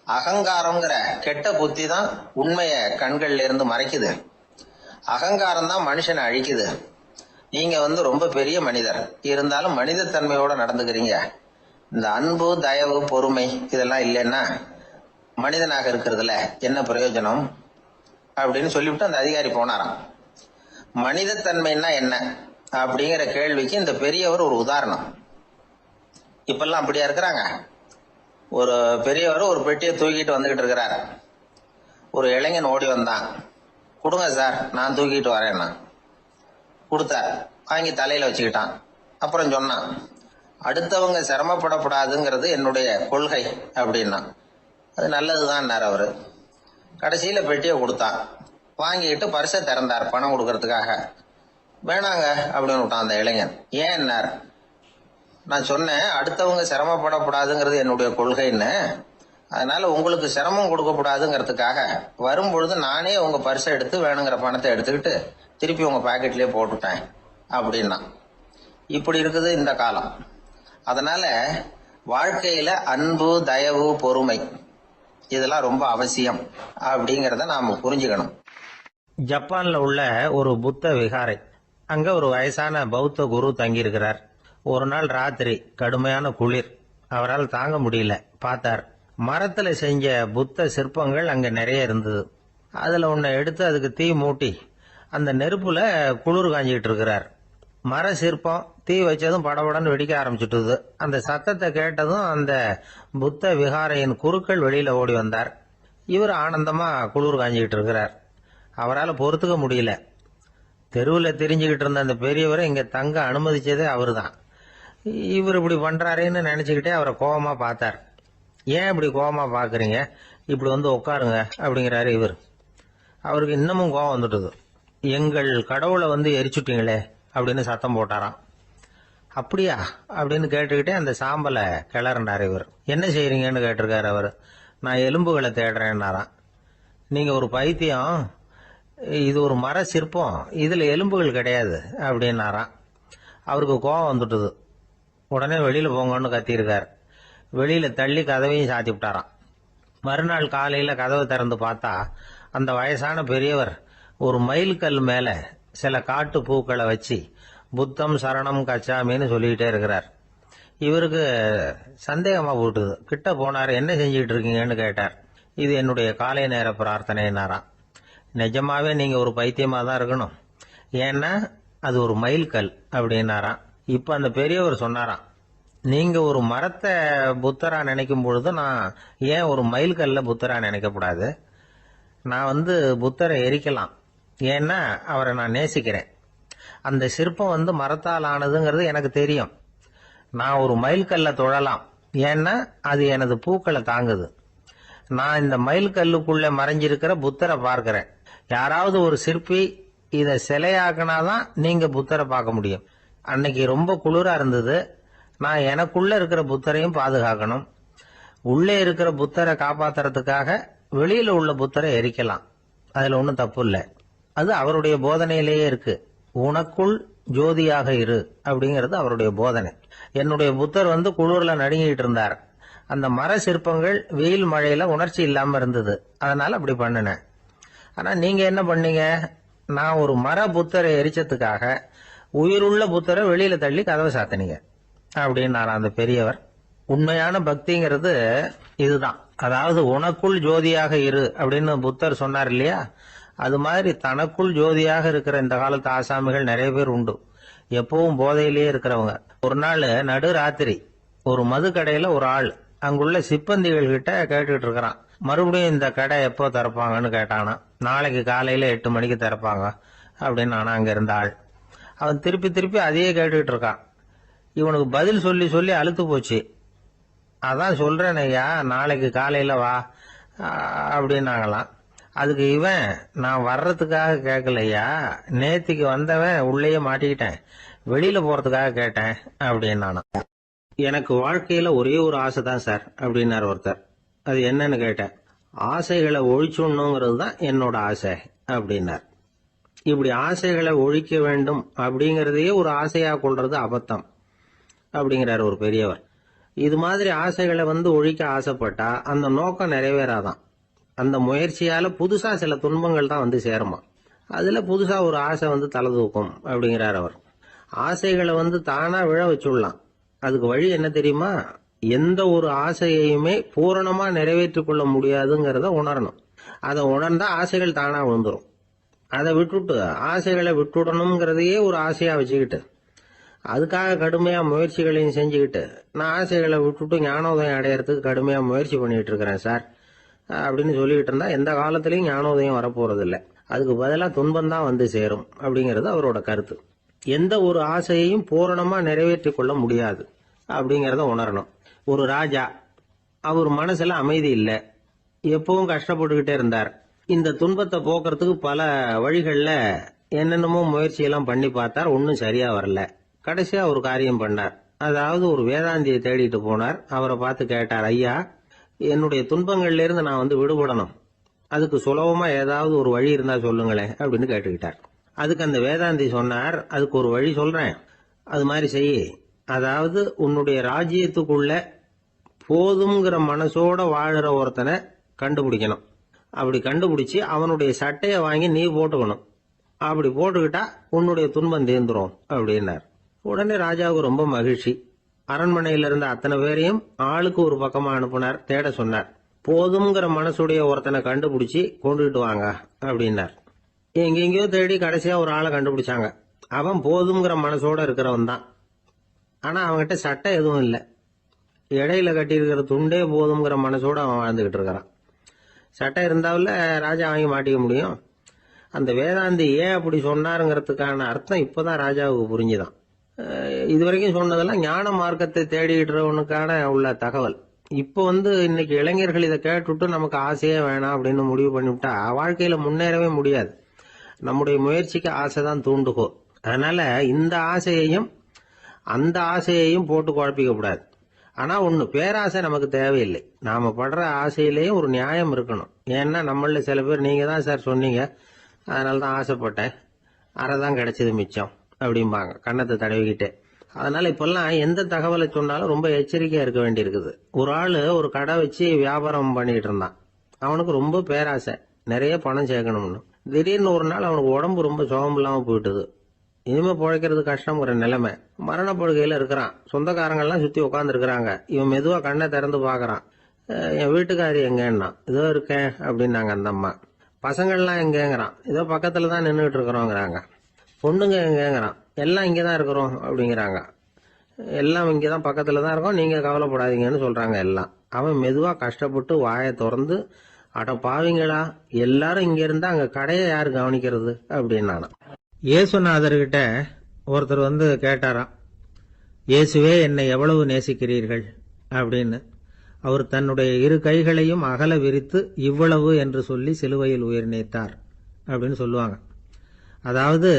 அகங்காரம்ங்கிற கெட்ட புத்தி தான் உண்மைய கண்கள்ல இருந்து மறைக்குது. அகங்காரம் தான் மனுஷனை அழிக்குது. நீங்க ரொம்ப பெரிய மனிதர், இருந்தாலும் மனித தன்மையோட நடந்துக்கிறீங்க. இந்த அன்பு, தயவு, பொறுமை இதெல்லாம் இல்லைன்னா மனிதனாக இருக்கிறதுல என்ன பிரயோஜனம் அப்படின்னு சொல்லிவிட்டு அந்த அதிகாரி போனாராம். மனித தன்மைன்னா என்ன அப்படிங்கிற கேள்விக்கு இந்த பெரியவர் ஒரு உதாரணம். இப்பெல்லாம் அப்படியா இருக்கிறாங்க? ஒரு பெரியவர் ஒரு பெட்டியை தூக்கிட்டு வந்துகிட்டு இருக்கிறார். ஒரு இளைஞன் ஓடி வந்தான். கொடுங்க சார், நான் தூக்கிட்டு வரேன்னா. கொடுத்தார். வாங்கி தலையில வச்சுக்கிட்டான். அப்புறம் சொன்னான், அடுத்தவங்க சிரமப்படப்படாதுங்கிறது என்னுடைய கொள்கை அப்படின்னா. அது நல்லதுதான் அவரு. கடைசியில பெட்டியை கொடுத்தான். வாங்கிட்டு பரிசை திறந்தார் பணம் கொடுக்கறதுக்காக. வேணாங்க அப்படின்னு விட்டான் அந்த இளைஞன். ஏன்னார், நான் சொன்னேன், அடுத்தவங்க சிரமப்படக்கூடாதுங்கிறது என்னுடைய கொள்கைன்னு. அதனால உங்களுக்கு சிரமம் கொடுக்கக்கூடாதுங்கிறதுக்காக வரும்பொழுது நானே உங்க பர்ஸை எடுத்து வேணுங்கிற பணத்தை எடுத்துக்கிட்டு திருப்பி உங்க பாக்கெட்லயே போட்டுட்டேன் அப்படின்னா. இப்படி இருக்குது இந்த காலம். அதனால வாழ்க்கையில அன்பு, தயவு, பொறுமை இதெல்லாம் ரொம்ப அவசியம் அப்படிங்கறத நாம புரிஞ்சுக்கணும். ஜப்பான்ல உள்ள ஒரு புத்த விகாரை, அங்க ஒரு வயசான பௌத்த குரு தங்கியிருக்கிறார். ஒரு நாள் ராத்திரி கடுமையான குளிர், அவரால் தாங்க முடியல. பார்த்தார், மரத்துல செஞ்ச புத்த சிற்பங்கள் அங்க நிறைய இருந்தது. அதுல ஒன்ன எடுத்து அதுக்கு தீ மூட்டி அந்த நெருப்புல குளிர் காஞ்சிக்கிட்டு இருக்கிறார். மர சிற்பம் தீ வச்சதும் படபடன்னு வெடிக்க ஆரம்பிச்சுட்டுது. அந்த சத்தத்தை கேட்டதும் அந்த புத்த விகாரையின் குருக்கள் வெளியில ஓடி வந்தார். இவர் ஆனந்தமா குளிர் காஞ்சிக்கிட்டு இருக்கிறார். அவரால் பொறுத்துக்க முடியல. தெருவில் தெரிஞ்சுக்கிட்டு இருந்த அந்த பெரியவரை இங்க தங்க அனுமதிச்சதே அவரு தான். இவர் இப்படி பண்றாருன்னு நினைச்சுக்கிட்டே அவரை கோபமா பார்த்தார். ஏன் இப்படி கோபமா பாக்குறீங்க, இப்படி வந்து உட்காருங்க அப்படிங்கிறாரு இவர். அவருக்கு இன்னமும் கோபம் வந்துட்டுது. எங்கள் கடவுளை வந்து எரிச்சுட்டீங்களே அப்படின்னு சத்தம் போட்டாராம். அப்படியா அப்படின்னு கேட்டுக்கிட்டே அந்த சாம்பலை கிளறினார் இவர். என்ன செய்யறீங்கன்னு கேட்டிருக்காரு அவர். நான் எலும்புகளை தேடுறேன்னாராம். நீங்க ஒரு பைத்தியம், இது ஒரு மர சிற்பம், இதுல எலும்புகள் கிடையாது அப்படின்னாராம். அவருக்கு கோபம் வந்துட்டுது. உடனே வெளியில போங்கன்னு கத்தியிருக்காரு. வெளியில தள்ளி கதவையும் சாத்தி விட்டாராம். மறுநாள் காலையில கதவை திறந்து பார்த்தா அந்த வயசான பெரியவர் ஒரு மைல்கல் மேல சில காட்டு பூக்களை வச்சு புத்தம் சரணம் கச்சாமின்னு சொல்லிக்கிட்டே இருக்கிறார். இவருக்கு சந்தேகமா போட்டுது. கிட்ட போனார். என்ன செஞ்சுக்கிட்டு இருக்கீங்கன்னு கேட்டார். இது என்னுடைய காலை நேர பிரார்த்தனைனாராம். நிஜமாவே நீங்க ஒரு பைத்தியமா தான் இருக்கணும், ஏன்னா அது ஒரு மைல்கல் அப்படின்னாராம். இப்ப அந்த பெரியவர் சொன்னாராம், நீங்க ஒரு மரத்தை புத்தரா நினைக்கும் பொழுது நான் ஏன் ஒரு மைல்கல்ல புத்தரா நினைக்கக்கூடாது? நான் வந்து புத்தரை எரிக்கலாம், ஏன்னா அவரை நான் நேசிக்கிறேன். அந்த சிற்பம் வந்து மரத்தால் ஆனதுங்கிறது எனக்கு தெரியும். நான் ஒரு மைல்கல்ல தொழலாம், ஏன்னா அது எனது பூக்களை தாங்குது. நான் இந்த மைல்கல்லுக்குள்ள மறைஞ்சிருக்கிற புத்தரை பார்க்கிறேன். யாராவது ஒரு சிற்பி இதை சிலையாக்குனாதான் நீங்க புத்தரை பார்க்க முடியும். அன்னைக்கு ரொம்ப குளிரா இருந்தது. நான் எனக்குள்ள இருக்கிற புத்தரையும் பாதுகாக்கணும். உள்ளே இருக்கிற புத்தரை காப்பாத்துறதுக்காக வெளியில உள்ள புத்தரை எரிக்கலாம், அதுல ஒன்றும் தப்பு இல்லை. அது அவருடைய போதனையிலேயே இருக்கு. உனக்குள் ஜோதியாக இரு அப்படிங்கிறது அவருடைய போதனை. என்னுடைய புத்தர் வந்து குளிர்ல நடுங்கிட்டு இருந்தார். அந்த மர சிற்பங்கள் வெயில் மழையில உணர்ச்சி இல்லாம இருந்தது, அதனால அப்படி பண்ணினேன். ஆனா நீங்க என்ன பண்ணீங்க? நான் ஒரு மர புத்தரை எரிச்சதுக்காக உயிருள்ள புத்தரை வெளியில தள்ளி கதவை சாத்தினீங்க அப்படின்னாரா அந்த பெரியவர். உண்மையான பக்திங்கிறது இதுதான். அதாவது உனக்குள் ஜோதியாக இரு அப்படின்னு புத்தர் சொன்னார் இல்லையா, அது மாதிரி தனக்குள் ஜோதியாக இருக்கிற இந்த காலத்து ஆசாமிகள் நிறைய பேர் உண்டு. எப்பவும் போதையிலேயே இருக்கிறவங்க. ஒரு நாள் நடு ராத்திரி ஒரு மது கடையில ஒரு ஆள் அங்குள்ள சிப்பந்திகள் கிட்ட கேட்டுக்கிட்டு இருக்கிறான். மறுபடியும் இந்த கடை எப்போ திறப்பாங்கன்னு கேட்டானா. நாளைக்கு காலையில 8 மணிக்கு திறப்பாங்க அப்படின்னு நானா அங்க இருந்த ஆள். அவன் திருப்பி திருப்பி அதையே கேட்டுக்கிட்டு இருக்கான். இவனுக்கு பதில் சொல்லி சொல்லி அழுத்து போச்சு. அதான் சொல்றேன் ஐயா, நாளைக்கு காலையில வா அப்படின்னாங்களாம். அதுக்கு இவன், நான் வர்றதுக்காக கேட்கலையா, நேத்திக்கு வந்தவன் உள்ளேயே மாட்டிக்கிட்டேன், வெளியில போறதுக்காக கேட்டேன் அப்படின்னானா. எனக்கு வாழ்க்கையில ஒரே ஒரு ஆசை தான் சார் அப்படின்னாரு ஒருத்தர். அது என்னன்னு கேட்டேன். ஆசைகளை ஒழிச்சுடணுங்கிறது தான் என்னோட ஆசை அப்படின்னார். இப்படி ஆசைகளை ஒழிக்க வேண்டும் அப்படிங்கறதையே ஒரு ஆசையா கொள்றது அபத்தம் அப்படிங்கிறார் ஒரு பெரியவர். இது மாதிரி ஆசைகளை வந்து ஒழிக்க ஆசைப்பட்டா அந்த நோக்கம் நிறைவேறாதான். அந்த முயற்சியால புதுசா சில துன்பங்கள் தான் வந்து சேருமா. அதுல புதுசா ஒரு ஆசை வந்து தலை தூக்கும் அப்படிங்கிறார் அவர். ஆசைகளை வந்து தானா விழ வச்சுடலாம். அதுக்கு வழி என்ன தெரியுமா? எந்த ஒரு ஆசையையுமே பூரணமா நிறைவேற்றிக் கொள்ள முடியாதுங்கிறத உணரணும். அதை உணர்ந்தா ஆசைகள் தானா விழுந்துரும். அதை விட்டுட்டு ஆசைகளை விட்டுடணுங்கிறதையே ஒரு ஆசையா வச்சுக்கிட்டு அதுக்காக கடுமையா முயற்சிகளையும் செஞ்சுக்கிட்டு நான் ஆசைகளை விட்டுட்டு ஞானோதயம் அடையறதுக்கு கடுமையா முயற்சி பண்ணிட்டு இருக்கிறேன் சார் அப்படின்னு சொல்லிக்கிட்டு இருந்தா எந்த காலத்திலயும் ஞானோதயம் வரப்போறது இல்லை. அதுக்கு பதிலாக துன்பம் தான் வந்து சேரும் அப்படிங்கிறது அவரோட கருத்து. எந்த ஒரு ஆசையையும் பூரணமா நிறைவேற்றி கொள்ள முடியாது அப்படிங்கறத உணரணும். ஒரு ராஜா, அவர் மனசுல அமைதி இல்லை, எப்பவும் கஷ்டப்பட்டுக்கிட்டே இருந்தார். இந்த துன்பத்தை போக்குறதுக்கு பல வழிகள்ல என்னென்னமோ முயற்சியெல்லாம் பண்ணி பார்த்தார், ஒன்னும் சரியா வரல. கடைசியா ஒரு காரியம் பண்ணார். அதாவது ஒரு வேதாந்தியை தேடிட்டு போனார். அவரை பார்த்து கேட்டார், ஐயா, என்னுடைய துன்பங்கள்ல இருந்து நான் விடுபடணும், அதுக்கு சுலபமா ஏதாவது ஒரு வழி இருந்தா சொல்லுங்களேன் அப்படின்னு கேட்டுக்கிட்டார். அதுக்கு அந்த வேதாந்தி சொன்னார், அதுக்கு ஒரு வழி சொல்றேன், அது மாதிரி செய். அதாவது உன்னுடைய ராஜ்யத்துக்குள்ள போதுங்கிற மனசோட வாழுற ஒருத்தனை கண்டுபிடிக்கணும். அப்படி கண்டுபிடிச்சு அவனுடைய சட்டையை வாங்கி நீ போட்டுக்கணும். அப்படி போட்டுக்கிட்டா உன்னுடைய துன்பம் தீர்ந்துரும் அப்படின்னார். உடனே ராஜாவுக்கு ரொம்ப மகிழ்ச்சி. அரண்மனையில இருந்த அத்தனை பேரையும் ஆளுக்கு ஒரு பக்கமா அனுப்புனார், தேட சொன்னார். போதுங்கிற மனசுடைய ஒருத்தனை கண்டுபிடிச்சி கொண்டுகிட்டு வாங்க அப்படின்னார். எங்கெங்கயோ தேடி கடைசியா ஒரு ஆளை கண்டுபிடிச்சாங்க. அவன் போதுங்கிற மனசோட இருக்கிறவன் தான். ஆனா அவன்கிட்ட சட்டை எதுவும் இல்லை. இடையில கட்டியிருக்கிற துண்டே போதுங்கிற மனசோட அவன் வாழ்ந்துகிட்டு இருக்கிறான். சட்டை இருந்தாவில் ராஜா வாங்கி மாட்டிக்க முடியும். அந்த வேதாந்தி ஏன் அப்படி சொன்னாருங்கிறதுக்கான அர்த்தம் இப்பதான் ராஜாவுக்கு புரிஞ்சுதான். இதுவரைக்கும் சொன்னதெல்லாம் ஞான மார்க்கத்தை தேடிடுறவனுக்கான உள்ள தகவல். இப்போ இன்னைக்கு இளைஞர்கள் இதை கேட்டுட்டு நமக்கு ஆசையே வேணாம் அப்படின்னு முடிவு பண்ணிவிட்டா வாழ்க்கையில முன்னேறவே முடியாது. நம்முடைய முயற்சிக்கு ஆசை தான் தூண்டுகோ. அதனால இந்த ஆசையையும் அந்த ஆசையையும் போட்டு குழப்பிக்க கூடாது. ஆனா ஒண்ணு, பேராசை நமக்கு தேவையில்லை. நாம படுற ஆசையிலேயும் ஒரு நியாயம் இருக்கணும். ஏன்னா நம்மள சில பேர், நீங்க தான் சார் சொன்னீங்க, அதனாலதான் ஆசைப்பட்டேன், அரைதான் கிடைச்சது மிச்சம் அப்படிம்பாங்க கன்னத்தை தடவிக்கிட்டே. அதனால இப்பெல்லாம் எந்த தகவலை சொன்னாலும் ரொம்ப எச்சரிக்கையா இருக்க வேண்டியிருக்குது. ஒரு ஆளு ஒரு கடை வச்சு வியாபாரம் பண்ணிட்டு இருந்தான். அவனுக்கு ரொம்ப பேராசை, நிறைய பணம் சேர்க்கணும்னு. திடீர்னு ஒரு நாள் அவனுக்கு உடம்பு ரொம்ப சுகம் இல்லாம போயிட்டுது. இனிமே பிழைக்கிறது கஷ்டங்கிற நிலைமை. மரணப்படுகையில இருக்கிறான். சொந்தக்காரங்கள்லாம் சுத்தி உட்கார்ந்து இருக்கிறாங்க. இவன் மெதுவா கண்ணை திறந்து பாக்குறான். என் வீட்டுக்காரி எங்கன்னா, இதோ இருக்கேன் அப்படின்னாங்க அந்த அம்மா. பசங்கள்லாம் எங்கேங்கிறான். இதோ பக்கத்துல தான் நின்றுட்டு இருக்கிறோங்கிறாங்க. பொண்ணுங்க எங்கேங்கிறான். எல்லாம் இங்கதான் இருக்கிறோம் அப்படிங்கிறாங்க. எல்லாம் இங்கதான் பக்கத்துல தான் இருக்கோம், நீங்க கவலைப்படாதீங்கன்னு சொல்றாங்க எல்லாம். அவன் மெதுவா கஷ்டப்பட்டு வாயை திறந்து, அட பாவிங்களா, எல்லாரும் இங்க இருந்தா அங்க கடையை யாரு கவனிக்கிறது அப்படின்னானா. இயேசுநாதர்கிட்ட ஒருத்தர் கேட்டாராம், இயேசுவே என்னை எவ்வளவு நேசிக்கிறீர்கள் அப்படின்னு. அவர் தன்னுடைய இரு கைகளையும் அகல விரித்து இவ்வளவு என்று சொல்லி சிலுவையில் உயிர் நீத்தார் அப்படின்னு சொல்லுவாங்க. அதாவது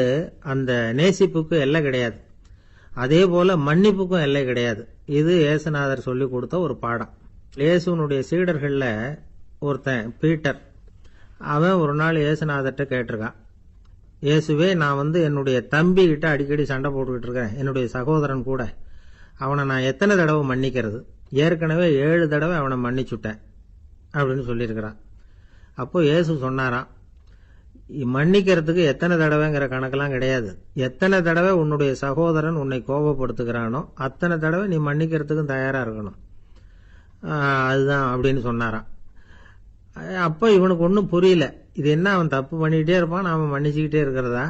அந்த நேசிப்புக்கு எல்லை கிடையாது, அதே போல மன்னிப்புக்கும் எல்லை கிடையாது. இது இயேசுநாதர் சொல்லி கொடுத்த ஒரு பாடம். இயேசுனுடைய சீடர்கள்ல ஒருத்தன் பீட்டர், அவன் ஒரு நாள் இயேசுநாதர்கிட்ட கேட்டிருக்கான், இயேசுவே, நான் என்னுடைய தம்பி கிட்ட அடிக்கடி சண்டை போட்டுக்கிட்டு இருக்கிறேன், என்னுடைய சகோதரன் கூட. அவனை நான் எத்தனை தடவை மன்னிக்கிறது? ஏற்கனவே 7 தடவை அவனை மன்னிச்சுட்டேன் அப்படின்னு சொல்லியிருக்கிறான். அப்போ இயேசு சொன்னாராம், மன்னிக்கிறதுக்கு எத்தனை தடவைங்கிற கணக்கெல்லாம் கிடையாது. எத்தனை தடவை உன்னுடைய சகோதரன் உன்னை கோபப்படுத்துகிறானோ அத்தனை தடவை நீ மன்னிக்கிறதுக்கும் தயாரா இருக்கணும், அதுதான் அப்படின்னு சொன்னாராம். அப்போ இவனுக்கு ஒன்றும் புரியல. இது என்ன, அவன் தப்பு பண்ணிக்கிட்டே இருப்பான், நாம மன்னிச்சுக்கிட்டே இருக்கிறதா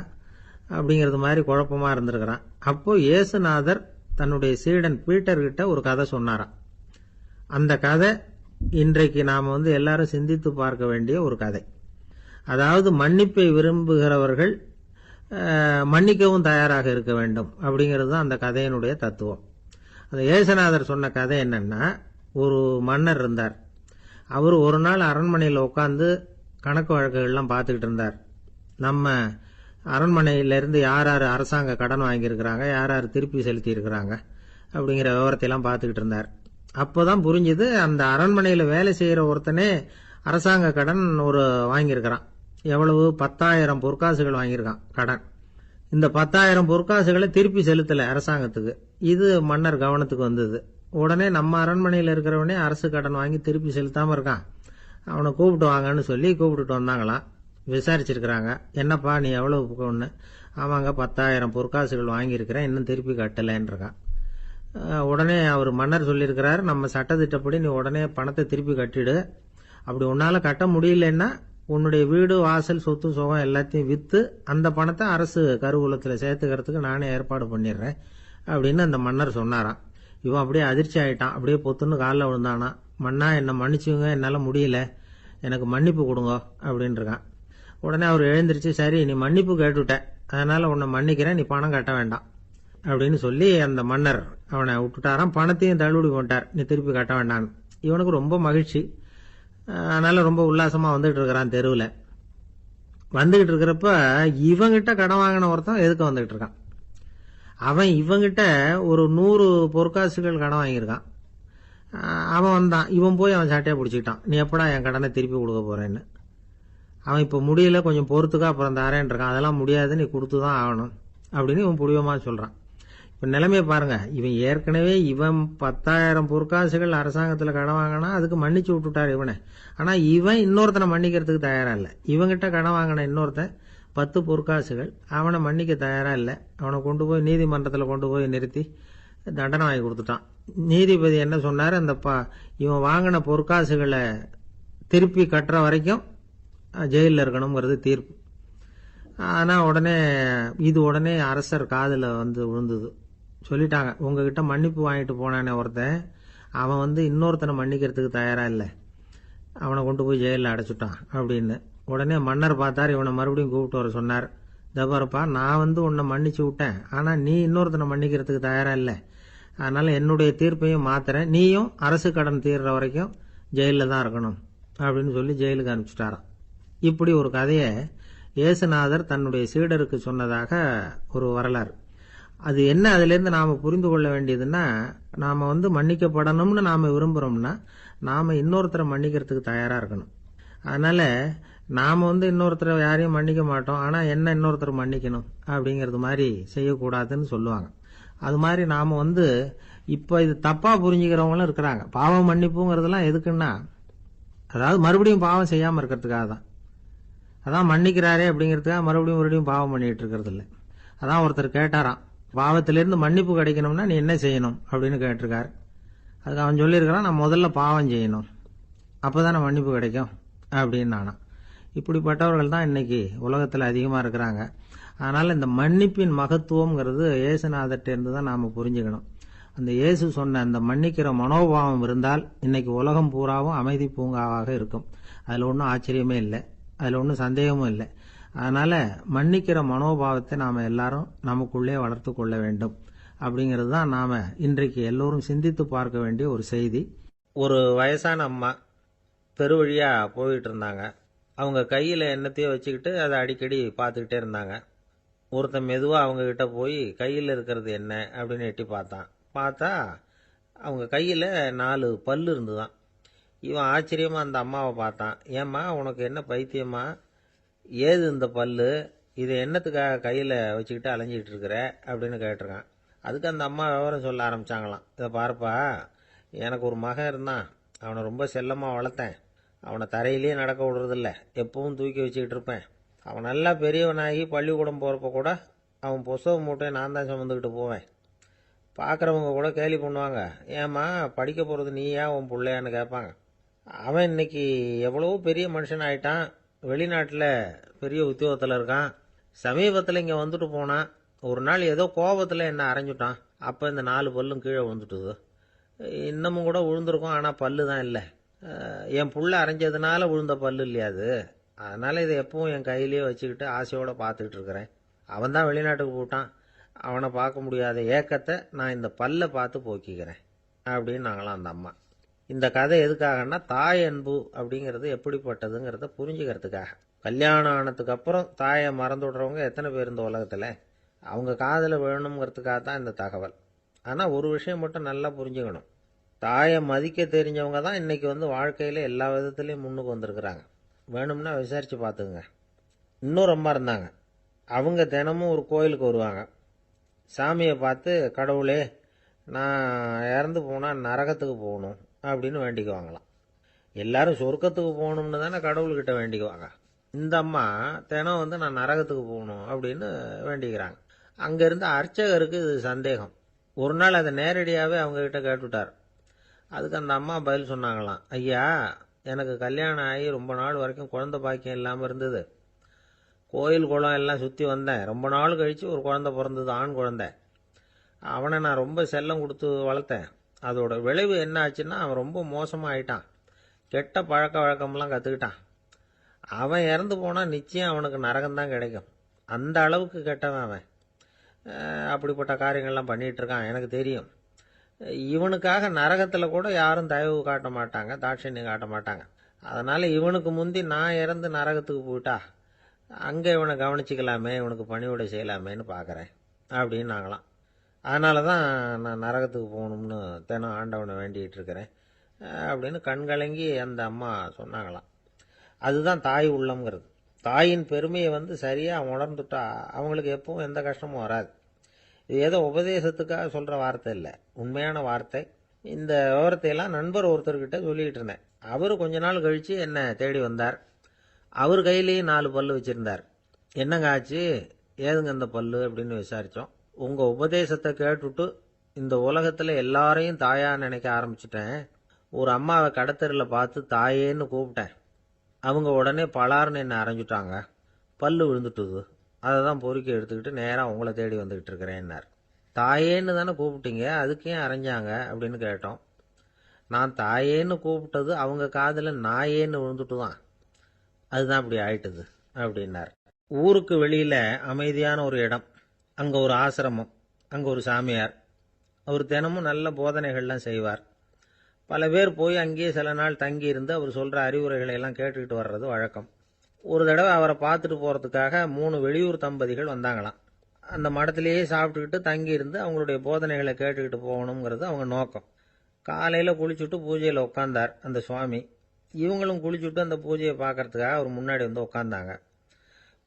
அப்படிங்கிறது மாதிரி குழப்பமா இருந்திருக்கிறான். அப்போ இயேசுநாதர் தன்னுடைய சீடன் பீட்டர் கிட்ட ஒரு கதை சொன்னாராம். அந்த கதை இன்றைக்கு நாம எல்லாரும் சிந்தித்து பார்க்க வேண்டிய ஒரு கதை. அதாவது மன்னிப்பை விரும்புகிறவர்கள் மன்னிக்கவும் தயாராக இருக்க வேண்டும் அப்படிங்கிறது தான் அந்த கதையினுடைய தத்துவம். அந்த இயேசுநாதர் சொன்ன கதை என்னன்னா, ஒரு மன்னர் இருந்தார். அவர் ஒரு நாள் அரண்மனையில் உட்காந்து கணக்கு வழக்குகள்லாம் பார்த்துக்கிட்டு இருந்தார். நம்ம அரண்மனையிலிருந்து யார் யார் அரசாங்க கடன் வாங்கியிருக்கிறாங்க, யார் யார் திருப்பி செலுத்தி இருக்கிறாங்க அப்படிங்கிற விவரத்தையெல்லாம் பார்த்துக்கிட்டு இருந்தார். அப்போதான் புரிஞ்சுது, அந்த அரண்மனையில் வேலை செய்கிற ஒருத்தனே அரசாங்க கடன் ஒரு வாங்கியிருக்கிறான். எவ்வளவு? 10,000 பொற்காசுகள் வாங்கியிருக்கான் கடன். இந்த 10,000 பொற்காசுகளை திருப்பி செலுத்தலை அரசாங்கத்துக்கு. இது மன்னர் கவனத்துக்கு வந்தது. உடனே நம்ம அரண்மனையில் இருக்கிறவனே அரசு கடன் வாங்கி திருப்பி செலுத்தாம இருக்கான், அவனை கூப்பிட்டு வாங்கன்னு சொல்லி கூப்பிட்டுட்டு வந்தாங்களாம். விசாரிச்சிருக்கிறாங்க, என்னப்பா நீ எவ்வளவு ஒன்று? ஆமாங்க, 10,000 பொற்காசுகள் வாங்கியிருக்கிறேன், இன்னும் திருப்பி கட்டலைன்னு இருக்கான். உடனே அவர் மன்னர் சொல்லியிருக்கிறாரு, நம்ம சட்டத்திட்டப்படி நீ உடனே பணத்தை திருப்பி கட்டிடு. அப்படி உன்னால கட்ட முடியலன்னா உன்னுடைய வீடு வாசல் சொத்து சுகம் எல்லாத்தையும் வித்து அந்த பணத்தை அரசு கருவூலத்தில் சேர்த்துக்கிறதுக்கு நானே ஏற்பாடு பண்ணிடுறேன் அப்படின்னு அந்த மன்னர் சொன்னாராம். இவன் அப்படியே அதிர்ச்சி ஆயிட்டான். அப்படியே பொத்துன்னு காலில் விழுந்தானா. மன்னா, என்னை மன்னிச்சுங்க, என்னால் முடியல, எனக்கு மன்னிப்பு கொடுங்க அப்படின்னு இருக்கான். உடனே அவர் எழுந்திருச்சு, சரி நீ மன்னிப்பு கேட்டுட்ட, அதனால உன்னை மன்னிக்கிறேன், நீ பணம் கட்ட வேண்டாம் அப்படின்னு சொல்லி அந்த மன்னர் அவனை விட்டுட்டாராம். பணத்தையும் தள்ளுபடி பண்ணிட்டார், நீ திருப்பி கட்ட வேண்டான்னு. இவனுக்கு ரொம்ப மகிழ்ச்சி. அதனால ரொம்ப உல்லாசமா வந்துட்டு இருக்கிறான். தெருவில் வந்துகிட்டு இருக்கிறப்ப இவங்கிட்ட கடன் வாங்கின ஒருத்தன் எதுக்கு வந்துகிட்டு இருக்கான். அவன் இவங்கிட்ட ஒரு 100 பொற்காசுகள் கடன் வாங்கியிருக்கான். அவன் வந்தான், இவன் போய் அவன் சாட்டையை பிடிச்சிக்கிட்டான், நீ எப்படா என் கடனை திருப்பி கொடுக்க போறேன்னு. அவன் இப்ப முடியல, கொஞ்சம் பொறுத்துக்கா, அப்புறம் தாரேன் இருக்கான். அதெல்லாம் முடியாது, நீ கொடுத்துதான் ஆகணும் அப்படின்னு இவன் புடிவமா சொல்றான். இப்ப நிலைமையை பாருங்க, இவன் ஏற்கனவே இவன் 10,000 பொற்காசுகள் அரசாங்கத்துல கடன் வாங்கினா அதுக்கு மன்னிச்சு விட்டுட்டார் இவனை. ஆனா இவன் இன்னொருத்தனை மன்னிக்கிறதுக்கு தயாரா இல்ல. இவங்கிட்ட கடன் வாங்கின இன்னொருத்தன் 10 பொற்காசுகள், அவனை மன்னிக்க தயாரா இல்ல. அவனை கொண்டு போய் நீதிமன்றத்துல கொண்டு போய் நிறுத்தி தண்டனை வாங்கி கொடுத்துட்டான். நீதிபதி என்ன சொன்னாரு, அந்த இவன் வாங்கின பொற்காசுகளை திருப்பி கட்டுற வரைக்கும் ஜெயிலில் இருக்கணுங்கிறது தீர்ப்பு. ஆனா உடனே அரசர் காதுல விழுந்தது. சொல்லிட்டாங்க, உங்ககிட்ட மன்னிப்பு வாங்கிட்டு போனானே ஒருத்தன், அவன் இன்னொருத்தனை மன்னிக்கிறதுக்கு தயாரா இல்லை, அவனை கொண்டு போய் ஜெயிலில் அடைச்சுட்டான் அப்படின்னு. உடனே மன்னர் பார்த்தார், இவனை மறுபடியும் கூப்பிட்டு வர சொன்னார். தபாரப்பா, நான் உன்னை மன்னிச்சு விட்டேன், ஆனா நீ இன்னொருத்தனை மன்னிக்கிறதுக்கு தயாரா இல்லை, அதனால என்னுடைய தீர்ப்பையும் மாத்துறேன், நீயும் அரசு கடன் தீர்ற வரைக்கும் ஜெயிலில் தான் இருக்கணும் அப்படின்னு சொல்லி ஜெயிலுக்கு அனுப்பிச்சுட்டாராம். இப்படி ஒரு கதையை இயேசுநாதர் தன்னுடைய சீடருக்கு சொன்னதாக ஒரு வரலாறு. அது என்ன, அதுல இருந்து நாம புரிந்து கொள்ள வேண்டியதுன்னா, நாம மன்னிக்கப்படணும்னு நாம விரும்புறோம்னா நாம இன்னொருத்தரை மன்னிக்கிறதுக்கு தயாரா இருக்கணும். அதனால நாம இன்னொருத்தரை யாரையும் மன்னிக்க மாட்டோம், ஆனா என்ன இன்னொருத்தர் மன்னிக்கணும் அப்படிங்கறது மாதிரி செய்யக்கூடாதுன்னு சொல்லுவாங்க. அது மாதிரி நாம இப்ப இது தப்பா புரிஞ்சுக்கிறவங்களும் இருக்கிறாங்க. பாவம் மன்னிப்புங்கிறதுலாம் எதுக்குன்னா, அதாவது மறுபடியும் பாவம் செய்யாம இருக்கிறதுக்காக தான். அதான் மன்னிக்கிறாரே அப்படிங்கிறதுக்காக மறுபடியும் பாவம் பண்ணிட்டு இருக்கிறது இல்லை. அதான் ஒருத்தர் கேட்டாராம், பாவத்திலிருந்து மன்னிப்பு கிடைக்கணும்னா நீ என்ன செய்யணும் அப்படின்னு கேட்டிருக்காரு. அதுக்கு அவன் சொல்லியிருக்கிறான், நான் முதல்ல பாவம் செய்யணும், அப்பதானே மன்னிப்பு கிடைக்கும் அப்படின்னு நானா. இப்படிப்பட்டவர்கள் தான் இன்னைக்கு உலகத்துல அதிகமா இருக்கிறாங்க. அதனால இந்த மன்னிப்பின் மகத்துவம்ங்கிறது இயேசுநாதர்ட்ட இருந்து தான் நாம புரிஞ்சுக்கணும். அந்த இயேசு சொன்ன அந்த மன்னிக்கிற மனோபாவம் இருந்தால் இன்னைக்கு உலகம் பூராவும் அமைதி பூங்காவாக இருக்கும். அதுல ஒன்றும் ஆச்சரியமே இல்லை, அதுல ஒன்றும் சந்தேகமும் இல்லை. அதனால மன்னிக்கிற மனோபாவத்தை நாம எல்லாரும் நமக்குள்ளே வளர்த்து கொள்ள வேண்டும் அப்படிங்கிறது தான் நாம இன்றைக்கு எல்லோரும் சிந்தித்து பார்க்க வேண்டிய ஒரு செய்தி. ஒரு வயசான அம்மா பெருவழியா போயிட்டு இருந்தாங்க. அவங்க கையில என்னத்தையோ வச்சுக்கிட்டு அதை அடிக்கடி பார்த்துக்கிட்டே இருந்தாங்க. ஒருத்தன் மெதுவா அவங்க கிட்ட போய் கையில் இருக்கிறது என்ன அப்படின்னு எட்டி பார்த்தா அவங்க கையில 4 பல்லு இருந்துதான். இவன் ஆச்சரியமா அந்த அம்மாவை பார்த்தான். ஏம்மா, உனக்கு என்ன பைத்தியமா, ஏது இந்த பல்லு, இதை என்னத்துக்காக கையில வச்சுக்கிட்டு அலைஞ்சிட்டு இருக்கிற அப்படின்னு கேட்டிருக்கான். அதுக்கு அந்த அம்மா விவரம் சொல்ல ஆரம்பிச்சாங்களாம். இதை பாருப்பா, எனக்கு ஒரு மகன் இருந்தான், அவனை ரொம்ப செல்லமா வளர்த்தேன். அவனை தரையிலேயே நடக்க விடுறதில்ல, எப்பவும் தூக்கி வச்சுக்கிட்டு இருப்பேன். அவன் நல்லா பெரியவனாகி பள்ளிக்கூடம் போறப்ப கூட அவன் புஸ்தக மூட்டையை நான் தான் சுமந்துக்கிட்டு போவேன். பார்க்குறவங்க கூட கேலி பண்ணுவாங்க, ஏம்மா படிக்க போறது நீயா உன் பிள்ளையான்னு கேட்பாங்க. அவன் இன்னைக்கு எவ்வளவோ பெரிய மனுஷன் ஆயிட்டான், வெளிநாட்டில் பெரிய உத்தியோகத்தில் இருக்கான். சமீபத்தில் இங்கே வந்துட்டு போனான். ஒரு நாள் ஏதோ கோபத்தில் என்ன அரைஞ்சுட்டான். அப்போ இந்த 4 பல்லும் கீழே விழுந்துட்டுது. இன்னமும் கூட விழுந்திருக்கும், ஆனால் பல்லு தான் இல்லை. என் புள்ள அரைஞ்சதுனால விழுந்த பல்லு இல்லையா அது, அதனால இதை எப்பவும் என் கையிலேயே வச்சுக்கிட்டு ஆசையோட பார்த்துக்கிட்டு இருக்கிறேன். அவன் தான் வெளிநாட்டுக்கு போட்டான், அவனை பார்க்க முடியாத ஏக்கத்தை நான் இந்த பல்லை பார்த்து போக்கிக்கிறேன் அப்படின்னு நாங்களாம் அந்த அம்மா. இந்த கதை எதுக்காகன்னா, தாய் அன்பு அப்படிங்கிறது எப்படிப்பட்டதுங்கிறத புரிஞ்சுக்கிறதுக்காக. கல்யாணம் ஆனதுக்கு அப்புறம் தாயை மறந்து விடுறவங்க எத்தனை பேர் இந்த உலகத்துல, அவங்க காதல வேணுங்கிறதுக்காக தான் இந்த தகவல். ஆனா ஒரு விஷயம் மட்டும் நல்லா புரிஞ்சுக்கணும், தாயை மதிக்க தெரிஞ்சவங்க தான் இன்னைக்கு வாழ்க்கையில எல்லா விதத்திலையும் முன்னுக்கு வந்திருக்கிறாங்க. வேணும்னா விசாரிச்சு பார்த்துக்குங்க. இன்னொரு அம்மா இருந்தாங்க, அவங்க தினமும் ஒரு கோயிலுக்கு வருவாங்க. சாமியை பார்த்து, கடவுளே நான் இறந்து போனால் நரகத்துக்கு போகணும் அப்படின்னு வேண்டிக்குவாங்களாம். எல்லாரும் சொர்க்கத்துக்கு போகணும்னு தானே கடவுள்கிட்ட வேண்டிக்குவாங்க. இந்த அம்மா தினம் நான் நரகத்துக்கு போகணும் அப்படின்னு வேண்டிக்கிறாங்க. அங்கிருந்த அர்ச்சகருக்கு இது சந்தேகம். ஒரு நாள் அதை நேரடியாகவே அவங்க கிட்ட கேட்டுட்டார். அதுக்கு அந்த அம்மா பதில் சொன்னாங்களாம், ஐயா, எனக்கு கல்யாணம் ஆகி ரொம்ப நாள் வரைக்கும் குழந்தை பாக்கியம் இல்லாமல் இருந்தது. கோயில் குளம் எல்லாம் சுற்றி வந்தேன். ரொம்ப நாள் கழித்து ஒரு குழந்தை பிறந்தது, ஆண் குழந்தை. அவனை நான் ரொம்ப செல்லம் கொடுத்து வளர்த்தேன். அதோட விளைவு என்ன ஆச்சுன்னா, அவன் ரொம்ப மோசமாக ஆயிட்டான். கெட்ட பழக்க வழக்கம்லாம் கற்றுக்கிட்டான். அவன் இறந்து போனால் நிச்சயம் அவனுக்கு நரகம்தான் கிடைக்கும். அந்த அளவுக்கு கெட்டவன் அவன். அப்படிப்பட்ட காரியங்கள்லாம் பண்ணிகிட்டு இருக்கான், எனக்கு தெரியும். இவனுக்காக நரகத்தில் கூட யாரும் தயவு காட்ட மாட்டாங்க, தாட்சண்யம் காட்ட மாட்டாங்க. அதனால் இவனுக்கு முந்தி நான் இறந்து நரகத்துக்கு போயிட்டா அங்கே இவனை கவனிச்சிக்கலாமே, இவனுக்கு பணிவிடை செய்யலாமேன்னு பார்க்குறேன் அப்படின்னு நாங்களாம். அதனால தான் நான் நரகத்துக்கு போகணும்னு தினம் ஆண்டவனை வேண்டிகிட்டு இருக்கிறேன் அப்படின்னு கண்கலங்கி அந்த அம்மா சொன்னாங்களாம். அதுதான் தாய் உள்ளம்ங்கிறது. தாயின் பெருமையை சரியாக உணர்ந்துட்டா அவங்களுக்கு எப்பவும் எந்த கஷ்டமும் வராது. இது ஏதோ உபதேசத்துக்காக சொல்கிற வார்த்தை இல்லை, உண்மையான வார்த்தை. இந்த விவரத்தையெல்லாம் நண்பர் ஒருத்தர்கிட்ட சொல்லிக்கிட்டு இருந்தேன். அவர் கொஞ்ச நாள் கழித்து என்னை தேடி வந்தார். அவர் கையிலேயே 4 பல்லு வச்சுருந்தார். என்னங்க ஆச்சு, ஏதுங்க இந்த பல்லு அப்படின்னு விசாரித்தோம். உங்கள் உபதேசத்தை கேட்டுட்டு இந்த உலகத்தில் எல்லாரையும் தாயாக நினைக்க ஆரம்பிச்சிட்டேன். ஒரு அம்மாவை கடத்தரில் பார்த்து தாயேன்னு கூப்பிட்டேன். அவங்க உடனே பலார்னு என்னை அரைஞ்சிட்டாங்க. பல்லு விழுந்துட்டுது. அதை தான் பொறுக்கி எடுத்துக்கிட்டு நேராக உங்களை தேடி வந்துக்கிட்டு இருக்கிறேன்னார். தாயேன்னு தானே கூப்பிட்டீங்க, அதுக்கு ஏன் அரைஞ்சாங்க அப்படின்னு கேட்டோம். நான் தாயேன்னு கூப்பிட்டது அவங்க காதில் நாயேன்னு விழுந்துட்டு தான், அதுதான் அப்படி ஆயிட்டுது அப்படின்னார். ஊருக்கு வெளியில் அமைதியான ஒரு இடம், அங்கே ஒரு ஆசிரமம், அங்கே ஒரு சாமியார். அவர் தினமும் நல்ல போதனைகள்லாம் செய்வார். பல பேர் போய் அங்கேயே சில நாள் தங்கி இருந்து அவர் சொல்கிற அறிவுரைகளை எல்லாம் கேட்டுக்கிட்டு வர்றது வழக்கம். ஒரு தடவை அவரை பார்த்துட்டு போகிறதுக்காக 3 வெளியூர் தம்பதிகள் வந்தாங்களாம். அந்த மடத்திலேயே சாப்பிட்டுக்கிட்டு தங்கி இருந்து அவங்களுடைய போதனைகளை கேட்டுக்கிட்டு போகணுங்கிறது அவங்க நோக்கம். காலையில் குளிச்சுட்டு பூஜையில் உட்காந்தார் அந்த சுவாமி. இவங்களும் குளிச்சுட்டு அந்த பூஜையை பார்க்கறதுக்காக அவர் முன்னாடி உட்காந்தாங்க.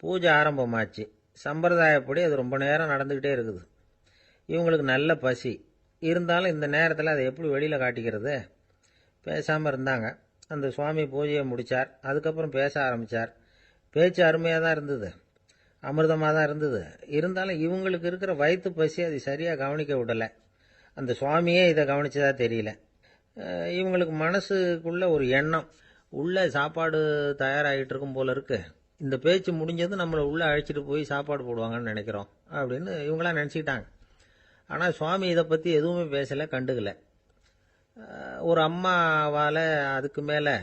பூஜை ஆரம்பமாச்சு. சம்பிரதாயப்படி அது ரொம்ப நேரம் நடந்துக்கிட்டே இருக்குது. இவங்களுக்கு நல்ல பசி இருந்தாலும் இந்த நேரத்தில் அதை எப்படி வெளியில் காட்டிக்கிறது? பேசாமல் இருந்தாங்க. அந்த சுவாமி பூஜையை முடித்தார். அதுக்கப்புறம் பேச ஆரம்பித்தார். பேச்சு அருமையாக தான் இருந்தது, அமிர்தமாக தான் இருந்தது. இருந்தாலும் இவங்களுக்கு இருக்கிற வயிற்று பசி அது சரியாக கவனிக்க விடலை. அந்த சுவாமியே இதை கவனிச்சதா தெரியல. இவங்களுக்கு மனசுக்குள்ள ஒரு எண்ணம், உள்ளே சாப்பாடு தயாராகிட்டு இருக்கும் போல இருக்கு, இந்த பேச்சு முடிஞ்சது நம்மளை உள்ளே அழைச்சிட்டு போய் சாப்பாடு போடுவாங்கன்னு நினைக்கிறோம் அப்படின்னு இவங்களாம் நினச்சிக்கிட்டாங்க. ஆனால் சுவாமி இதை பற்றி எதுவுமே பேசலை, கண்டுக்கலை. ஒரு அம்மாவால் அதுக்கு மேலே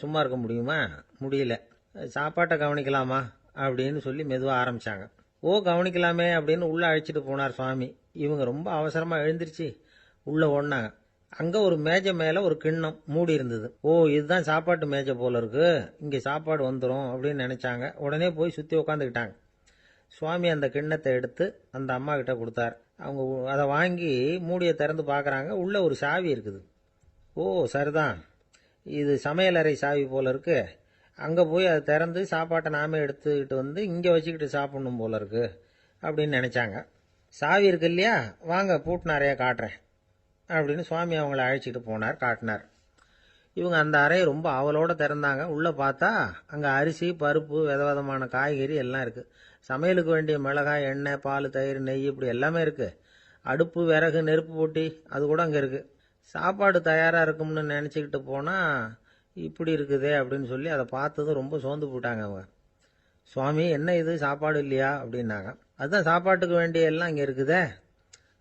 சும்மா இருக்க முடியுமா? முடியல. சாப்பாட்டை கவனிக்கலாமா அப்படின்னு சொல்லி மெதுவாக ஆரம்பித்தாங்க. ஓ கவனிக்கலாமே அப்படின்னு உள்ளே அழைச்சிட்டு போனார் சுவாமி. இவங்க ரொம்ப அவசரமாக எழுந்திருச்சு உள்ளே ஓடினாங்க. அங்கே ஒரு மேஜை மேலே ஒரு கிண்ணம் மூடி இருந்தது. ஓ இதுதான் சாப்பாட்டு மேஜை போல இருக்கு, இங்கே சாப்பாடு வந்துடும் அப்படின்னு நினச்சாங்க. உடனே போய் சுற்றி உட்காந்துக்கிட்டாங்க. சுவாமி அந்த கிண்ணத்தை எடுத்து அந்த அம்மா கிட்ட கொடுத்தார். அவங்க அதை வாங்கி மூடியை திறந்து பார்க்குறாங்க. உள்ளே ஒரு சாவி இருக்குது. ஓ சரிதான், இது சமையலறை சாவி போல இருக்கு, அங்கே போய் அதை திறந்து சாப்பாட்டை நாமே எடுத்துக்கிட்டு இங்கே வச்சுக்கிட்டு சாப்பிடணும் போல இருக்கு அப்படின்னு நினச்சாங்க. சாவி இருக்கு இல்லையா, வாங்க பூட்டு நிறையா காட்டுறேன் அப்படின்னு சுவாமி அவங்கள அழைச்சிட்டு போனார், காட்டினார். இவங்க அந்த அறையை ரொம்ப ஆவலோடு திறந்தாங்க. உள்ளே பார்த்தா அங்கே அரிசி, பருப்பு, விதவிதமான காய்கறி எல்லாம் இருக்குது. சமையலுக்கு வேண்டிய மிளகாய், எண்ணெய், பால், தயிர், நெய் இப்படி எல்லாமே இருக்குது. அடுப்பு, விறகு, நெருப்பு போட்டி அது கூட அங்கே இருக்குது. சாப்பாடு தயாராக இருக்கும்னு நினச்சிக்கிட்டு போனால் இப்படி இருக்குதே அப்படின்னு சொல்லி அதை பார்த்ததும் ரொம்ப சோர்ந்து போட்டாங்க அவங்க. சுவாமி என்ன இது சாப்பாடு இல்லையா அப்படின்னாங்க. அதுதான் சாப்பாட்டுக்கு வேண்டிய எல்லாம் இங்கே இருக்குதே,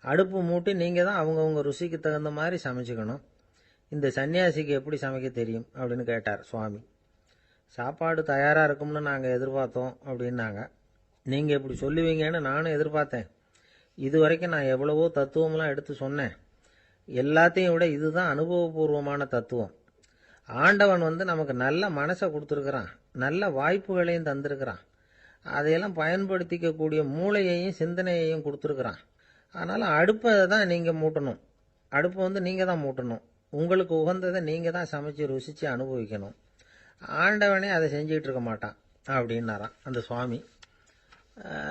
அடுப்பு மூட்டி நீங்கள் தான் அவங்கவுங்க ருசிக்கு தகுந்த மாதிரி சமைச்சிக்கணும். இந்த சன்னியாசிக்கு எப்படி சமைக்க தெரியும் அப்படின்னு கேட்டார் சுவாமி. சாப்பாடு தயாராக இருக்கும்னு நாங்கள் எதிர்பார்த்தோம் அப்படின்னாங்க. நீங்கள் இப்படி சொல்லுவீங்கன்னு நானும் எதிர்பார்த்தேன். இது வரைக்கும் நான் எவ்வளவோ தத்துவம்லாம் எடுத்து சொன்னேன். எல்லாத்தையும் விட இதுதான் அனுபவபூர்வமான தத்துவம். ஆண்டவன் நமக்கு நல்ல மனசை கொடுத்துருக்குறான், நல்ல வாய்ப்புகளையும் தந்திருக்கிறான், அதையெல்லாம் பயன்படுத்திக்கக்கூடிய மூளையையும் சிந்தனையையும் கொடுத்துருக்குறான். அதனால் அடுப்பை தான் நீங்கள் மூட்டணும், அடுப்பை நீங்கள் தான் மூட்டணும், உங்களுக்கு உகந்ததை நீங்கள் தான் சமைச்சு ருசித்து அனுபவிக்கணும். ஆண்டவனே அதை செஞ்சுக்கிட்டு இருக்க மாட்டான் அப்படின்னாராம் அந்த சுவாமி.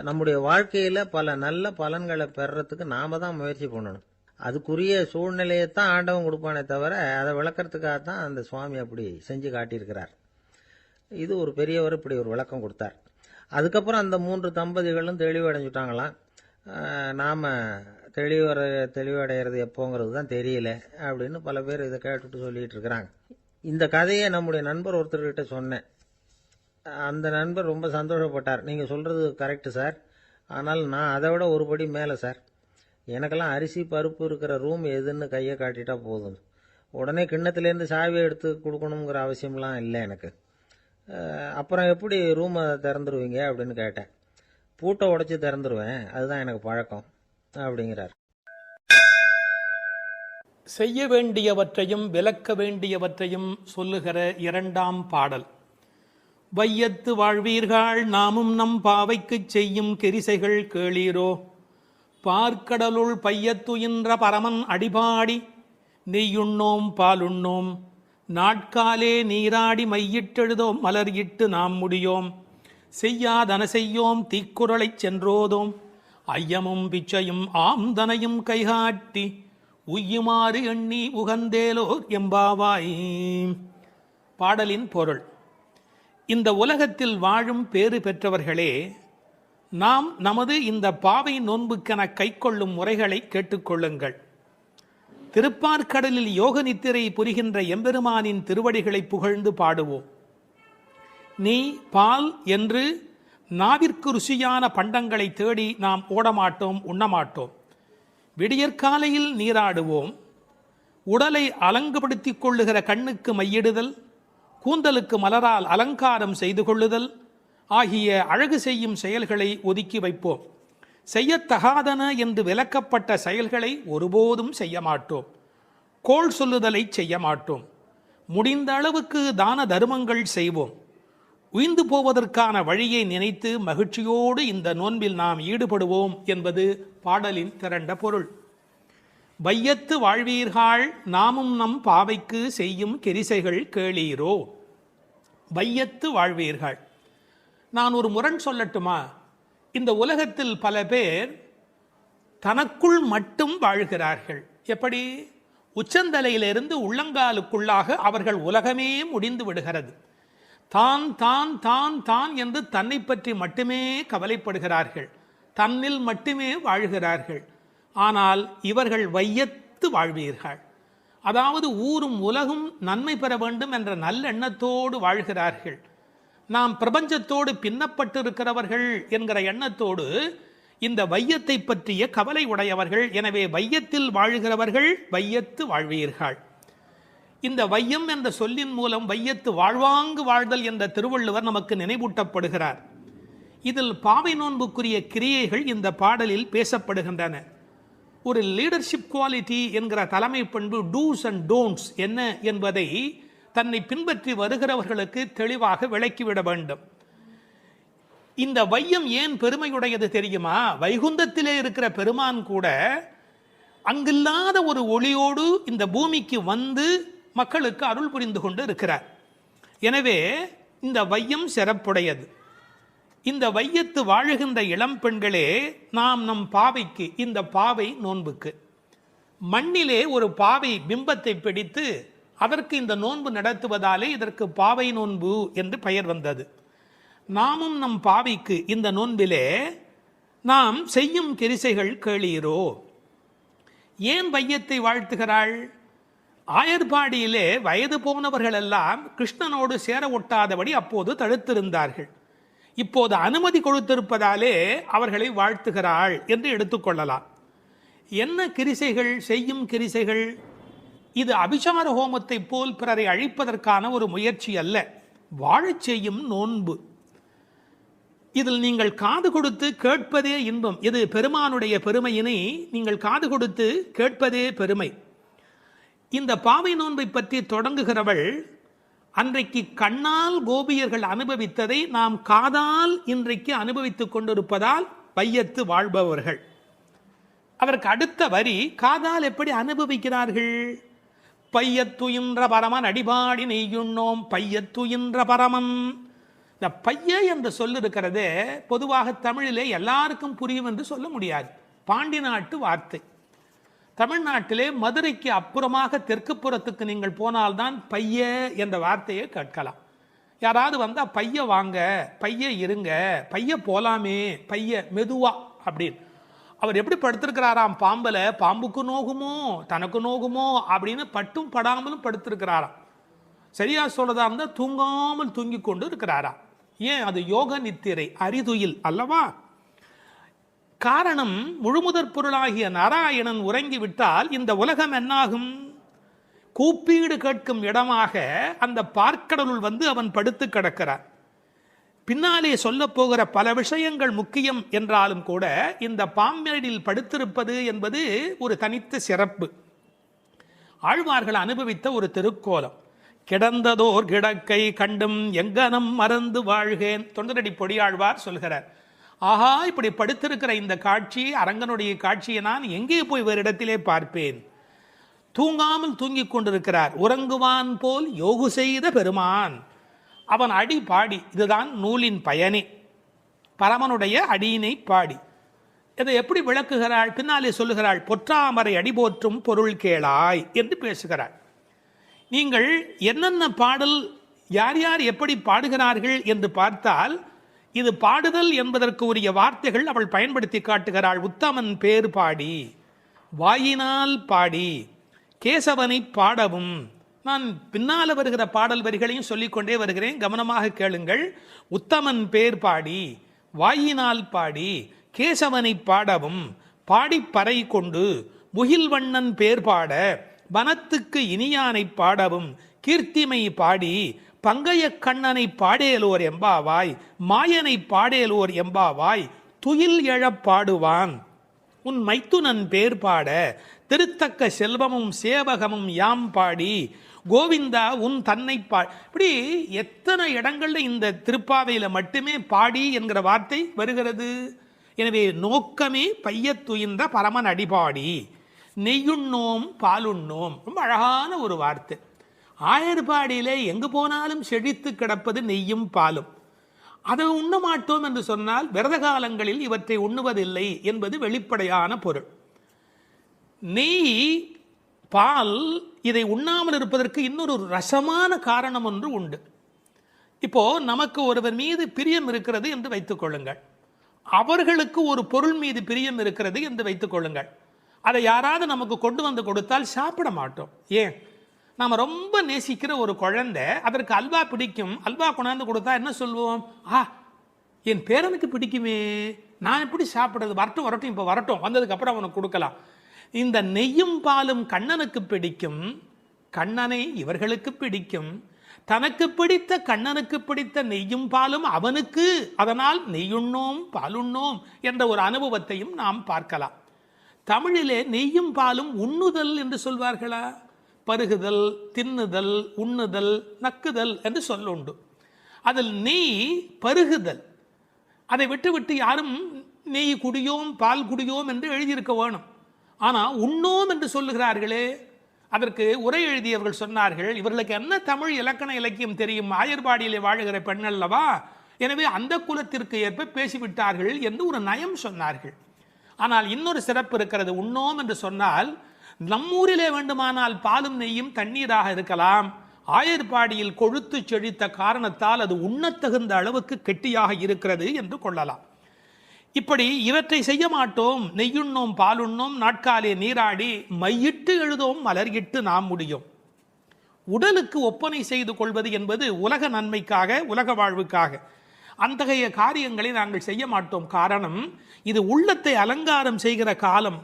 நம்முடைய வாழ்க்கையில் பல நல்ல பலன்களை பெறறதுக்கு நாம் தான் முயற்சி பண்ணணும். அதுக்குரிய சூழ்நிலையை தான் ஆண்டவன் கொடுப்பானே தவிர அதை விளக்கறதுக்காக தான் அந்த சுவாமி அப்படி செஞ்சு காட்டியிருக்கிறார். இது ஒரு பெரியவர் இப்படி ஒரு விளக்கம் கொடுத்தார். அதுக்கப்புறம் அந்த 3 தம்பதிகளும் தெளிவடைஞ்சுட்டாங்களாம். நாம் தெளிவடைகிறது எப்போங்கிறது தான் தெரியல அப்படின்னு பல பேர் இதை கேட்டுட்டு சொல்லிகிட்டு இருக்கிறாங்க. இந்த கதையை நம்முடைய நண்பர் ஒருத்தர்கிட்ட சொன்னேன். அந்த நண்பர் ரொம்ப சந்தோஷப்பட்டார். நீங்கள் சொல்கிறது கரெக்டு சார், ஆனால் நான் அதை விட ஒரு படி மேலே சார். எனக்கெல்லாம் அரிசி பருப்பு இருக்கிற ரூம் எதுன்னு கையை காட்டிட்டா போதும், உடனே கிண்ணத்துலேருந்து சாவியை எடுத்து கொடுக்கணுங்கிற அவசியம்லாம் இல்லை எனக்கு. அப்புறம் எப்படி ரூமை திறந்துருவீங்க அப்படின்னு கேட்டேன். பூட்டை உடைச்சி திறந்துருவேன், அதுதான் எனக்கு பழக்கம் அப்படிங்கிறார். செய்ய வேண்டியவற்றையும் விலக்க வேண்டியவற்றையும் சொல்லுகிற 2ஆம் பாடல். வையத்து வாழ்வீர்கள் நாமும் நம் பாவைக்குச் செய்யும் கிரிசைகள் கேளீரோ, பார்க்கடலுள் பையத்துயின்ற பரமன் அடிபாடி நெய்யுண்ணோம் பாலுண்ணோம் நாட்காலே நீராடி மையிட்டெழுதோம் மலர் இட்டு நாம் முடியோம் செய்யாதன செய்யோம் தீக்குறளைச் சென்றோதோம் ஐயமும் பிச்சையும் ஆம்தனையும் கைகாட்டி உய்யுமாறு எண்ணி உகந்தேலோர் எம்பாவாய். பாடலின் பொருள்: இந்த உலகத்தில் வாழும் பேறு பெற்றவர்களே, நாம் நமது இந்த பாவை நோன்புக்கென கைக்கொள்ளும் முறைகளை கேட்டுக்கொள்ளுங்கள். திருப்பார்க்கடலில் யோக நித்திரை புரிகின்ற எம்பெருமானின் திருவடிகளை புகழ்ந்து பாடுவோம். நீ பால் என்று நாவிற்கு ருசியான பண்டங்களை தேடி நாம் ஓடமாட்டோம், உண்ணமாட்டோம். விடியற்காலையில் நீராடுவோம். உடலை அலங்குபடுத்திக் கொள்ளுகிற கண்ணுக்கு மையிடுதல், கூந்தலுக்கு மலரால் அலங்காரம் செய்து கொள்ளுதல் ஆகிய அழகு செய்யும் செயல்களை ஒதுக்கி வைப்போம். செய்யத்தகாதன என்று விலக்கப்பட்ட செயல்களை ஒருபோதும் செய்ய மாட்டோம். கோள் சொல்லுதலை செய்ய மாட்டோம். முடிந்த அளவுக்கு தான தர்மங்கள் செய்வோம். உய்ந்து போவதற்கான வழியை நினைத்து மகிழ்ச்சியோடு இந்த நோன்பில் நாம் ஈடுபடுவோம் என்பது பாடலின் திரண்ட பொருள். வையத்து வாழ்வீர்கள் நாமும் நம் பாவைக்கு செய்யும் கெரிசைகள் கேளீரோ. வையத்து வாழ்வீர்கள். நான் ஒரு முரண் சொல்லட்டுமா? இந்த உலகத்தில் பல பேர் தனக்குள் மட்டும் வாழ்கிறார்கள். எப்படி? உச்சந்தலையிலிருந்து உள்ளங்காலுக்குள்ளாக அவர்கள் உலகமே முடிந்து விடுகிறது. தான் தான் தான் தான் என்று தன்னை பற்றி மட்டுமே கவலைப்படுகிறார்கள். தன்னில் மட்டுமே வாழ்கிறார்கள். ஆனால் இவர்கள் வையத்து வாழ்வீர்கள். அதாவது ஊரும் உலகும் நன்மை பெற வேண்டும் என்ற நல்லெண்ணத்தோடு வாழ்கிறார்கள். நாம் பிரபஞ்சத்தோடு பின்னப்பட்டிருக்கிறவர்கள் என்கிற எண்ணத்தோடு இந்த வையத்தை பற்றிய கவலை உடையவர்கள். எனவே வையத்தில் வாழ்கிறவர்கள் வையத்து வாழ்வீர்கள். இந்த வையம் என்ற சொல்லின் மூலம் வையத்து வாழ்வாங்கு வாழ்தல் என்ற திருவள்ளுவர் நமக்கு நினைவூட்டப்படுகிறார். இதில் பாவை நோன்புக்குரிய கிரியைகள் இந்த பாடலில் பேசப்படுகின்றன. ஒரு லீடர்ஷிப் குவாலிட்டி என்கிற தலைமை பண்பு, டூஸ் அண்ட் டோன்ட்ஸ் என்ன என்பதை தன்னை பின்பற்றி வருகிறவர்களுக்கு தெளிவாக விளக்கிவிட வேண்டும். இந்த வையம் ஏன் பெருமையுடையது தெரியுமா? வைகுந்தத்திலே இருக்கிற பெருமான் கூட அங்கில்லாத ஒரு ஒளியோடு இந்த பூமிக்கு வந்து மக்களுக்கு அருள் புரிந்து கொண்டு இருக்கிறார். எனவே இந்த வையம் சிறப்புடையது. இந்த வையத்து வாழுகின்ற இளம் பெண்களே, நாம் நம் பாவைக்கு, இந்த பாவை நோன்புக்கு மண்ணிலே ஒரு பாவை பிம்பத்தை பிடித்து அதற்கு இந்த நோன்பு நடத்துவதாலே இதற்கு பாவை நோன்பு என்று பெயர் வந்தது. நாமும் நம் பாவைக்கு இந்த நோன்பிலே நாம் செய்யும் கெரிசைகள் கேளீரோ. ஏன் வையத்தை வாழ்த்துகிறாள்? ஆயர்பாடியிலே வயது போனவர்கள் எல்லாம் கிருஷ்ணனோடு சேர ஒட்டாதபடி அப்போது தடுத்திருந்தார்கள். இப்போது அனுமதி கொடுத்திருப்பதாலே அவர்களை வாழ்த்துகிறாள் என்று எடுத்துக்கொள்ளலாம். என்ன கிரிசைகள், செய்யும் கிரிசைகள்? இது அபிசார ஹோமத்தை போல் பிறரை அழிப்பதற்கான ஒரு முயற்சி அல்ல, வாழச் செய்யும் நோன்பு. இதில் நீங்கள் காது கொடுத்து கேட்பதே இன்பம். இது பெருமானுடைய பெருமையினை நீங்கள் காது கொடுத்து கேட்பதே பெருமை. இந்த பாவை நோன்பை பற்றி தொடங்குகிறவள் அன்றைக்கு கண்ணால் கோபியர்கள் அனுபவித்ததை நாம் காதால் இன்றைக்கு அனுபவித்துக் கொண்டிருப்பதால் வையத்து வாழ்பவர்கள். அதற்கு அடுத்த வரி, காதால் எப்படி அனுபவிக்கிறார்கள்? பையத்துயின்ற பரமன் அடிபாடி நெய்யுண்ணோம். பையத்துயின்ற பரமன். இந்த பைய என்று சொல்லிருக்கிறதே பொதுவாக தமிழிலே எல்லாருக்கும் புரியும் என்று சொல்ல முடியாது. பாண்டி நாட்டு வார்த்தை. தமிழ்நாட்டிலே மதுரைக்கு அப்புறமாக தெற்கு புறத்துக்கு நீங்கள் போனால்தான் பைய என்ற வார்த்தையை கேட்கலாம். யாராவது வந்தால் பைய வாங்க, பைய இருங்க, பைய போலாமே, பைய மெதுவா அப்படின்னு. அவர் எப்படி படுத்திருக்கிறாராம் பாம்பில், பாம்புக்கு நோகுமோ தனக்கு நோகுமோ அப்படின்னு பட்டும் படாமலும் படுத்திருக்கிறாராம். சரியா சொல்றதா இருந்தால் தூங்காமல் தூங்கி கொண்டு இருக்கிறாராம். ஏன்? அது யோக நித்திரை, அரிதுயில் அல்லவா? காரணம், முழுமுதற் பொருளாகிய நாராயணன் உறங்கிவிட்டால் இந்த உலகம் என்னாகும்? கூப்பீடு கேட்கும் இடமாக அந்த பார்க்கடலுள் வந்து அவன் படுத்து கிடக்கிறான். பின்னாலே சொல்ல போகிற பல விஷயங்கள் முக்கியம் என்றாலும் கூட இந்த பாம்பேடில் படுத்திருப்பது என்பது ஒரு தனித்த சிறப்பு. ஆழ்வார்கள் அனுபவித்த ஒரு திருக்கோலம். கிடந்ததோர் கிடக்கை கண்டும் எங்கனம் மறந்து வாழ்கேன். தொண்டரடி பொடியாழ்வார் சொல்கிறார். ஆஹா, இப்படி படுத்திருக்கிற இந்த காட்சி, அரங்கனுடைய காட்சியை நான் எங்கே போய் வேறு இடத்திலே பார்ப்பேன்? தூங்காமல் தூங்கிக் கொண்டிருக்கிறார். உறங்குவான் போல் யோகு செய்த பெருமான். அவன் அடி பாடி, இதுதான் நூலின் பயனே, பரமனுடைய அடியினை பாடி. இதை எப்படி விளக்குகிறாள்? பின்னாலே சொல்லுகிறாள், பொற்றாமரை அடிபோற்றும் பொருள் கேளாய் என்று பேசுகிறாள். நீங்கள் என்னென்ன பாடல், யார் யார் எப்படி பாடுகிறார்கள் என்று பார்த்தால், இது பாடுதல் என்பதற்கு உரிய வார்த்தைகள் அவள் பயன்படுத்தி காட்டுகிறாள். உத்தமன் பேர் பாடி, வாயினால் பாடி, கேசவனை பாடவும். நான் பின்னால் வருகிற பாடல் வரிகளையும் சொல்லிக்கொண்டே வருகிறேன், கவனமாக கேளுங்கள். உத்தமன் பேர் பாடி, வாயினால் பாடி, கேசவனை பாடவும், பாடிப்பறை கொண்டு முகில்வண்ணன் பேர் பாட, வனத்துக்கு இனியானை பாடவும், கீர்த்திமை பாடி, பங்கைய கண்ணனை பாடேலோர் எம்பாவாய், மாயனை பாடேலோர் எம்பாவாய், துயில் எழப் பாடுவான் உன் மைத்துனன் பேர் பாட, திருத்தக்க செல்வமும் சேவகமும் யாம் பாடி, கோவிந்தா உன் தன்னை இப்படி எத்தனை இடங்கள்ல இந்த திருப்பாவையில மட்டுமே பாடி என்கிற வார்த்தை வருகிறது. எனவே நோக்கமே பையத்துயின்ற பரமன் அடிபாடி, நெய்யுண்ணோம் பாலுண்ணோம். ரொம்ப அழகான ஒரு வார்த்தை. ஆயர்பாடியிலே எங்கு போனாலும் செழித்து கிடப்பது நெய்யும் பாலும். அதை உண்ண மாட்டோம் என்று சொன்னால் விரத காலங்களில் இவற்றை உண்ணுவதில்லை என்பது வெளிப்படையான பொருள். நெய், பால், இதை உண்ணாமல் இருப்பதற்கு இன்னொரு ரசமான காரணம் ஒன்று உண்டு. இப்போ நமக்கு ஒருவர் மீது பிரியம் இருக்கிறது என்று வைத்துக் கொள்ளுங்கள், அவர்களுக்கு ஒரு பொருள் மீது பிரியம் இருக்கிறது என்று வைத்துக் கொள்ளுங்கள். அதை யாராவது நமக்கு கொண்டு வந்து கொடுத்தால் சாப்பிட மாட்டோம். ஏன்? நாம் ரொம்ப நேசிக்கிற ஒரு குழந்தை, அதற்கு அல்வா பிடிக்கும், அல்வா கொண்டாந்து கொடுத்தா என்ன சொல்லுவோம்? என் பேரனுக்கு பிடிக்குமே, நான் எப்படி சாப்பிட்றது? வரட்டும் வரட்டும், இப்போ வரட்டும், வந்ததுக்கு அப்புறம் அவனுக்கு கொடுக்கலாம். இந்த நெய்யும் பாலும் கண்ணனுக்கு பிடிக்கும், கண்ணனை இவர்களுக்கு பிடிக்கும், தனக்கு பிடித்த கண்ணனுக்கு பிடித்த நெய்யும் பாலும் அவனுக்கு, அதனால் நெய்யுண்ணோம் பாலுண்ணோம் என்ற ஒரு அனுபவத்தையும் நாம் பார்க்கலாம். தமிழிலே நெய்யும் பாலும் உண்ணுதல் என்று சொல்வார்களா? பருகுதல், தின்னுதல், உண்ணுதல், நக்குதல் என்று சொல்லுண்டு. அதில் நெய் பருகுதல். அதை விட்டு யாரும் நெய் குடியோம் பால் குடியோம் என்று எழுதியிருக்க வேணும். ஆனால் உண்ணோம் என்று சொல்லுகிறார்களே, அதற்கு உரை எழுதியவர்கள் சொன்னார்கள், இவர்களுக்கு என்ன தமிழ் இலக்கண இலக்கியம் தெரியும்? ஆயர்பாடியிலே வாழுகிற பெண் அல்லவா, எனவே அந்த குலத்திற்கு ஏற்ப பேசிவிட்டார்கள் என்று ஒரு நயம் சொன்னார்கள். ஆனால் இன்னொரு சிறப்பு இருக்கிறது. உண்ணோம் என்று சொன்னால் நம்மூரிலே வேண்டுமானால் பாலும் நெய்யும் தண்ணீராக இருக்கலாம். ஆயர்பாடியில் கொழுத்து செழித்த காரணத்தால் அது உண்ணத்தகுந்த அளவுக்கு கெட்டியாக இருக்கிறது என்று கொள்ளலாம். இப்படி இவற்றை செய்ய மாட்டோம். நெய்யுண்ணோம் பாலுண்ணோம், நாட்காலே நீராடி, மையிட்டு எழுதோம் மலர்கிட்டு நாம் முடியும். உடலுக்கு ஒப்பனை செய்து கொள்வது என்பது உலக நன்மைக்காக, உலக வாழ்வுக்காக. அத்தகைய காரியங்களை நாங்கள் செய்ய மாட்டோம். காரணம், இது உள்ளத்தை அலங்காரம் செய்கிற காலம்.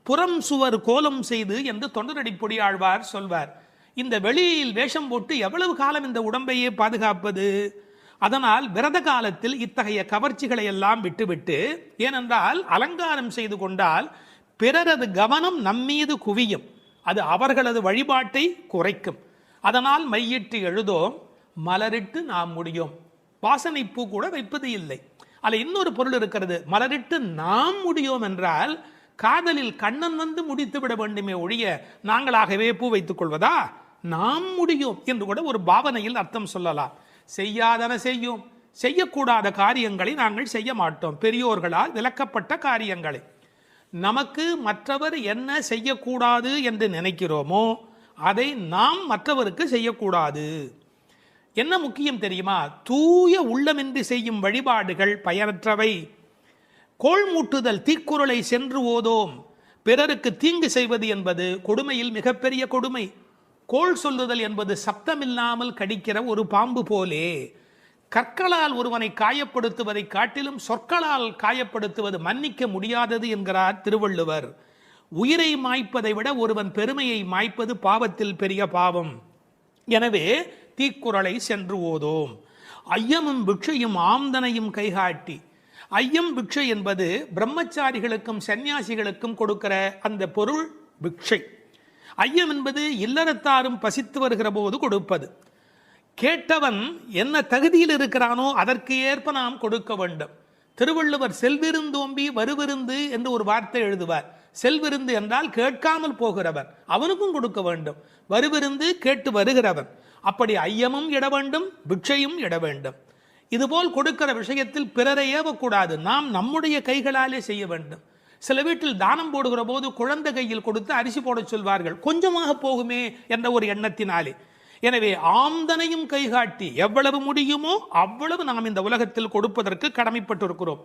புறம் சுவர் கோலம் செய்து என்று தொண்டரடி பொடியாழ்வார் சொல்வார். இந்த வெளியில் வேஷம் போட்டு எவ்வளவு காலம் இந்த உடம்பையே பாதுகாப்பது? அதனால் விரத காலத்தில் இத்தகைய கவர்ச்சிகளை எல்லாம் விட்டுவிட்டு, ஏனென்றால் அலங்காரம் செய்து கொண்டால் பிறரது கவனம் நம்மீது குவியும், அது அவர்களது வழிபாட்டை குறைக்கும். அதனால் மையிட்டு எழுதோம் மலரிட்டு நாம் முடியும். வாசனை பூ கூட வைப்பது இல்லை. அதில் இன்னொரு பொருள் இருக்கிறது. மலரிட்டு நாம் முடியோம் என்றால் காதலில் கண்ணன் வந்து முடித்து விட வேண்டுமே ஒழிய நாங்களாகவே பூ வைத்துக் கொள்வதா? நாம் முடியும் என்று கூட ஒரு பாவனையில் அர்த்தம் சொல்லலாம். செய்யாதன செய்யும், செய்யக்கூடாத காரியங்களை நாங்கள் செய்ய மாட்டோம். பெரியோர்களால் விலக்கப்பட்ட காரியங்களை. நமக்கு மற்றவர் என்ன செய்யக்கூடாது என்று நினைக்கிறோமோ அதை நாம் மற்றவருக்கு செய்யக்கூடாது. என்ன முக்கியம் தெரியுமா? தூய உள்ளமின்றி செய்யும் வழிபாடுகள் பயனற்றவை. கோள் மூட்டுதல், தீக்குறளை சென்று ஓதோம். பிறருக்கு தீங்கு செய்வது என்பது கொடுமையில் மிகப்பெரிய கொடுமை. கோள் சொல்லுதல் என்பது சப்தமில்லாமல் கடிக்கிற ஒரு பாம்பு போலே. கற்களால் ஒருவனை காயப்படுத்துவதை காட்டிலும் சொற்களால் காயப்படுத்துவது மன்னிக்க முடியாதது என்கிறார் திருவள்ளுவர். உயிரை மாய்ப்பதை விட ஒருவன் பெருமையை மாய்ப்பது பாவத்தில் பெரிய பாவம். எனவே தீக்குறளை சென்று ஓதோம். ஐயமும் பிக்ஷையும் ஆம்தனையும் கைகாட்டி. ஐயம் பிக்ஷை என்பது பிரம்மச்சாரிகளுக்கும் சன்னியாசிகளுக்கும் கொடுக்கிற அந்த பொருள் பிக்ஷை. ஐயம் என்பது இல்லறத்தாரும் பசித்து வருகிற போது கொடுப்பது. கேட்டவன் என்ன தகுதியில் இருக்கிறானோ அதற்கு ஏற்ப நாம் கொடுக்க வேண்டும். திருவள்ளுவர் செல்விருந்தோம்பி வருவிருந்து என்று ஒரு வார்த்தை எழுதுவார். செல்விருந்து என்றால் கேட்காமல் போகிறவன், அவனுக்கும் கொடுக்க வேண்டும். வருவிருந்து கேட்டு வருகிறவன். அப்படி ஐயமும் இட வேண்டும், பிக்ஷையும் இட வேண்டும். இதுபோல் கொடுக்கிற விஷயத்தில் பிறரை ஏவக்கூடாது, நாம் நம்முடைய கைகளாலே செய்ய வேண்டும். சில வீட்டில் தானம் போடுகிற போது குழந்தை கையில் கொடுத்து அரிசி போட சொல்வார்கள், கொஞ்சமாக போகுமே என்ற ஒரு எண்ணத்தினாலே. எனவே ஆம்தனையும் கைகாட்டி எவ்வளவு முடியுமோ அவ்வளவு நாம் இந்த உலகத்தில் கொடுப்பதற்கு கடமைப்பட்டிருக்கிறோம்.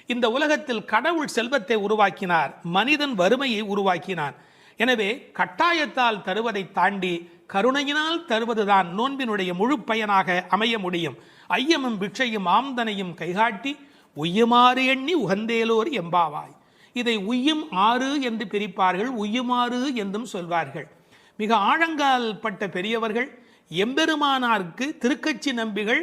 இந்த உலகத்தில் கடவுள் செல்வத்தை உருவாக்கினார், மனிதன் வறுமையை உருவாக்கினான். எனவே கட்டாயத்தால் தருவதை தாண்டி கருணையினால் தருவதுதான் நோன்பினுடைய முழு பயனாக அமைய முடியும். ஐயமும் பிக்ஷையும் ஆம்தனையும் கைகாட்டி உய்யுமாறு எண்ணி உகந்தேலோர் எம்பாவாய். இதை உய்யும் ஆறு என்று பிரிப்பார்கள், உய்யுமாறு என்றும் சொல்வார்கள். மிக ஆழங்கால் பட்ட பெரியவர்கள் எம்பெருமானாருக்கு திருக்கட்சி நம்பிகள்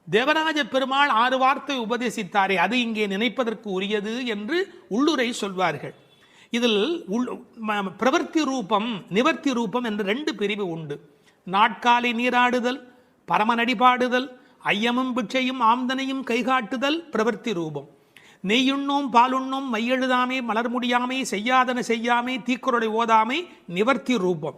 தேவராஜ பெருமாள் 6 வார்த்தை உபதேசித்தாரே, அது இங்கே நினைப்பதற்கு உரியது என்று உள்ளுரை சொல்வார்கள். இதில் பிரவர்த்தி ரூபம், நிவர்த்தி ரூபம் என்ற 2 பிரிவு உண்டு. நாட்காலை நீராடுதல், பரமநடிபாடுதல், ஐயமும் பிட்சையும் ஆம்தனையும் கைகாட்டுதல் பிரவர்த்தி ரூபம். நெய்யுண்ணோம் பாலுண்ணோம் மையெழுதாமை மலர் முடியாமை செய்யாதன செய்யாமை தீக்குறளை ஓதாமை நிவர்த்தி ரூபம்.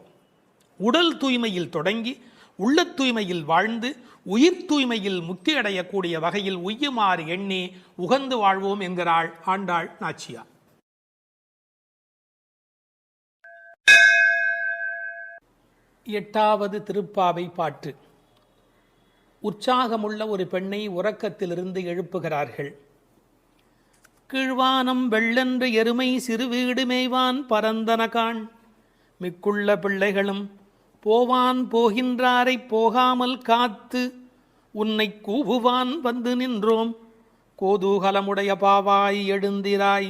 உடல் தூய்மையில் தொடங்கி உள்ள தூய்மையில் வாழ்ந்து உயிர் தூய்மையில் முக்தி அடையக்கூடிய வகையில் உய்யுமாறு எண்ணி உகந்து வாழ்வோம் என்கிறாள் ஆண்டாள் நாச்சியார். எட்டாவது திருப்பாவை பாட்டு. உற்சாகமுள்ள ஒரு பெண்ணை உறக்கத்திலிருந்து எழுப்புகிறார்கள். கீழ்வானம் வெள்ளென்று எருமை சிறுவீடு மேய்வான் பரந்தனகான், மிக்குள்ள பிள்ளைகளும் போவான் போகின்றாரை போகாமல் காத்து உன்னை கூவுவான் வந்து நின்றோம். கோதூகலமுடைய பாவாய் எழுந்திராய்,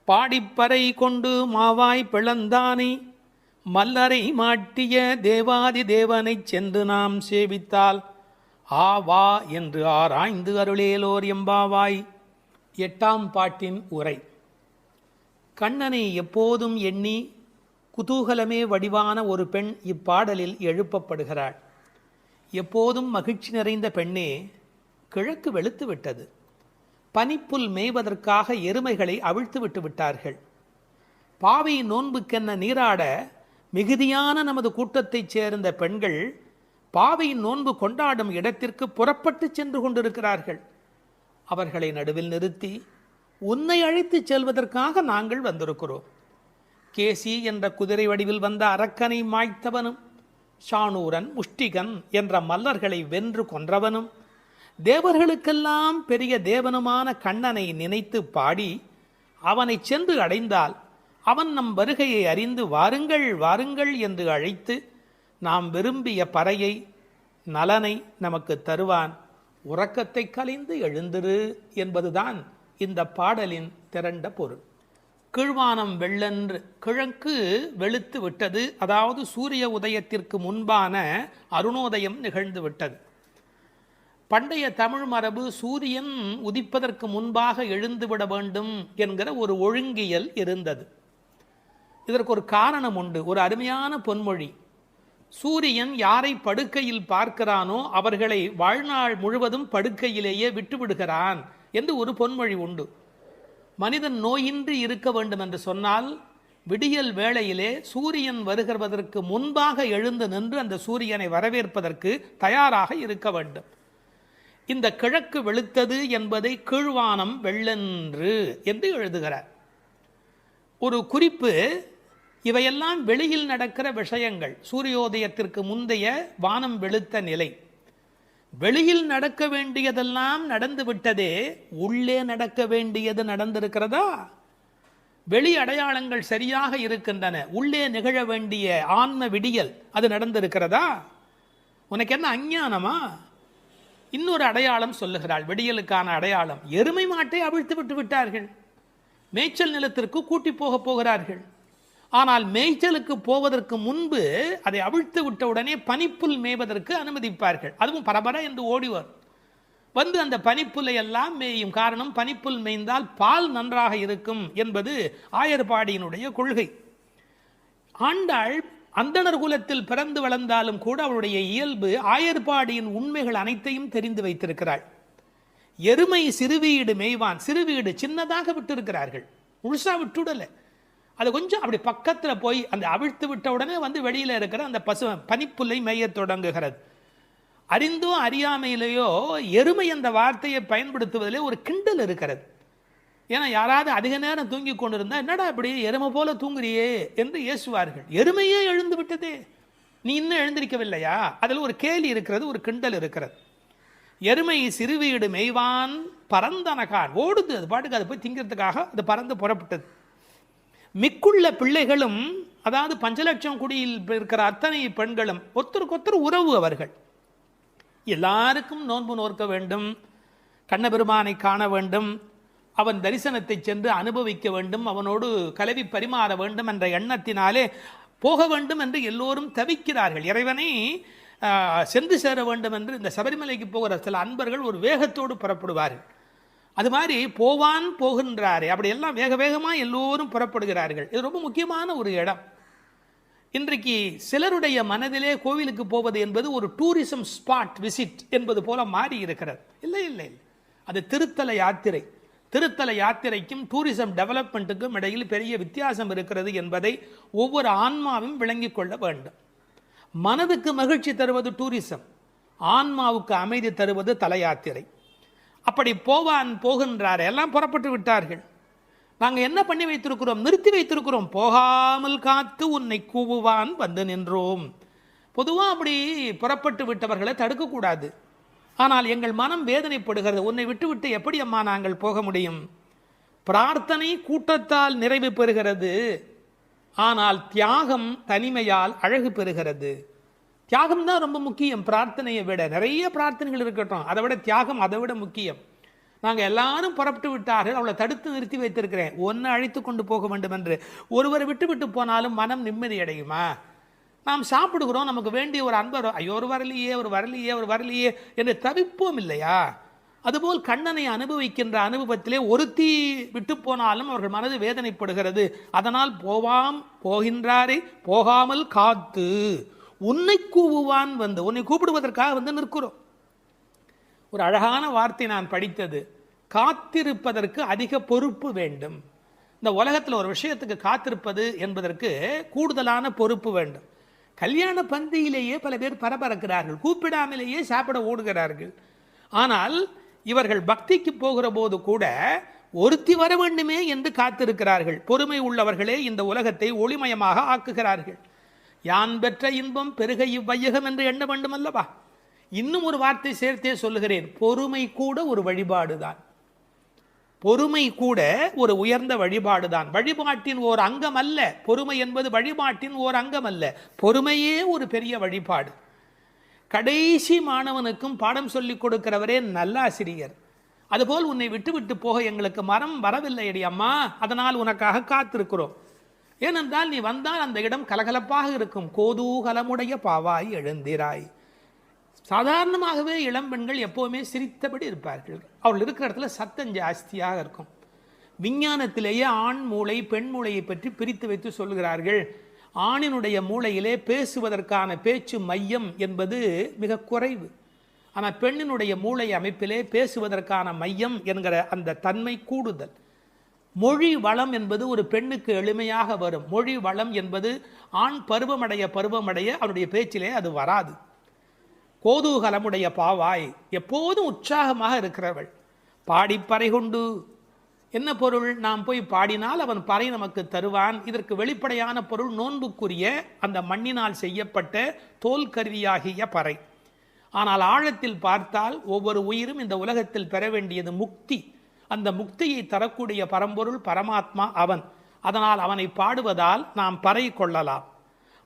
பாடிப்பறை கொண்டு மாவாய் பிளந்தானை மல்லரை மாட்டிய தேவாதி தேவனைச் சென்று நாம் சேவித்தால் ஆவா என்று ஆராய்ந்து அருளேலோர் எம்பாவாய். 8ஆம் பாட்டின் உரை. கண்ணனை எப்போதும் எண்ணி குதூகலமே வடிவான ஒரு பெண் இப்பாடலில் எழுப்பப்படுகிறாள். எப்போதும் மகிழ்ச்சி நிறைந்த பெண்ணே, கிழக்கு வெளுத்து விட்டது. பனிப்புல் மேய்வதற்காக எருமைகளை அவிழ்த்து விட்டு விட்டார்கள். பாவை நோன்புக்கென்ன நீராட மிகுதியான நமது கூட்டத்தைச் சேர்ந்த பெண்கள் பாவையின் நோன்பு கொண்டாடும் இடத்திற்கு புறப்பட்டு சென்று கொண்டிருக்கிறார்கள். அவர்களை நடுவில் நிறுத்தி உன்னை அழைத்து செல்வதற்காக நாங்கள் வந்திருக்கிறோம். கேசி என்ற குதிரை வடிவில் வந்த அரக்கனை மாய்த்தவனும், ஷானூரன் முஷ்டிகன் என்ற மல்லர்களை வென்று கொன்றவனும், தேவர்களுக்கெல்லாம் பெரிய தேவனுமான கண்ணனை நினைத்து பாடி அவனை சென்று அடைந்தால் அவன் நம் வருகையை அறிந்து வாருங்கள் வாருங்கள் என்று அழைத்து நாம் விரும்பிய பறையை நலனை நமக்கு தருவான். உறக்கத்தை கலைந்து எழுந்திரு என்பதுதான் இந்த பாடலின் திரண்ட பொருள். கீழ்வானம் வெள்ளென்று, கிழக்கு வெளுத்து விட்டது, அதாவது சூரிய உதயத்திற்கு முன்பான அருணோதயம் நிகழ்ந்து விட்டது. பண்டைய தமிழ் மரபு சூரியன் உதிப்பதற்கு முன்பாக எழுந்துவிட வேண்டும் என்கிற ஒரு ஒழுங்கியல் இருந்தது. இதற்கு ஒரு காரணம் உண்டு, ஒரு அருமையான பொன்மொழி. சூரியன் யாரை படுக்கையில் பார்க்கிறானோ அவர்களை வாழ்நாள் முழுவதும் படுக்கையிலேயே விட்டுவிடுகிறான் என்று ஒரு பொன்மொழி உண்டு. மனிதன் நோயின்றி இருக்க வேண்டும் என்று சொன்னால் விடியல் வேளையிலே சூரியன் வருகிறதற்கு முன்பாக எழுந்து நின்று அந்த சூரியனை வரவேற்பதற்கு தயாராக இருக்க வேண்டும். இந்த கிழக்கு வெளுத்தது என்பதை கீழ்வானம் வெள்ளென்று என்று எழுதுகிறார். ஒரு குறிப்பு, இவையெல்லாம் வெளியில் நடக்கிற விஷயங்கள். சூரியோதயத்திற்கு முந்தைய வானம் வெளுத்த நிலை. வெளியில் நடக்க வேண்டியதெல்லாம் நடந்து விட்டதே, உள்ளே நடக்க வேண்டியது நடந்திருக்கிறதா? வெளி அடையாளங்கள் சரியாக இருக்கின்றன, உள்ளே நிகழ வேண்டிய ஆன்ம விடியல் அது நடந்திருக்கிறதா? உனக்கு என்ன அஞ்ஞானமா? இன்னொரு அடையாளம் சொல்லுகிறாள், விடியலுக்கான அடையாளம். எருமை மாட்டை அவிழ்த்து விட்டு விட்டார்கள், மேய்ச்சல் நிலத்திற்கு கூட்டி போகிறார்கள். ஆனால் மேய்ச்சலுக்கு போவதற்கு முன்பு அதை அவிழ்த்து விட்டவுடனே பனிப்புல் மேய்வதற்கு அனுமதிப்பார்கள். அதுவும் பரபர என்று ஓடிவர் வந்து அந்த பனிப்புல்லை எல்லாம் மேயும். காரணம், பனிப்புல் மேய்ந்தால் பால் நன்றாக இருக்கும் என்பது ஆயர்பாடியினுடைய கொள்கை. ஆண்டாள் அந்தணர் குலத்தில் பிறந்து வளர்ந்தாலும் கூட அவளுடைய இயல்பு ஆயர்பாடியின் உண்மைகள் அனைத்தையும் தெரிந்து வைத்திருக்கிறாள். எருமை சிறுவீடு மேய்வான். சிறுவீடு சின்னதாக விட்டு இருக்கிறார்கள், முழுசா விட்டுடல. அது கொஞ்சம் அப்படி பக்கத்தில் போய் அந்த அவிழ்த்து விட்ட உடனே வந்து வெளியில் இருக்கிற அந்த பனிப்புல்லை மேய தொடங்குகிறது. அறிந்தோ அறியாமையிலேயோ எருமை அந்த வார்த்தையை பயன்படுத்துவதிலே ஒரு கிண்டல் இருக்கிறது. ஏன்னா யாராவது அதிக நேரம் தூங்கி கொண்டிருந்தா, என்னடா இப்படி எருமை போல தூங்குறியே என்று ஏசுவார்கள். எருமையே எழுந்து விட்டதே, நீ இன்னும் எழுந்திருக்கவில்லையா? அதில் ஒரு கேலி இருக்கிறது, ஒரு கிண்டல் இருக்கிறது. எருமை சிறுவீடு மேய்வான் பரந்தனகான், ஓடுது, அது பாட்டுக்கு அது போய் திங்கிறதுக்காக அது பறந்து புறப்பட்டது. மிக்குள்ள பிள்ளைகளும், அதாவது 5 லட்சம் குடியில் இருக்கிற அத்தனை பெண்களும் ஒருத்தருக்கொத்தர் உறவு. அவர்கள் எல்லாருக்கும் நோன்பு நோக்க வேண்டும், கண்ணபெருமானை காண வேண்டும், அவன் தரிசனத்தை சென்று அனுபவிக்க வேண்டும், அவனோடு கலவி பரிமாற வேண்டும் என்ற எண்ணத்தினாலே போக வேண்டும் என்று எல்லோரும் தவிக்கிறார்கள். இறைவனை சென்று சேர வேண்டும் என்று இந்த சபரிமலைக்கு போகிற சில அன்பர்கள் ஒரு வேகத்தோடு புறப்படுவார்கள். அது மாதிரி போவான் போகின்றாரே, அப்படி எல்லாம் வேக வேகமாக எல்லோரும் புறப்படுகிறார்கள். இது ரொம்ப முக்கியமான ஒரு இடம். இன்றைக்கு சிலருடைய மனதிலே கோவிலுக்கு போவது என்பது ஒரு டூரிசம் ஸ்பாட் விசிட் என்பது போல மாறி இருக்கிறது. இல்லை இல்லை இல்லை, அது திருத்தல யாத்திரை. திருத்தல யாத்திரைக்கும் டூரிசம் டெவலப்மெண்ட்டுக்கும் இடையில் பெரிய வித்தியாசம் இருக்கிறது என்பதை ஒவ்வொரு ஆன்மாவும் விளங்கிக் கொள்ள வேண்டும். மனதுக்கு மகிழ்ச்சி தருவது டூரிசம், ஆன்மாவுக்கு அமைதி தருவது தல யாத்திரை. அப்படி போவான் போகின்றார், எல்லாம் புறப்பட்டு விட்டார்கள். நாங்கள் என்ன பண்ணி வைத்திருக்கிறோம்? நிறுத்தி வைத்திருக்கிறோம். போகாமல் காத்து உன்னை கூவுவான் வந்து நின்றோம். பொதுவாக அப்படி புறப்பட்டு விட்டவர்களை தடுக்கக்கூடாது. ஆனால் எங்கள் மனம் வேதனைப்படுகிறது. உன்னை விட்டுவிட்டு எப்படி அம்மா நாங்கள் போக முடியும்? பிரார்த்தனை கூட்டத்தால் நிறைவு பெறுகிறது, ஆனால் தியாகம் தனிமையால் அழகு பெறுகிறது. தியாகம் தான் ரொம்ப முக்கியம். பிரார்த்தனையை விட நிறைய பிரார்த்தனைகள் இருக்கட்டும், அதை விட தியாகம் அதை விட முக்கியம். நாங்கள் எல்லாரும் புறப்பட்டு விட்டார்கள், அவளை தடுத்து நிறுத்தி வைத்திருக்கிறேன், ஒன்றை அழைத்து கொண்டு போக வேண்டும் என்று. ஒருவரை விட்டு விட்டு போனாலும் மனம் நிம்மதி அடையுமா? நாம் சாப்பிடுகிறோம், நமக்கு வேண்டிய ஒரு அன்பர், ஐயோ ஒரு வரலையே ஒரு வரலையே ஒரு வரலையே என்று தவிப்போம் இல்லையா? அதுபோல் கண்ணனை அனுபவிக்கின்ற அனுபவத்திலே ஒருத்தி விட்டு போனாலும் அவர்கள் மனது வேதனைப்படுகிறது. அதனால் போகின்றாரே போகாமல் காத்து உன்னை கூவுவான் வந்து, உன்னை கூப்பிடுவதற்காக வந்து நிற்கிறோம். ஒரு அழகான வார்த்தை நான் படித்தது, காத்திருப்பதற்கு அதிக பொறுப்பு வேண்டும். இந்த உலகத்தில் ஒரு விஷயத்துக்கு காத்திருப்பது என்பதற்கு கூடுதலான பொறுப்பு வேண்டும். கல்யாண பந்தியிலேயே பல பேர் பரபரக்கிறார்கள், கூப்பிடாமலேயே சாப்பிட ஓடுகிறார்கள். ஆனால் இவர்கள் பக்திக்கு போகிற போது கூட ஒருத்தி வர வேண்டுமே என்று காத்திருக்கிறார்கள். பொறுமை உள்ளவர்களே இந்த உலகத்தை ஒளிமயமாக ஆக்குகிறார்கள். யான் பெற்ற இன்பம் பெருக இவ்வையகம் என்று எண்ண வேண்டும் அல்லவா? இன்னும் ஒரு வார்த்தை சேர்த்தே சொல்லுகிறேன், பொறுமை கூட ஒரு வழிபாடுதான். பொறுமை கூட ஒரு உயர்ந்த வழிபாடுதான். வழிபாட்டின் ஓர் அங்கம் அல்ல பொறுமை என்பது, வழிபாட்டின் ஓர் அங்கம் அல்ல, பொறுமையே ஒரு பெரிய வழிபாடு. கடைசி மாணவனுக்கும் பாடம் சொல்லிக் கொடுக்கிறவரே நல்லாசிரியர். அதுபோல் உன்னை விட்டு விட்டு போக எங்களுக்கு மரம் வரவில்லையடி அம்மா, அதனால் உனக்காக காத்திருக்கிறோம். ஏனென்றால் நீ வந்தால் அந்த இடம் கலகலப்பாக இருக்கும். கோதூகலமுடைய பாவாய் எழுந்திராய். சாதாரணமாகவே இளம்பெண்கள் எப்போவுமே சிரித்தபடி இருப்பார்கள். அவர்கள் இருக்கிற இடத்துல சத்தம் ஜாஸ்தியாக இருக்கும். விஞ்ஞானத்திலேயே ஆண் மூளை பெண் மூளையை பற்றி பிரித்து வைத்து சொல்கிறார்கள். ஆணினுடைய மூளையிலே பேசுவதற்கான பேச்சு மையம் என்பது மிக குறைவு. ஆனால் பெண்ணினுடைய மூளை அமைப்பிலே பேசுவதற்கான மையம் என்கிற அந்த தன்மை கூடுதல். மொழி வளம் என்பது ஒரு பெண்ணுக்கு எளிமையாக வரும். மொழி வளம் என்பது ஆண் பருவமடைய அவனுடைய பேச்சிலே அது வராது. கோதூகலமுடைய பாவாய், எப்போதும் உற்சாகமாக இருக்கிறவள். பாடிப்பறை கொண்டு, என்ன பொருள்? நாம் போய் பாடினால் அவன் பறை நமக்கு தருவான். இதற்கு வெளிப்படையான பொருள் நோன்புக்குரிய அந்த மண்ணினால் செய்யப்பட்ட தோல் கருவியாகிய பறை. ஆனால் ஆழத்தில் பார்த்தால் ஒவ்வொரு உயிரும் இந்த உலகத்தில் பெற வேண்டியது முக்தி. அந்த முக்தியை தரக்கூடிய பரம்பொருள் பரமாத்மா அவன். அதனால் அவனை பாடுவதால் நாம் பறை கொள்ளலாம்.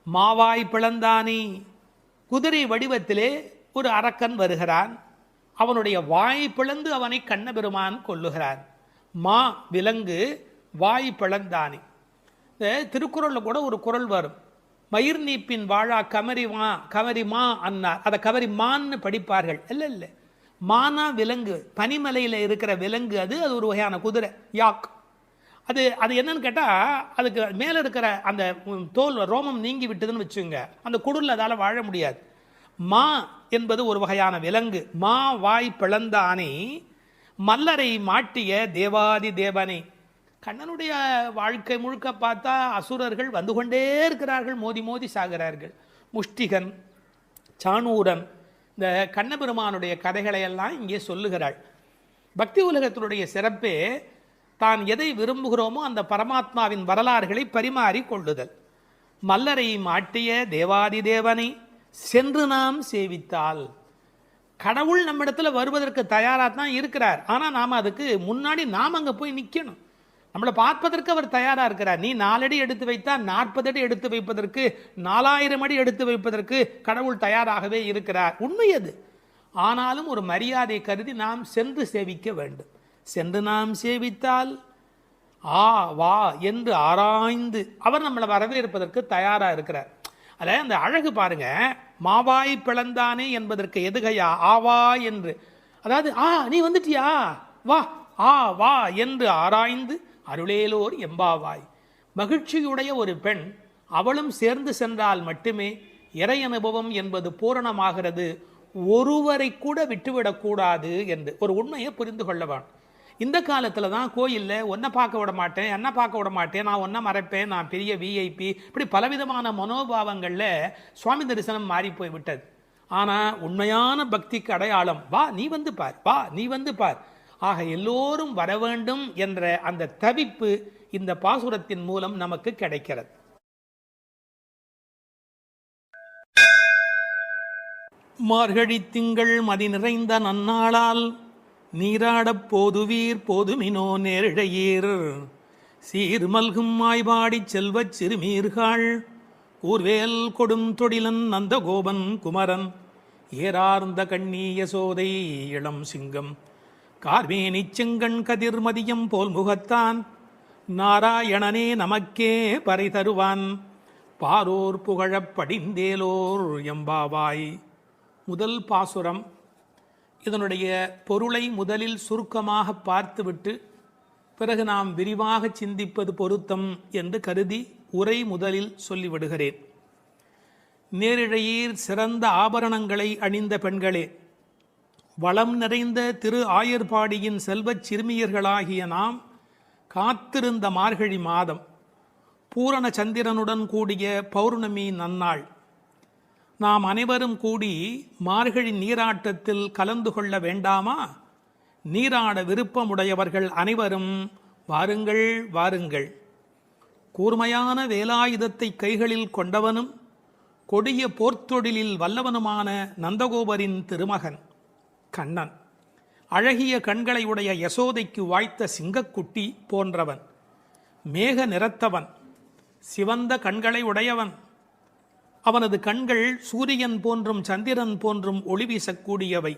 மாவாய் பிளந்தானே, குதிரை வடிவத்திலே ஒரு அரக்கன் வருகிறான். அவனுடைய வாய் பிளந்து அவனை கண்ணபெருமான் கொல்லுகிறான். மா விலங்கு, வாய் பிளந்தானே. திருக்குறளில் கூட ஒரு குறள் வரும், மயிர் நீப்பின் வாழா கவரி மா அன்னார். அதை கவரி மான்னு படிப்பார்கள். இல்லை இல்லை, மானா விலங்கு, பனிமலையில் இருக்கிற விலங்கு. அது ஒரு வகையான குதிரை, யாக். அது என்னன்னு கேட்டால், அதுக்கு மேலே இருக்கிற அந்த தோல் ரோமம் நீங்கி விட்டதுன்னு வச்சுங்க, அந்த குடில் அதால் வாழ முடியாது. மா என்பது ஒரு வகையான விலங்கு. மா வாய் பிளந்தானே, மல்லரை மாட்டிய தேவாதி தேவனை. கண்ணனுடைய வாழ்க்கை முழுக்க பார்த்தா அசுரர்கள் வந்து கொண்டே இருக்கிறார்கள், மோதி மோதி சாகிறார்கள். முஷ்டிகன், சாணூரன், இந்த கண்ணபெருமானுடைய கதைகளை எல்லாம் இங்கே சொல்லுகிறாள். பக்தி உலகத்தினுடைய சிறப்பே தான் எதை விரும்புகிறோமோ அந்த பரமாத்மாவின் வரலாறுகளை பரிமாறி கொள்ளுதல். மல்லரை மாட்டிய தேவாதி தேவனை சென்று நாம் சேவித்தால், கடவுள் நம்மிடத்துல வருவதற்கு தயாராக தான் இருக்கிறார். ஆனால் நாம் அதுக்கு முன்னாடி நாம் அங்கே போய் நிற்கணும். நம்மளை பார்ப்பதற்கு அவர் தயாராக இருக்கிறார். நீ 4 அடி எடுத்து வைத்தா 40 அடி எடுத்து வைப்பதற்கு, 4000 அடி எடுத்து வைப்பதற்கு கடவுள் தயாராகவே இருக்கிறார். உண்மை அது. ஆனாலும் ஒரு மரியாதை கருதி நாம் சென்று சேவிக்க வேண்டும். சென்று நாம் சேவித்தால் ஆ வா என்று ஆராய்ந்து அவர் நம்மளை வரவேற்பதற்கு தயாராக இருக்கிறார். அதில் அந்த அழகு பாருங்க, மாவாய் பிளந்தானே என்பதற்கு எதுகையா ஆவா என்று. அதாவது நீ வந்துட்டியா, வா வா என்று ஆராய்ந்து அருளேலோர் எம்பாவாய். மகிழ்ச்சியுடைய ஒரு பெண் அவளும் சேர்ந்து சென்றால் மட்டுமே இறை அனுபவம் என்பது பூரணமாகிறது. ஒருவரை கூட விட்டுவிடக்கூடாது என்று ஒரு உண்மையை புரிந்து கொள்ளவான். இந்த காலத்தில் தான் கோயிலில் ஒன்றை பார்க்க விட மாட்டேன், என்ன பார்க்க விட மாட்டேன், நான் ஒன்றை மறைப்பேன், நான் பெரிய விஐபி, இப்படி பலவிதமான மனோபாவங்களில் சுவாமி தரிசனம் மாறி போய் விட்டது. ஆனால் உண்மையான பக்திக்கு அடையாளம் வா நீ வந்து பார், வா நீ வந்து பார். ஆக எல்லோரும் வர வேண்டும் என்ற அந்த தவிப்பு இந்த பாசுரத்தின் மூலம் நமக்கு கிடைக்கிறது. மார்கழி திங்கள் மதி நிறைந்த நன்னாளால் நீராடப் போதுவீர் போதுமினோ நேரிழையீர் சீர்மல்கும் மாய்பாடி செல்வச் சிறுமீர்கள் கூர்வேல் கொடும் தொடிலன் நந்தகோபன் குமரன் ஏறார்ந்த கண்ணி யசோதை இளம் சிங்கம் கார்மேனி செங்கண் கதிர் மதியம் போல் முகத்தான் நாராயணனே நமக்கே பறை தருவான் பாரோர் புகழப் படிந்தேலோர் எம்பாவாய். முதல் பாசுரம். இதனுடைய பொருளை முதலில் சுருக்கமாக பார்த்துவிட்டு பிறகு நாம் விரிவாக சிந்திப்பது பொருத்தம் என்று கருதி உரை முதலில் சொல்லிவிடுகிறேன். நேரிழையீர் சிறந்த ஆபரணங்களை அணிந்த பெண்களே, வளம் நிறைந்த திரு ஆயர்பாடியின் செல்வச் சிறுமியர்களாகிய நாம் காத்திருந்த மார்கழி மாதம், பூரண சந்திரனுடன் கூடிய பௌர்ணமி நன்னாள், நாம் அனைவரும் கூடி மார்கழி நீராட்டத்தில் கலந்து கொள்ள வேண்டாமா? நீராட விருப்பமுடையவர்கள் அனைவரும் வாருங்கள் வாருங்கள். கூர்மையான வேலாயுதத்தை கைகளில் கொண்டவனும் கொடிய போர்த்தொழிலில் வல்லவனுமான நந்தகோபரின் திருமகன் கண்ணன், அழகிய கண்களை உடைய யசோதைக்கு வாய்த்த சிங்கக்குட்டி போன்றவன், மேக நிறத்தவன், சிவந்த கண்களை உடையவன். அவனது கண்கள் சூரியன் போன்றும் சந்திரன் போன்றும் ஒளி வீசக்கூடியவை.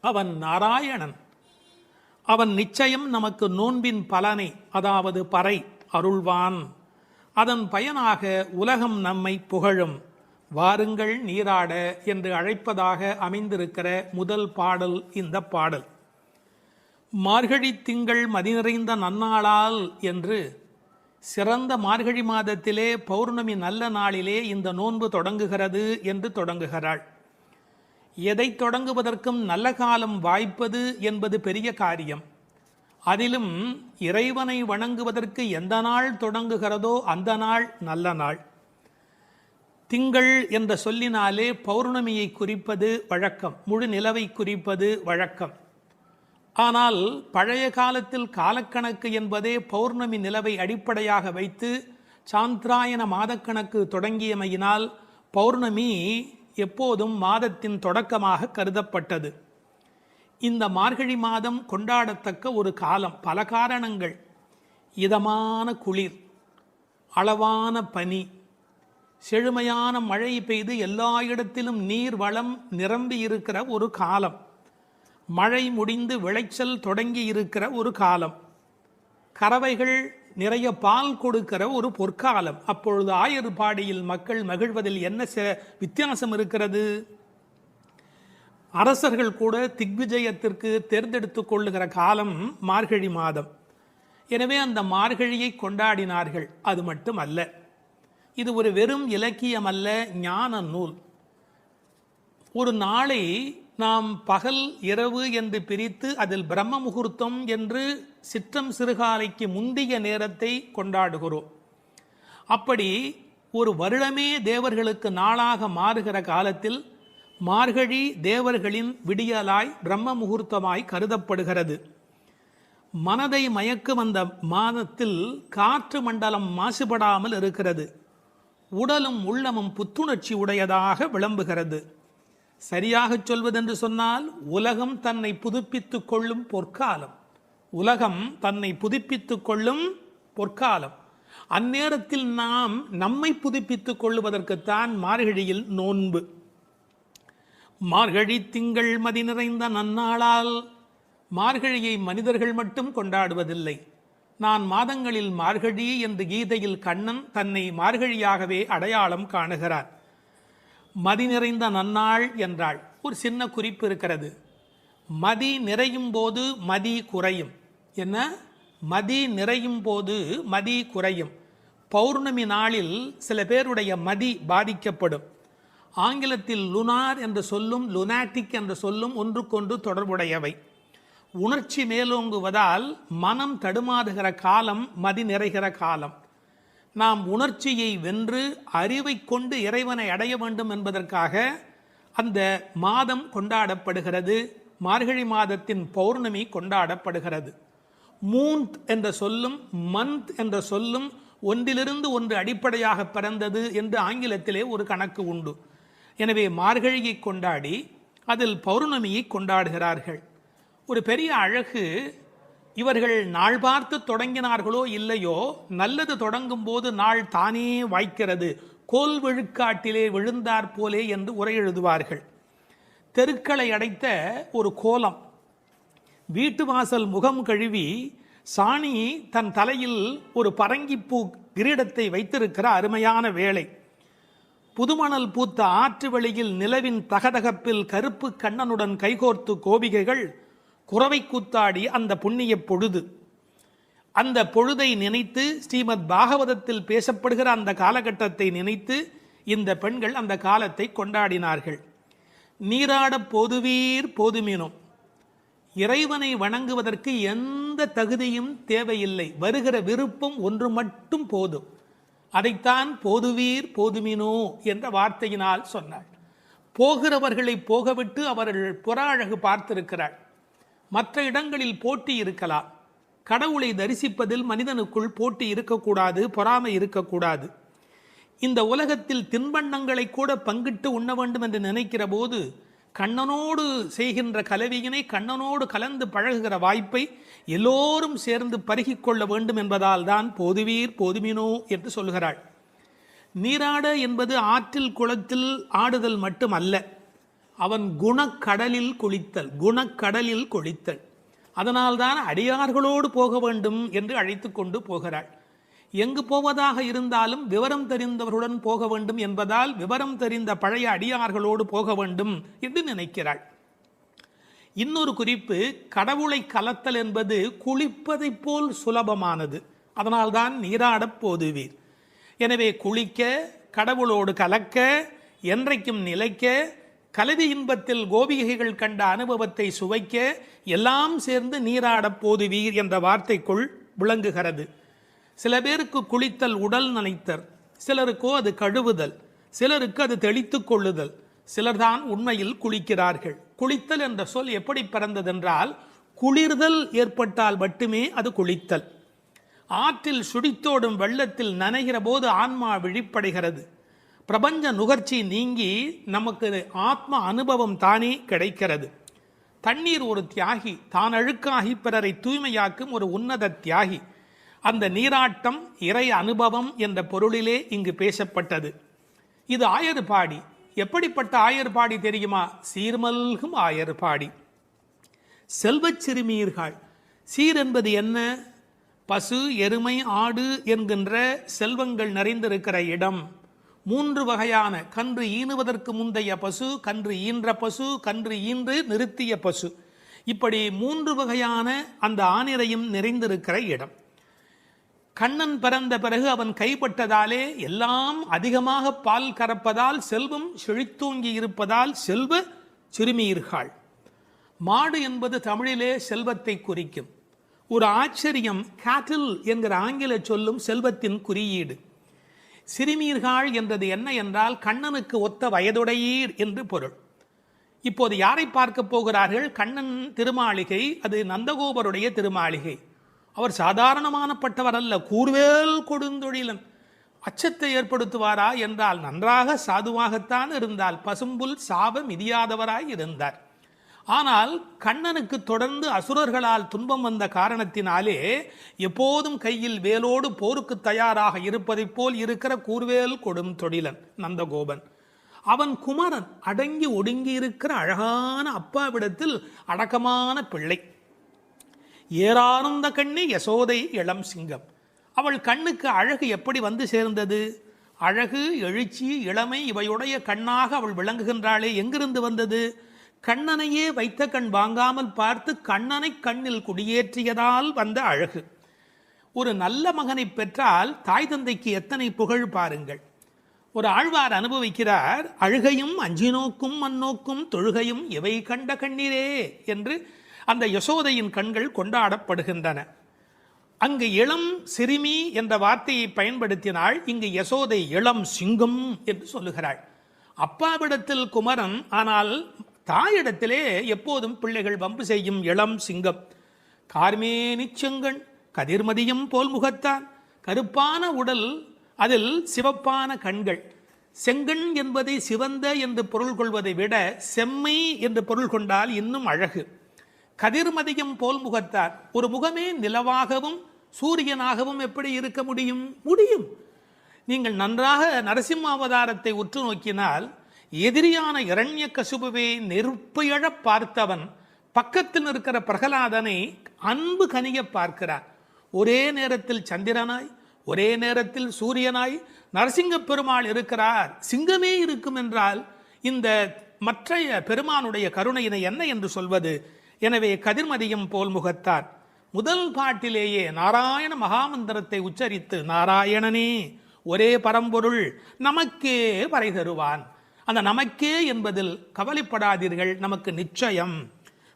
அவன் நாராயணன். அவன் நிச்சயம் நமக்கு நோன்பின் பலனை, அதாவது பறை அருள்வான். அதன் பயனாக உலகம் நம்மை புகழும். வாருங்கள் நீராட என்று அழைப்பதாக அமைந்திருக்கிற முதல் பாடல் இந்த பாடல். மார்கழி திங்கள் மதி நிறைந்த நன்னாளால் என்று சிறந்த மார்கழி மாதத்திலே பௌர்ணமி நல்ல நாளிலே இந்த நோன்பு தொடங்குகிறது என்று தொடங்குகிறாள். எதை தொடங்குவதற்கும் நல்ல காலம் வாய்ப்பது என்பது பெரிய காரியம். அதிலும் இறைவனை வணங்குவதற்கு எந்த நாள் தொடங்குகிறதோ அந்த நாள் நல்ல நாள். திங்கள் என்ற சொல்லினாலே பௌர்ணமியை குறிப்பது வழக்கம், முழு நிலவை குறிப்பது வழக்கம். ஆனால் பழைய காலத்தில் காலக்கணக்கு என்பதே பௌர்ணமி நிலவை அடிப்படையாக வைத்து சாந்திராயன மாதக்கணக்கு தொடங்கியமையினால் பௌர்ணமி எப்போதும் மாதத்தின் தொடக்கமாக கருதப்பட்டது. இந்த மார்கழி மாதம் கொண்டாடத்தக்க ஒரு காலம். பல காரணங்கள். இதமான குளிர், அளவான பனி, செழுமையான மழை பெய்து எல்லா இடத்திலும் நீர் வளம் நிரம்பி இருக்கிற ஒரு காலம், மழை முடிந்து விளைச்சல் தொடங்கி இருக்கிற ஒரு காலம், கறவைகள் நிறைய பால் கொடுக்கிற ஒரு பொற்காலம். அப்பொழுது ஆயர்பாடியில் மக்கள் மகிழ்வதில் என்ன வித்தியாசம் இருக்கிறது? அரசர்கள் கூட திக்விஜயத்திற்கு தேர்ந்தெடுத்து கொள்ளுகிற காலம் மார்கழி மாதம். எனவே அந்த மார்கழியை கொண்டாடினார்கள். அது மட்டும் அல்ல, இது ஒரு வெறும் இலக்கியம் அல்ல, ஞான நூல். ஒரு நாளை நாம் பகல் இரவு என்று பிரித்து அதில் பிரம்ம முகூர்த்தம் என்று சிற்றம் சிறுகாலைக்கு முந்திய நேரத்தை கொண்டாடுகிறோம். அப்படி ஒரு வருடமே தேவர்களுக்கு நாளாக மாறுகிற காலத்தில் மார்கழி தேவர்களின் விடியலாய் பிரம்ம முகூர்த்தமாய் கருதப்படுகிறது. மனதை மயக்கும் அந்த மாதத்தில் காற்று மண்டலம் மாசுபடாமல் இருக்கிறது. உடலும் உள்ளமும் புத்துணர்ச்சி உடையதாக விளம்புகிறது. சரியாக சொல்வதென்று சொன்னால் உலகம் தன்னை புதுப்பித்துக் கொள்ளும் பொற்காலம். உலகம் தன்னை புதுப்பித்துக் கொள்ளும் பொற்காலம். அந்நேரத்தில் நாம் நம்மை புதுப்பித்துக் கொள்ளுவதற்குத்தான் மார்கழியில் நோன்பு. மார்கழி திங்கள் மதி நிறைந்த நன்னாளால் மார்கழியை மனிதர்கள் மட்டும் கொண்டாடுவதில்லை. நான் மாதங்களில் மார்கழி என்று கீதையில் கண்ணன் தன்னை மார்கழியாகவே அடையாளம் காணுகிறார். மதி நிறைந்த நன்னாள் என்றாள். ஒரு சின்ன குறிப்பு இருக்கிறது. மதி நிறையும் போது மதி குறையும். என்ன? மதி நிறையும் போது மதி குறையும். பௌர்ணமி நாளில் சில பேருடைய மதி பாதிக்கப்படும். ஆங்கிலத்தில் லுனார் என்ற சொல்லும் லுனாட்டிக் என்ற சொல்லும் ஒன்றுக்கொன்று தொடர்புடையவை. உணர்ச்சி மேலோங்குவதால் மனம் தடுமாறுகிற காலம் மதி நிறைகிற காலம். நாம் உணர்ச்சியை வென்று அறிவை கொண்டு இறைவனை அடைய வேண்டும் என்பதற்காக அந்த மாதம் கொண்டாடப்படுகிறது. மார்கழி மாதத்தின் பௌர்ணமி கொண்டாடப்படுகிறது. மூன்த் என்ற சொல்லும் மந்த் என்ற சொல்லும் ஒன்றிலிருந்து ஒன்று அடிப்படையாக பிறந்தது என்று ஆங்கிலத்திலே ஒரு கணக்கு உண்டு. எனவே மார்கழியை கொண்டாடி அதில் பௌர்ணமியை கொண்டாடுகிறார்கள். ஒரு பெரிய அழகு, இவர்கள் நாள் பார்த்து தொடங்கினார்களோ இல்லையோ, நல்லது தொடங்கும் போது நாள் தானே வாய்க்கிறது. கோல் விழுக்காட்டிலே விழுந்தாற் போலே என்று உரை எழுதுவார்கள். தெருக்களை அடைத்த ஒரு கோலம். வீட்டு வாசல் முகம் கழுவி சாணி தன் தலையில் ஒரு பரங்கிப்பூ கிரீடத்தை வைத்திருக்கிற அருமையான வேளை. புதுமணல் பூத்த ஆற்று வெளியில் நிலவின் தகதகப்பில் கருப்பு கண்ணனுடன் கைகோர்த்து கோபிகைகள் குறவை கூத்தாடி அந்த புண்ணிய பொழுது. அந்த பொழுதை நினைத்து ஸ்ரீமத் பாகவதத்தில் பேசப்படுகிற அந்த காலகட்டத்தை நினைத்து இந்த பெண்கள் அந்த காலத்தை கொண்டாடினார்கள். நீராட போதுவீர் போதுமினும். இறைவனை வணங்குவதற்கு எந்த தகுதியும் தேவையில்லை. வருகிற விருப்பம் ஒன்று மட்டும் போதும். அதைத்தான் போதுவீர் போதுமினோ என்ற வார்த்தையினால் சொன்னாள். போகிறவர்களை போகவிட்டு அவர்கள் புற அழகு பார்த்திருக்கிறாள். மற்ற இடங்களில் போட்டி இருக்கலாம். கடவுளை தரிசிப்பதில் மனிதனுக்குள் போட்டி இருக்கக்கூடாது, பொறாமை இருக்கக்கூடாது. இந்த உலகத்தில் தின்பண்டங்களை கூட பங்கிட்டு உண்ண வேண்டும் என்று நினைக்கிற போது கண்ணனோடு செய்கின்ற கலவியினை கண்ணனோடு கலந்து பழகுகிற வாய்ப்பை எல்லோரும் சேர்ந்து பருகிக்கொள்ள வேண்டும் என்பதால் தான் போதுவீர் போதுமினோ என்று சொல்கிறாள். நீராட என்பது ஆற்றில் குளத்தில் ஆடுதல் மட்டுமல்ல, அவன் குணக்கடலில் குளித்தல். குணக்கடலில் குளித்தல். அதனால்தான் அடியார்களோடு போக வேண்டும் என்று அழைத்து கொண்டு போகிறாள். எங்கு போவதாக இருந்தாலும் விவரம் தெரிந்தவர்களுடன் போக வேண்டும் என்பதால் விவரம் தெரிந்த பழைய அடியார்களோடு போக வேண்டும் என்று நினைக்கிறாள். இன்னொரு குறிப்பு, கடவுளை கலத்தல் என்பது குளிப்பதை போல் சுலபமானது. அதனால்தான் நீராடப் போதுவீர். எனவே குளிக்க, கடவுளோடு கலக்க, என்றைக்கும் நிலைக்க, கலவி இன்பத்தில் கோபிகைகள் கண்ட அனுபவத்தை சுவைக்க எல்லாம் சேர்ந்து நீராடப் போதுவீர் என்ற வார்த்தைக்குள் விளங்குகிறது. சில பேருக்கு குளித்தல் உடல் நனைத்தல், சிலருக்கோ அது கழுவுதல், சிலருக்கு அது தெளித்து கொள்ளுதல். சிலர்தான் உண்மையில் குளிக்கிறார்கள். குளித்தல் என்ற சொல் எப்படி பிறந்ததென்றால், குளிர்தல் ஏற்பட்டால் மட்டுமே அது குளித்தல். ஆற்றில் சுடித்தோடும் வெள்ளத்தில் நனைகிற போது ஆன்மா விழிப்படைகிறது. பிரபஞ்ச நுகர்ச்சி நீங்கி நமக்கு ஆத்ம அனுபவம் தானே கிடைக்கிறது. தண்ணீர் ஒரு தியாகி, தான் அழுக்காகி பிறரை தூய்மையாக்கும் ஒரு உன்னத தியாகி. அந்த நீராட்டம் இறை அனுபவம் என்ற பொருளிலே இங்கு பேசப்பட்டது. இது ஆயர்பாடி. எப்படிப்பட்ட ஆயர்பாடி தெரியுமா? சீர்மல்கும் ஆயர்பாடி. செல்வச் சிறுமீர்கள். சீர் என்பது என்ன? பசு, எருமை, ஆடு என்கின்ற செல்வங்கள் நிறைந்திருக்கிற இடம். 3 வகையான கன்று ஈனுவதற்கு முந்தைய பசு, கன்று ஈன்ற பசு, கன்று ஈன்று நிறுத்திய பசு, இப்படி 3 வகையான அந்த ஆனிரையும் நிறைந்திருக்கிற இடம். கண்ணன் பிறந்த பிறகு அவன் கைப்பட்டதாலே எல்லாம் அதிகமாக பால் கறப்பதால் செல்வம் செழித்தோங்கி இருப்பதால் செல்வ சிறுமீர்கள். மாடு என்பது தமிழிலே செல்வத்தை குறிக்கும். ஒரு ஆச்சரியம், கேட்டில் என்கிற ஆங்கில சொல்லும் செல்வத்தின் குறியீடு. சிறுமீர்கள் என்றது என்ன என்றால் கண்ணனுக்கு ஒத்த வயதுடையீர் என்று பொருள். இப்போது யாரை பார்க்க போகிறார்கள்? கண்ணன் திருமாளிகை, அது நந்தகோபருடைய திருமாளிகை. அவர் சாதாரணமானப்பட்டவர் அல்ல, கூர்வேல் கொடுந்தொழிலன். அச்சத்தை ஏற்படுத்துவாரா என்றால் நன்றாக சாதுவாகத்தான் இருந்தால், பசும்புல் சாப மிதியாதவராய் இருந்தார். ஆனால் கண்ணனுக்கு தொடர்ந்து அசுரர்களால் துன்பம் வந்த காரணத்தினாலே எப்போதும் கையில் வேலோடு போருக்கு தயாராக இருப்பதைப் போல் இருக்கிற கூர்வேல் கொடும் தொழிலன் நந்தகோபன். அவன் குமரன், அடங்கி ஒடுங்கி இருக்கிற அழகான அப்பாவிடத்தில் அடக்கமான பிள்ளை. ஏறார்ந்த கண்ணி யசோதை இளம் சிங்கம். அவள் கண்ணுக்கு அழகு எப்படி வந்து சேர்ந்தது? அழகு, எழுச்சி, இளமை இவையுடைய கண்ணாக அவள் விளங்குகின்றாளே, எங்கிருந்து வந்தது? கண்ணனையே வைத்த கண் வாங்காமல் பார்த்து கண்ணனை கண்ணில் குடியேற்றியதால் வந்த அழகு. ஒரு நல்ல மகனை பெற்றால் தாய் தந்தைக்கு எத்தனை புகழ் பாருங்கள். ஒரு ஆழ்வார் அனுபவிக்கிறார், அழுகையும் அஞ்சினோக்கும் மண்ணோக்கும் தொழுகையும் இவை கண்ட கண்ணீரே என்று அந்த யசோதையின் கண்கள் கொண்டாடப்படுகின்றன. அங்கு இளம் சிறுமி என்ற வார்த்தையை பயன்படுத்தினாள், இங்கு யசோதை இளம் சிங்கம் என்று சொல்லுகிறாள். அப்பாவிடத்தில் குமரன், ஆனால் தாயிடத்திலே எப்போதும் பிள்ளைகள் வம்பு செய்யும் இளம் சிங்கம். கார்மேனி செங்கண் கதிர்மதியம் போல் முகத்தான், கருப்பான உடல், அதில் சிவப்பான கண்கள். செங்கண் என்பதை சிவந்த என்று பொருள் கொள்வதை விட செம்மை என்று பொருள் கொண்டால் இன்னும் அழகு. கதிர்மதியம் போல் முகத்தார், ஒரு முகமே நிலவாகவும் சூரியனாகவும் எப்படி இருக்க முடியும்? முடியும். நீங்கள் நன்றாக நரசிம்ம அவதாரத்தை உற்று நோக்கினால், எதிரியான இரண்யகசிபுவை நெருப்பையழ பார்த்தவன் பக்கத்தில் இருக்கிற பிரகலாதனை அன்பு கனிய பார்க்கிறார். ஒரே நேரத்தில் சந்திரனாய், ஒரே நேரத்தில் சூரியனாய் நரசிங்க பெருமாள் இருக்கிறார். சிங்கமே இருக்கும் என்றால் இந்த மற்றைய பெருமானுடைய கருணையினை என்ன என்று சொல்வது? எனவே கதிர்மதியம் போல் முகத்தார். முதல் பாட்டிலேயே நாராயண மகாமந்திரத்தை உச்சரித்து, நாராயணனே ஒரே பரம்பொருள் நமக்கே வரை தருவான். அந்த நமக்கே என்பதில் கவலைப்படாதீர்கள், நமக்கு நிச்சயம்.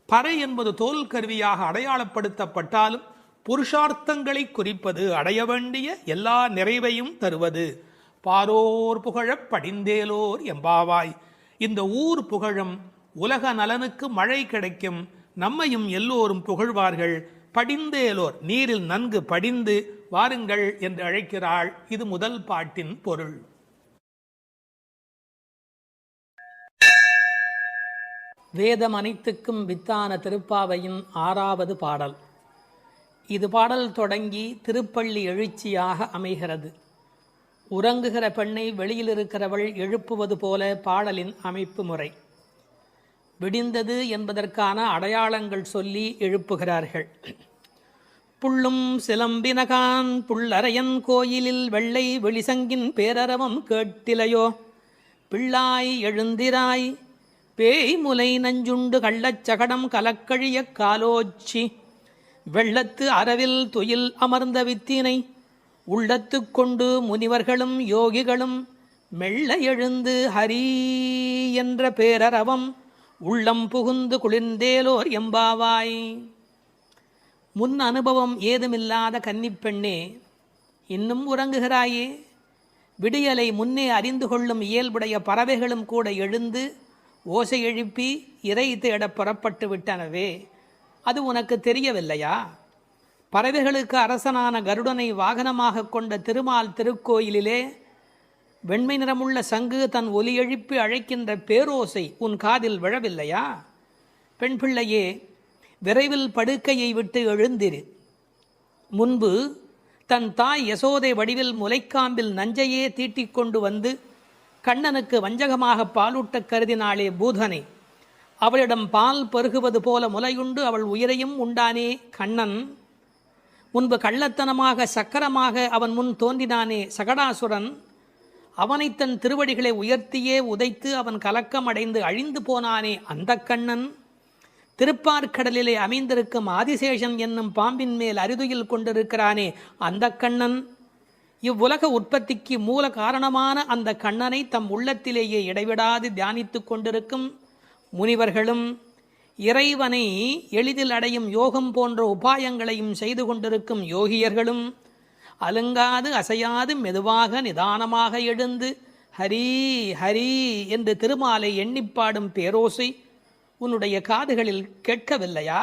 பறை என்பது தோல் கருவியாக அடையாளப்படுத்தப்பட்டாலும் புருஷார்த்தங்களை குறிப்பது, அடைய வேண்டிய எல்லா நிறைவையும் தருவது. பாரோர் புகழப் படிந்தேலோர் எம்பாவாய். இந்த ஊர் புகழும், உலக நலனுக்கு மழை கிடைக்கும், நம்மையும் எல்லோரும் புகழ்வார்கள். படிந்தேலோர், நீரில் நன்கு படிந்து வாருங்கள் என்று அழைக்கிறாள். இது முதல் பாட்டின் பொருள். வேதம் அனைத்துக்கும் வித்தான திருப்பாவையின் 6வது பாடல். இது பாடல் தொடங்கி திருப்பள்ளி எழுச்சியாக அமைகிறது. உறங்குகிற பெண்ணை வெளியில் இருக்கிறவள் எழுப்புவது போல பாடலின் அமைப்பு முறை. விடிந்தது என்பதற்கான அடையாளங்கள் சொல்லி எழுப்புகிறார்கள். புள்ளும் சிலம்பினகான் புள்ளரையன் கோயிலில் வெள்ளை வெளிசங்கின் பேரரவம் கேட்டிலையோ, பிள்ளாய் எழுந்திராய் பேய் முலை நஞ்சுண்டு கள்ளச்சகடம் கலக்கழிய காலோச்சி, வெள்ளத்து அரவில் துயில் அமர்ந்த வித்தினை உள்ளத்து கொண்டு முனிவர்களும் யோகிகளும் மெல்ல எழுந்து ஹரி என்ற பேரரவம் உள்ளம் புகுந்து குளிர்ந்தேலோர் எம்பாவாய். முன் அனுபவம் ஏதுமில்லாத கன்னிப்பெண்ணே, இன்னும் உறங்குகிறாயே? விடியலை முன்னே அறிந்து கொள்ளும் இயல்புடைய பறவைகளும் கூட எழுந்து ஓசை எழுப்பி இறை தேட புறப்பட்டு விட்டனவே, அது உனக்கு தெரியவில்லையா? பறவைகளுக்கு அரசனான கருடனை வாகனமாக கொண்ட திருமால் திருக்கோயிலிலே வெண்மை நிறமுள்ள சங்கு தன் ஒலி எழுப்பி அழைக்கின்ற பேரோசை உன் காதில் விழவில்லையா? பெண் பிள்ளையே, விரைவில் படுக்கையை விட்டு எழுந்திரு. முன்பு தன் தாய் யசோதை வடிவில் முலைக்காம்பில் நஞ்சையே தீட்டிக் கொண்டு வந்து கண்ணனுக்கு வஞ்சகமாக பாலூட்ட கருதினாளே பூதனை. அவளிடம் பால் பருகுவது போல முலையுண்டு அவள் உயிரையும் உண்டானே கண்ணன். முன்பு கள்ளத்தனமாக சக்கரமாக அவன் முன் தோன்றினானே சகடாசுரன். அவனை தன் திருவடிகளை உயர்த்தியே உதைத்து அவன் கலக்கம் அடைந்து அழிந்து போனானே அந்த கண்ணன். திருப்பார்கடலிலே அமைந்திருக்கும் ஆதிசேஷன் என்னும் பாம்பின் மேல் அரிதுயில் கொண்டிருக்கிறானே அந்த கண்ணன். இவ்வுலக உற்பத்திக்கு மூல காரணமான அந்த கண்ணனை தம் உள்ளத்திலேயே இடைவிடாது தியானித்து கொண்டிருக்கும் முனிவர்களும் இறைவனை எளிதில் அடையும் யோகம் போன்ற உபாயங்களையும் செய்து கொண்டிருக்கும் யோகியர்களும் அலுங்காது அசையாது மெதுவாக நிதானமாக எழுந்து ஹரி ஹரி என்று திருமாலை எண்ணிப்பாடும் பேரோசை உன்னுடைய காதுகளில் கேட்கவில்லையா?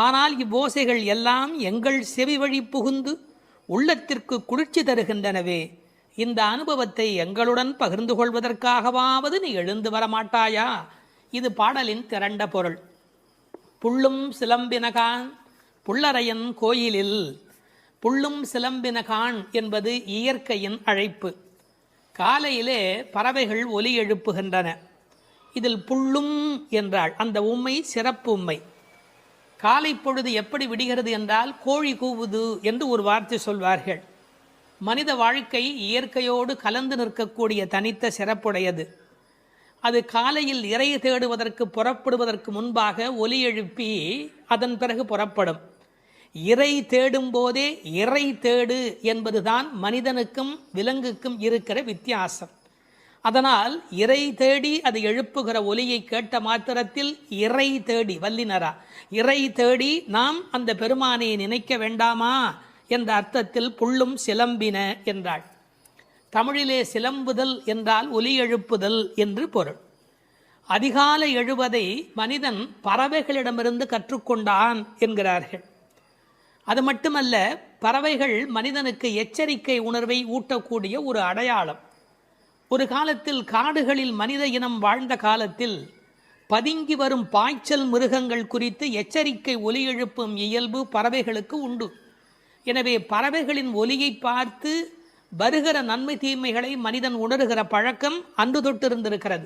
ஆனால் இவ்வோசைகள் எல்லாம் எங்கள் செவி வழி புகுந்து உள்ளத்திற்கு குளிர்ச்சி தருகின்றனவே. இந்த அனுபவத்தை எங்களுடன் பகிர்ந்து கொள்வதற்காகவாவது நீ எழுந்து வரமாட்டாயா? இது பாடலின் திரண்ட பொருள். புள்ளும் சிலம்பினகான் புள்ளரையன் கோயிலில். புள்ளும் சிலம்பினகான் என்பது இயற்கையின் அழைப்பு. காலையிலே பறவைகள் ஒலி எழுப்புகின்றன. இதில் புள்ளும் என்றால் அந்த உம்மை சிறப்பு உம்மை. காலை பொழுது எப்படி விடுகிறது என்றால் கோழி கூவுது என்று ஒரு வார்த்தை சொல்வார்கள். மனித வாழ்க்கை இயற்கையோடு கலந்து நிற்கக்கூடிய தனித்த சிறப்புடையது. அது காலையில் இறை தேடுவதற்கு புறப்படுவதற்கு முன்பாக ஒலி எழுப்பி அதன் பிறகு புறப்படும். இறை தேடும் போதே இறை தேடு என்பதுதான் மனிதனுக்கும் விலங்குக்கும் இருக்கிற வித்தியாசம். அதனால் இறை தேடி அது எழுப்புகிற ஒலியை கேட்ட மாத்திரத்தில் இறை தேடி வல்லினரா இறை தேடி நாம் அந்த பெருமானை நினைக்க வேண்டாமா என்ற அர்த்தத்தில் புள்ளும் சிலம்பின என்றாள். தமிழிலே சிலம்புதல் என்றால் ஒலி எழுப்புதல் என்று பொருள். அதிகாலை எழுவதை மனிதன் பறவைகளிடமிருந்து கற்றுக்கொண்டான் என்கிறார்கள். அது மட்டுமல்ல, பறவைகள் மனிதனுக்கு எச்சரிக்கை உணர்வை ஊட்டக்கூடிய ஒரு அடையாளம். ஒரு காலத்தில் காடுகளில் மனித இனம் வாழ்ந்த காலத்தில் பதுங்கி வரும் பாய்ச்சல் மிருகங்கள் குறித்து எச்சரிக்கை ஒலி எழுப்பும் இயல்பு பறவைகளுக்கு உண்டு. எனவே பறவைகளின் ஒலியை பார்த்து வருகிற நன்மை தீமைகளை மனிதன் உணர்கிற பழக்கம் அன்று தொட்டிருந்திருக்கிறது.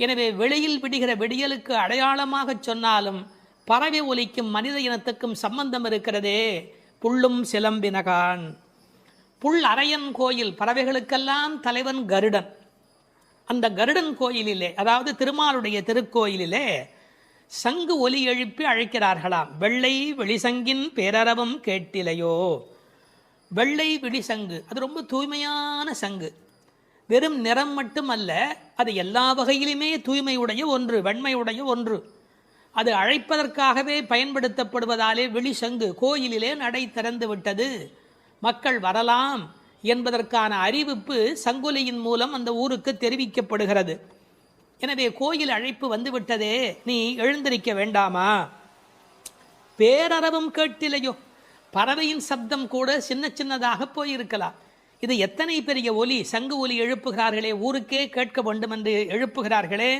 எனவே வெளியில் விடுகிற விடியலுக்கு அடையாளமாக சொன்னாலும் பறவை ஒலிக்கும் மனித இனத்துக்கும் சம்பந்தம் இருக்கிறதே. புள்ளும் சிலம்பினகான். புல் அரையன் கோயில், பறவைகளுக்கெல்லாம் தலைவன் கருடன். அந்த கருடன் கோயிலிலே, அதாவது திருமாலுடைய திருக்கோயிலிலே சங்கு ஒலி எழுப்பி அழைக்கிறார்களாம். வெள்ளை வெளிசங்கின் பேரரவம் கேட்டிலையோ. வெள்ளை விழிசங்கு அது ரொம்ப தூய்மையான சங்கு. வெறும் நிறம் மட்டுமல்ல, அது எல்லா வகையிலுமே தூய்மையுடைய ஒன்று, வெண்மையுடைய ஒன்று. அது அழைப்பதற்காகவே பயன்படுத்தப்படுவதாலே விழிசங்கு கோயிலிலே நடை திறந்து விட்டது, மக்கள் வரலாம் என்பதற்கான அறிவிப்பு சங்கொலியின் மூலம் அந்த ஊருக்கு தெரிவிக்கப்படுகிறது. எனவே கோயில் அழைப்பு வந்துவிட்டதே, நீ எழுந்திருக்க வேண்டாமா? பேரரவம் கேட்டிலையோ. பறவையின் சப்தம் கூட சின்ன சின்னதாக போயிருக்கலாம். இது எத்தனை பெரிய ஒலி, சங்கு ஒலி எழுப்புகிறார்களே, ஊருக்கே கேட்க வேண்டும் என்று எழுப்புகிறார்களே,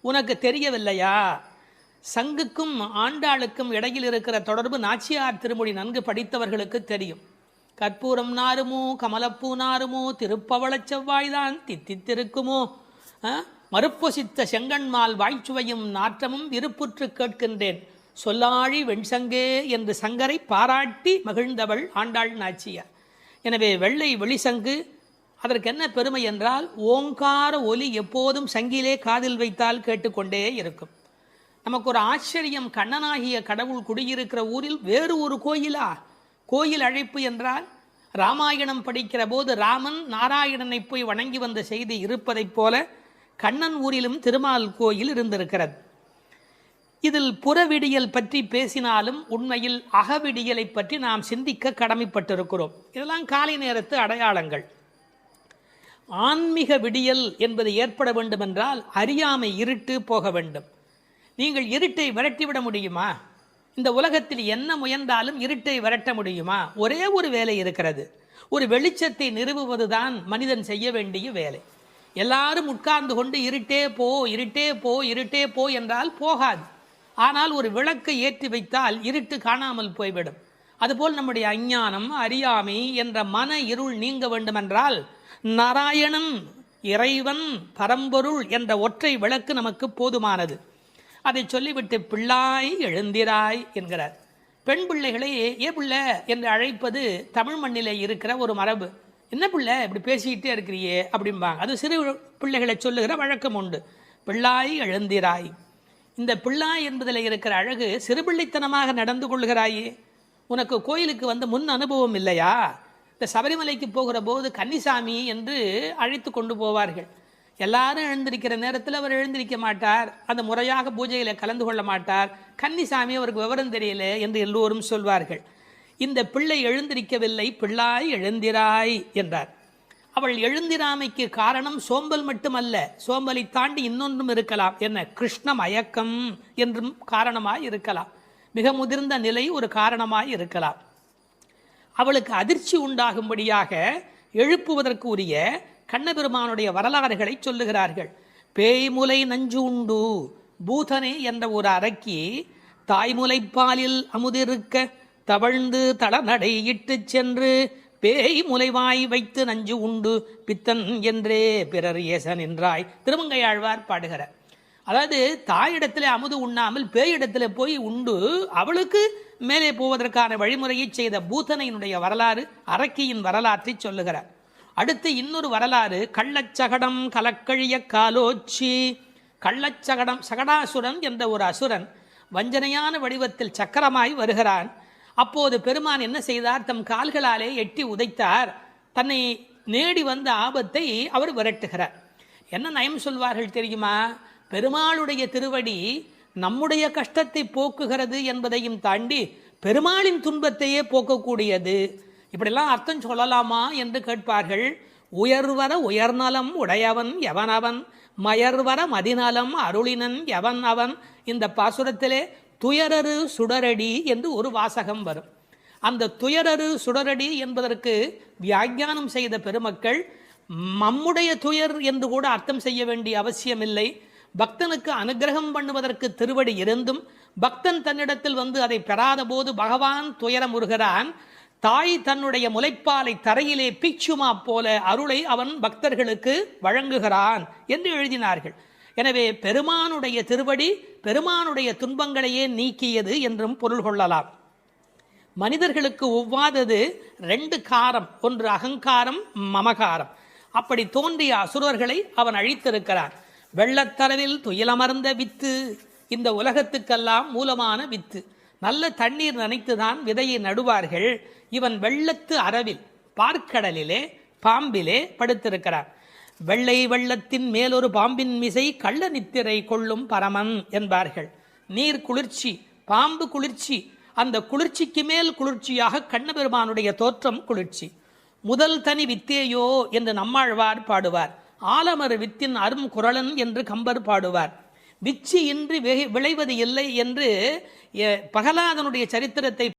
உனக்கு தெரியவில்லையா? சங்குக்கும் ஆண்டாளுக்கும் இடையில் இருக்கிற தொடர்பு நாச்சியார் திருமொழி நன்கு படித்தவர்களுக்கு தெரியும். கற்பூரம் நாருமோ கமலப்பூ நாருமோ திருப்பவளச் செவ்வாய்தான் தித்தித்திருக்குமோ, மறுப்பொசித்த செங்கண்மால் வாய்ச்சுவையும் நாற்றமும் விருப்புற்று கேட்கின்றேன் சொல்லாழி வெண்சங்கே என்று சங்கரை பாராட்டி மகிழ்ந்தவள் ஆண்டாள் நாச்சியார். எனவே வெள்ளை வெளிசங்கு அதற்கு என்ன பெருமை என்றால், ஓங்கார ஒலி எப்போதும் சங்கிலே காதில் வைத்தால் கேட்டுக்கொண்டே இருக்கும். நமக்கு ஒரு ஆச்சரியம், கண்ணனாகிய கடவுள் குடியிருக்கிற ஊரில் வேறு ஒரு கோயிலா? கோயில் அழைப்பு என்றால் ராமாயணம் படிக்கிற போது ராமன் நாராயணனை போய் வணங்கி வந்த செய்தி இருப்பதைப் போல கண்ணன் ஊரிலும் திருமால் கோயில் இருந்திருக்கிறது. இதில் புறவிடியல் பற்றி பேசினாலும் உண்மையில் அகவிடியலை பற்றி நாம் சிந்திக்க கடமைப்பட்டிருக்கிறோம். இதெல்லாம் காலை நேரத்து அடையாளங்கள். ஆன்மீக விடியல் என்பது ஏற்பட வேண்டுமென்றால் அறியாமை இருட்டு போக வேண்டும். நீங்கள் இருட்டை விரட்டிவிட முடியுமா? இந்த உலகத்தில் என்ன முயன்றாலும் இருட்டை விரட்ட முடியுமா? ஒரே ஒரு வேலை இருக்கிறது, ஒரு வெளிச்சத்தை நிறுவுவதுதான் மனிதன் செய்ய வேண்டிய வேலை. எல்லாரும் உட்கார்ந்து கொண்டு இருட்டே போ இருட்டே போ இருட்டே போ என்றால் போகாது. ஆனால் ஒரு விளக்கை ஏற்றி வைத்தால் இருட்டு காணாமல் போய்விடும். அதுபோல் நம்முடைய அஞ்ஞானம், அறியாமை என்ற மன இருள் நீங்க வேண்டுமென்றால் நாராயணன், இறைவன், பரம்பொருள் என்ற ஒற்றை விளக்கு நமக்கு போதுமானது. அதை சொல்லிவிட்டு பிள்ளாய் எழுந்திராய் என்கிறார். பெண் பிள்ளைகளை ஏ பிள்ளை என்று அழைப்பது தமிழ் மண்ணிலே இருக்கிற ஒரு மரபு. என்ன பிள்ளை இப்படி பேசிக்கிட்டே இருக்கிறியே அப்படிம்பாங்க. அது சிறு பிள்ளைகளை சொல்லுகிற வழக்கம் உண்டு. பிள்ளாய் எழுந்திராய். இந்த பிள்ளாய் என்பதில் இருக்கிற அழகு, சிறுபிள்ளைத்தனமாக நடந்து கொள்கிறாயே. உனக்கு கோயிலுக்கு வந்து முன் அனுபவம் இல்லையா? இந்த சபரிமலைக்கு போகிற போது கன்னிசாமி என்று அழைத்து கொண்டு போவார்கள். எல்லாரும் எழுந்திருக்கிற நேரத்தில் அவர் எழுந்திருக்க மாட்டார், அந்த முறையாக பூஜையில் கலந்து கொள்ள மாட்டார். கன்னிசாமி அவருக்கு விவரம் தெரியல என்று எல்லோரும் சொல்வார்கள். இந்த பிள்ளை எழுந்திருக்கவில்லை, பிள்ளாய் எழுந்திராய் என்றார். அவள் எழுந்திராமைக்கு காரணம் சோம்பல் மட்டுமல்ல, சோம்பலை தாண்டி இன்னொன்றும் இருக்கலாம். என்ன? கிருஷ்ண மயக்கம் என்றும் காரணமாய் இருக்கலாம். மிக முதிர்ந்த நிலை ஒரு காரணமாய் இருக்கலாம். அவளுக்கு அதிர்ச்சி உண்டாகும்படியாக எழுப்புவதற்கு உரிய கண்ணபெருமானுடைய வரலாறுகளை சொல்லுகிறார்கள். பேய்முலை நஞ்சு உண்டு பூதனே என்ற ஒரு அரக்கி தாய்முலைப்பாலில் அமுதிருக்க தவழ்ந்து தளநடை இட்டு சென்று பேய் முலைவாய் வைத்து நஞ்சு உண்டு பித்தன் என்றே பிறர் ஏசன் என்றாய் திருமங்கையாழ்வார் பாடுகிறார். அதாவது தாயிடத்தில் அமுது உண்ணாமல் பேயிடத்தில் போய் உண்டு அவளுக்கு மேலே போவதற்கான வழிமுறையை செய்த பூதனையினுடைய வரலாறு, அரக்கியின் வரலாற்றை சொல்லுகிறார். அடுத்து இன்னொரு வரலாறு, கள்ளச்சகடம் கலக்கழிய காலோச்சி. கள்ளச்சகடம், சகடாசுரன் என்ற ஒரு அசுரன் வஞ்சனையான வடிவத்தில் சக்கரமாய் வருகிறான். அப்போது பெருமான் என்ன செய்தார்? தம் கால்களாலே எட்டி உதைத்தார். தன்னை நேடி வந்த ஆபத்தை அவர் விரட்டுகிறார். என்ன நயம் சொல்வார்கள் தெரியுமா? பெருமாளுடைய திருவடி நம்முடைய கஷ்டத்தை போக்குகிறது என்பதையும் தாண்டி பெருமாளின் துன்பத்தையே போக்கக்கூடியது. இப்படிலாம் அர்த்தம் சொல்லலாமா என்று கேட்பார்கள். உயர்வர உயர்நலம் உடையவன் எவனவன், மயர்வர மதிநலம் அருளினன் எவன் அவன். இந்த பாசுரத்திலே துயரரு சுடரடி என்று ஒரு வாசகம் வரும். அந்த துயரரு சுடரடி என்பதற்கு வியாக்கியானம் செய்த பெருமக்கள் நம்முடைய துயர் என்று கூட அர்த்தம் செய்ய வேண்டிய அவசியமில்லை. பக்தனுக்கு அனுகிரகம் பண்ணுவதற்கு திருவடி இருந்தும் பக்தன் தன்னிடத்தில் வந்து அதை பெறாத போது பகவான் துயரமுறுகிறான். தாய் தன்னுடைய முலைப்பாலை தரையிலே பிச்சுமா போல அருளை அவன் பக்தர்களுக்கு வழங்குகிறான் என்று எழுதினார்கள். எனவே பெருமானுடைய திருவடி பெருமானுடைய துன்பங்களையே நீக்கியது என்றும் பொருள் கொள்ளலாம். மனிதர்களுக்கு ஒவ்வாதது ரெண்டு காரம், ஒன்று அகங்காரம், மமகாரம். அப்படி தோன்றிய அசுரர்களை அவன் அழித்திருக்கிறான். வெள்ளத்தரவில் துயிலமர்ந்த வித்து, இந்த உலகத்துக்கெல்லாம் மூலமான வித்து. நல்ல தண்ணீர் நனைத்துதான் விதையை நடுவார்கள். இவன் வெள்ளத்து அரவில் பார்க்கடலிலே பாம்பிலே படுத்திருக்கிறான். வெள்ளை வெள்ளத்தின் மேலொரு பாம்பின் மிசை கள்ள நித்திரை கொள்ளும் பரமன் என்பார்கள். நீர் குளிர்ச்சி, பாம்பு குளிர்ச்சி, அந்த குளிர்ச்சிக்கு மேல் குளிர்ச்சியாக கண்ணபெருமானுடைய தோற்றம் குளிர்ச்சி. முதல் தனி வித்தேயோ என்று நம்மாழ்வார் பாடுவார். ஆலமர் வித்தின் அரும் குரலன் என்று கம்பர் பாடுவார். விச்சி இன்றி விளைவது இல்லை என்று பிரகலாதனுடைய சரித்திரத்தை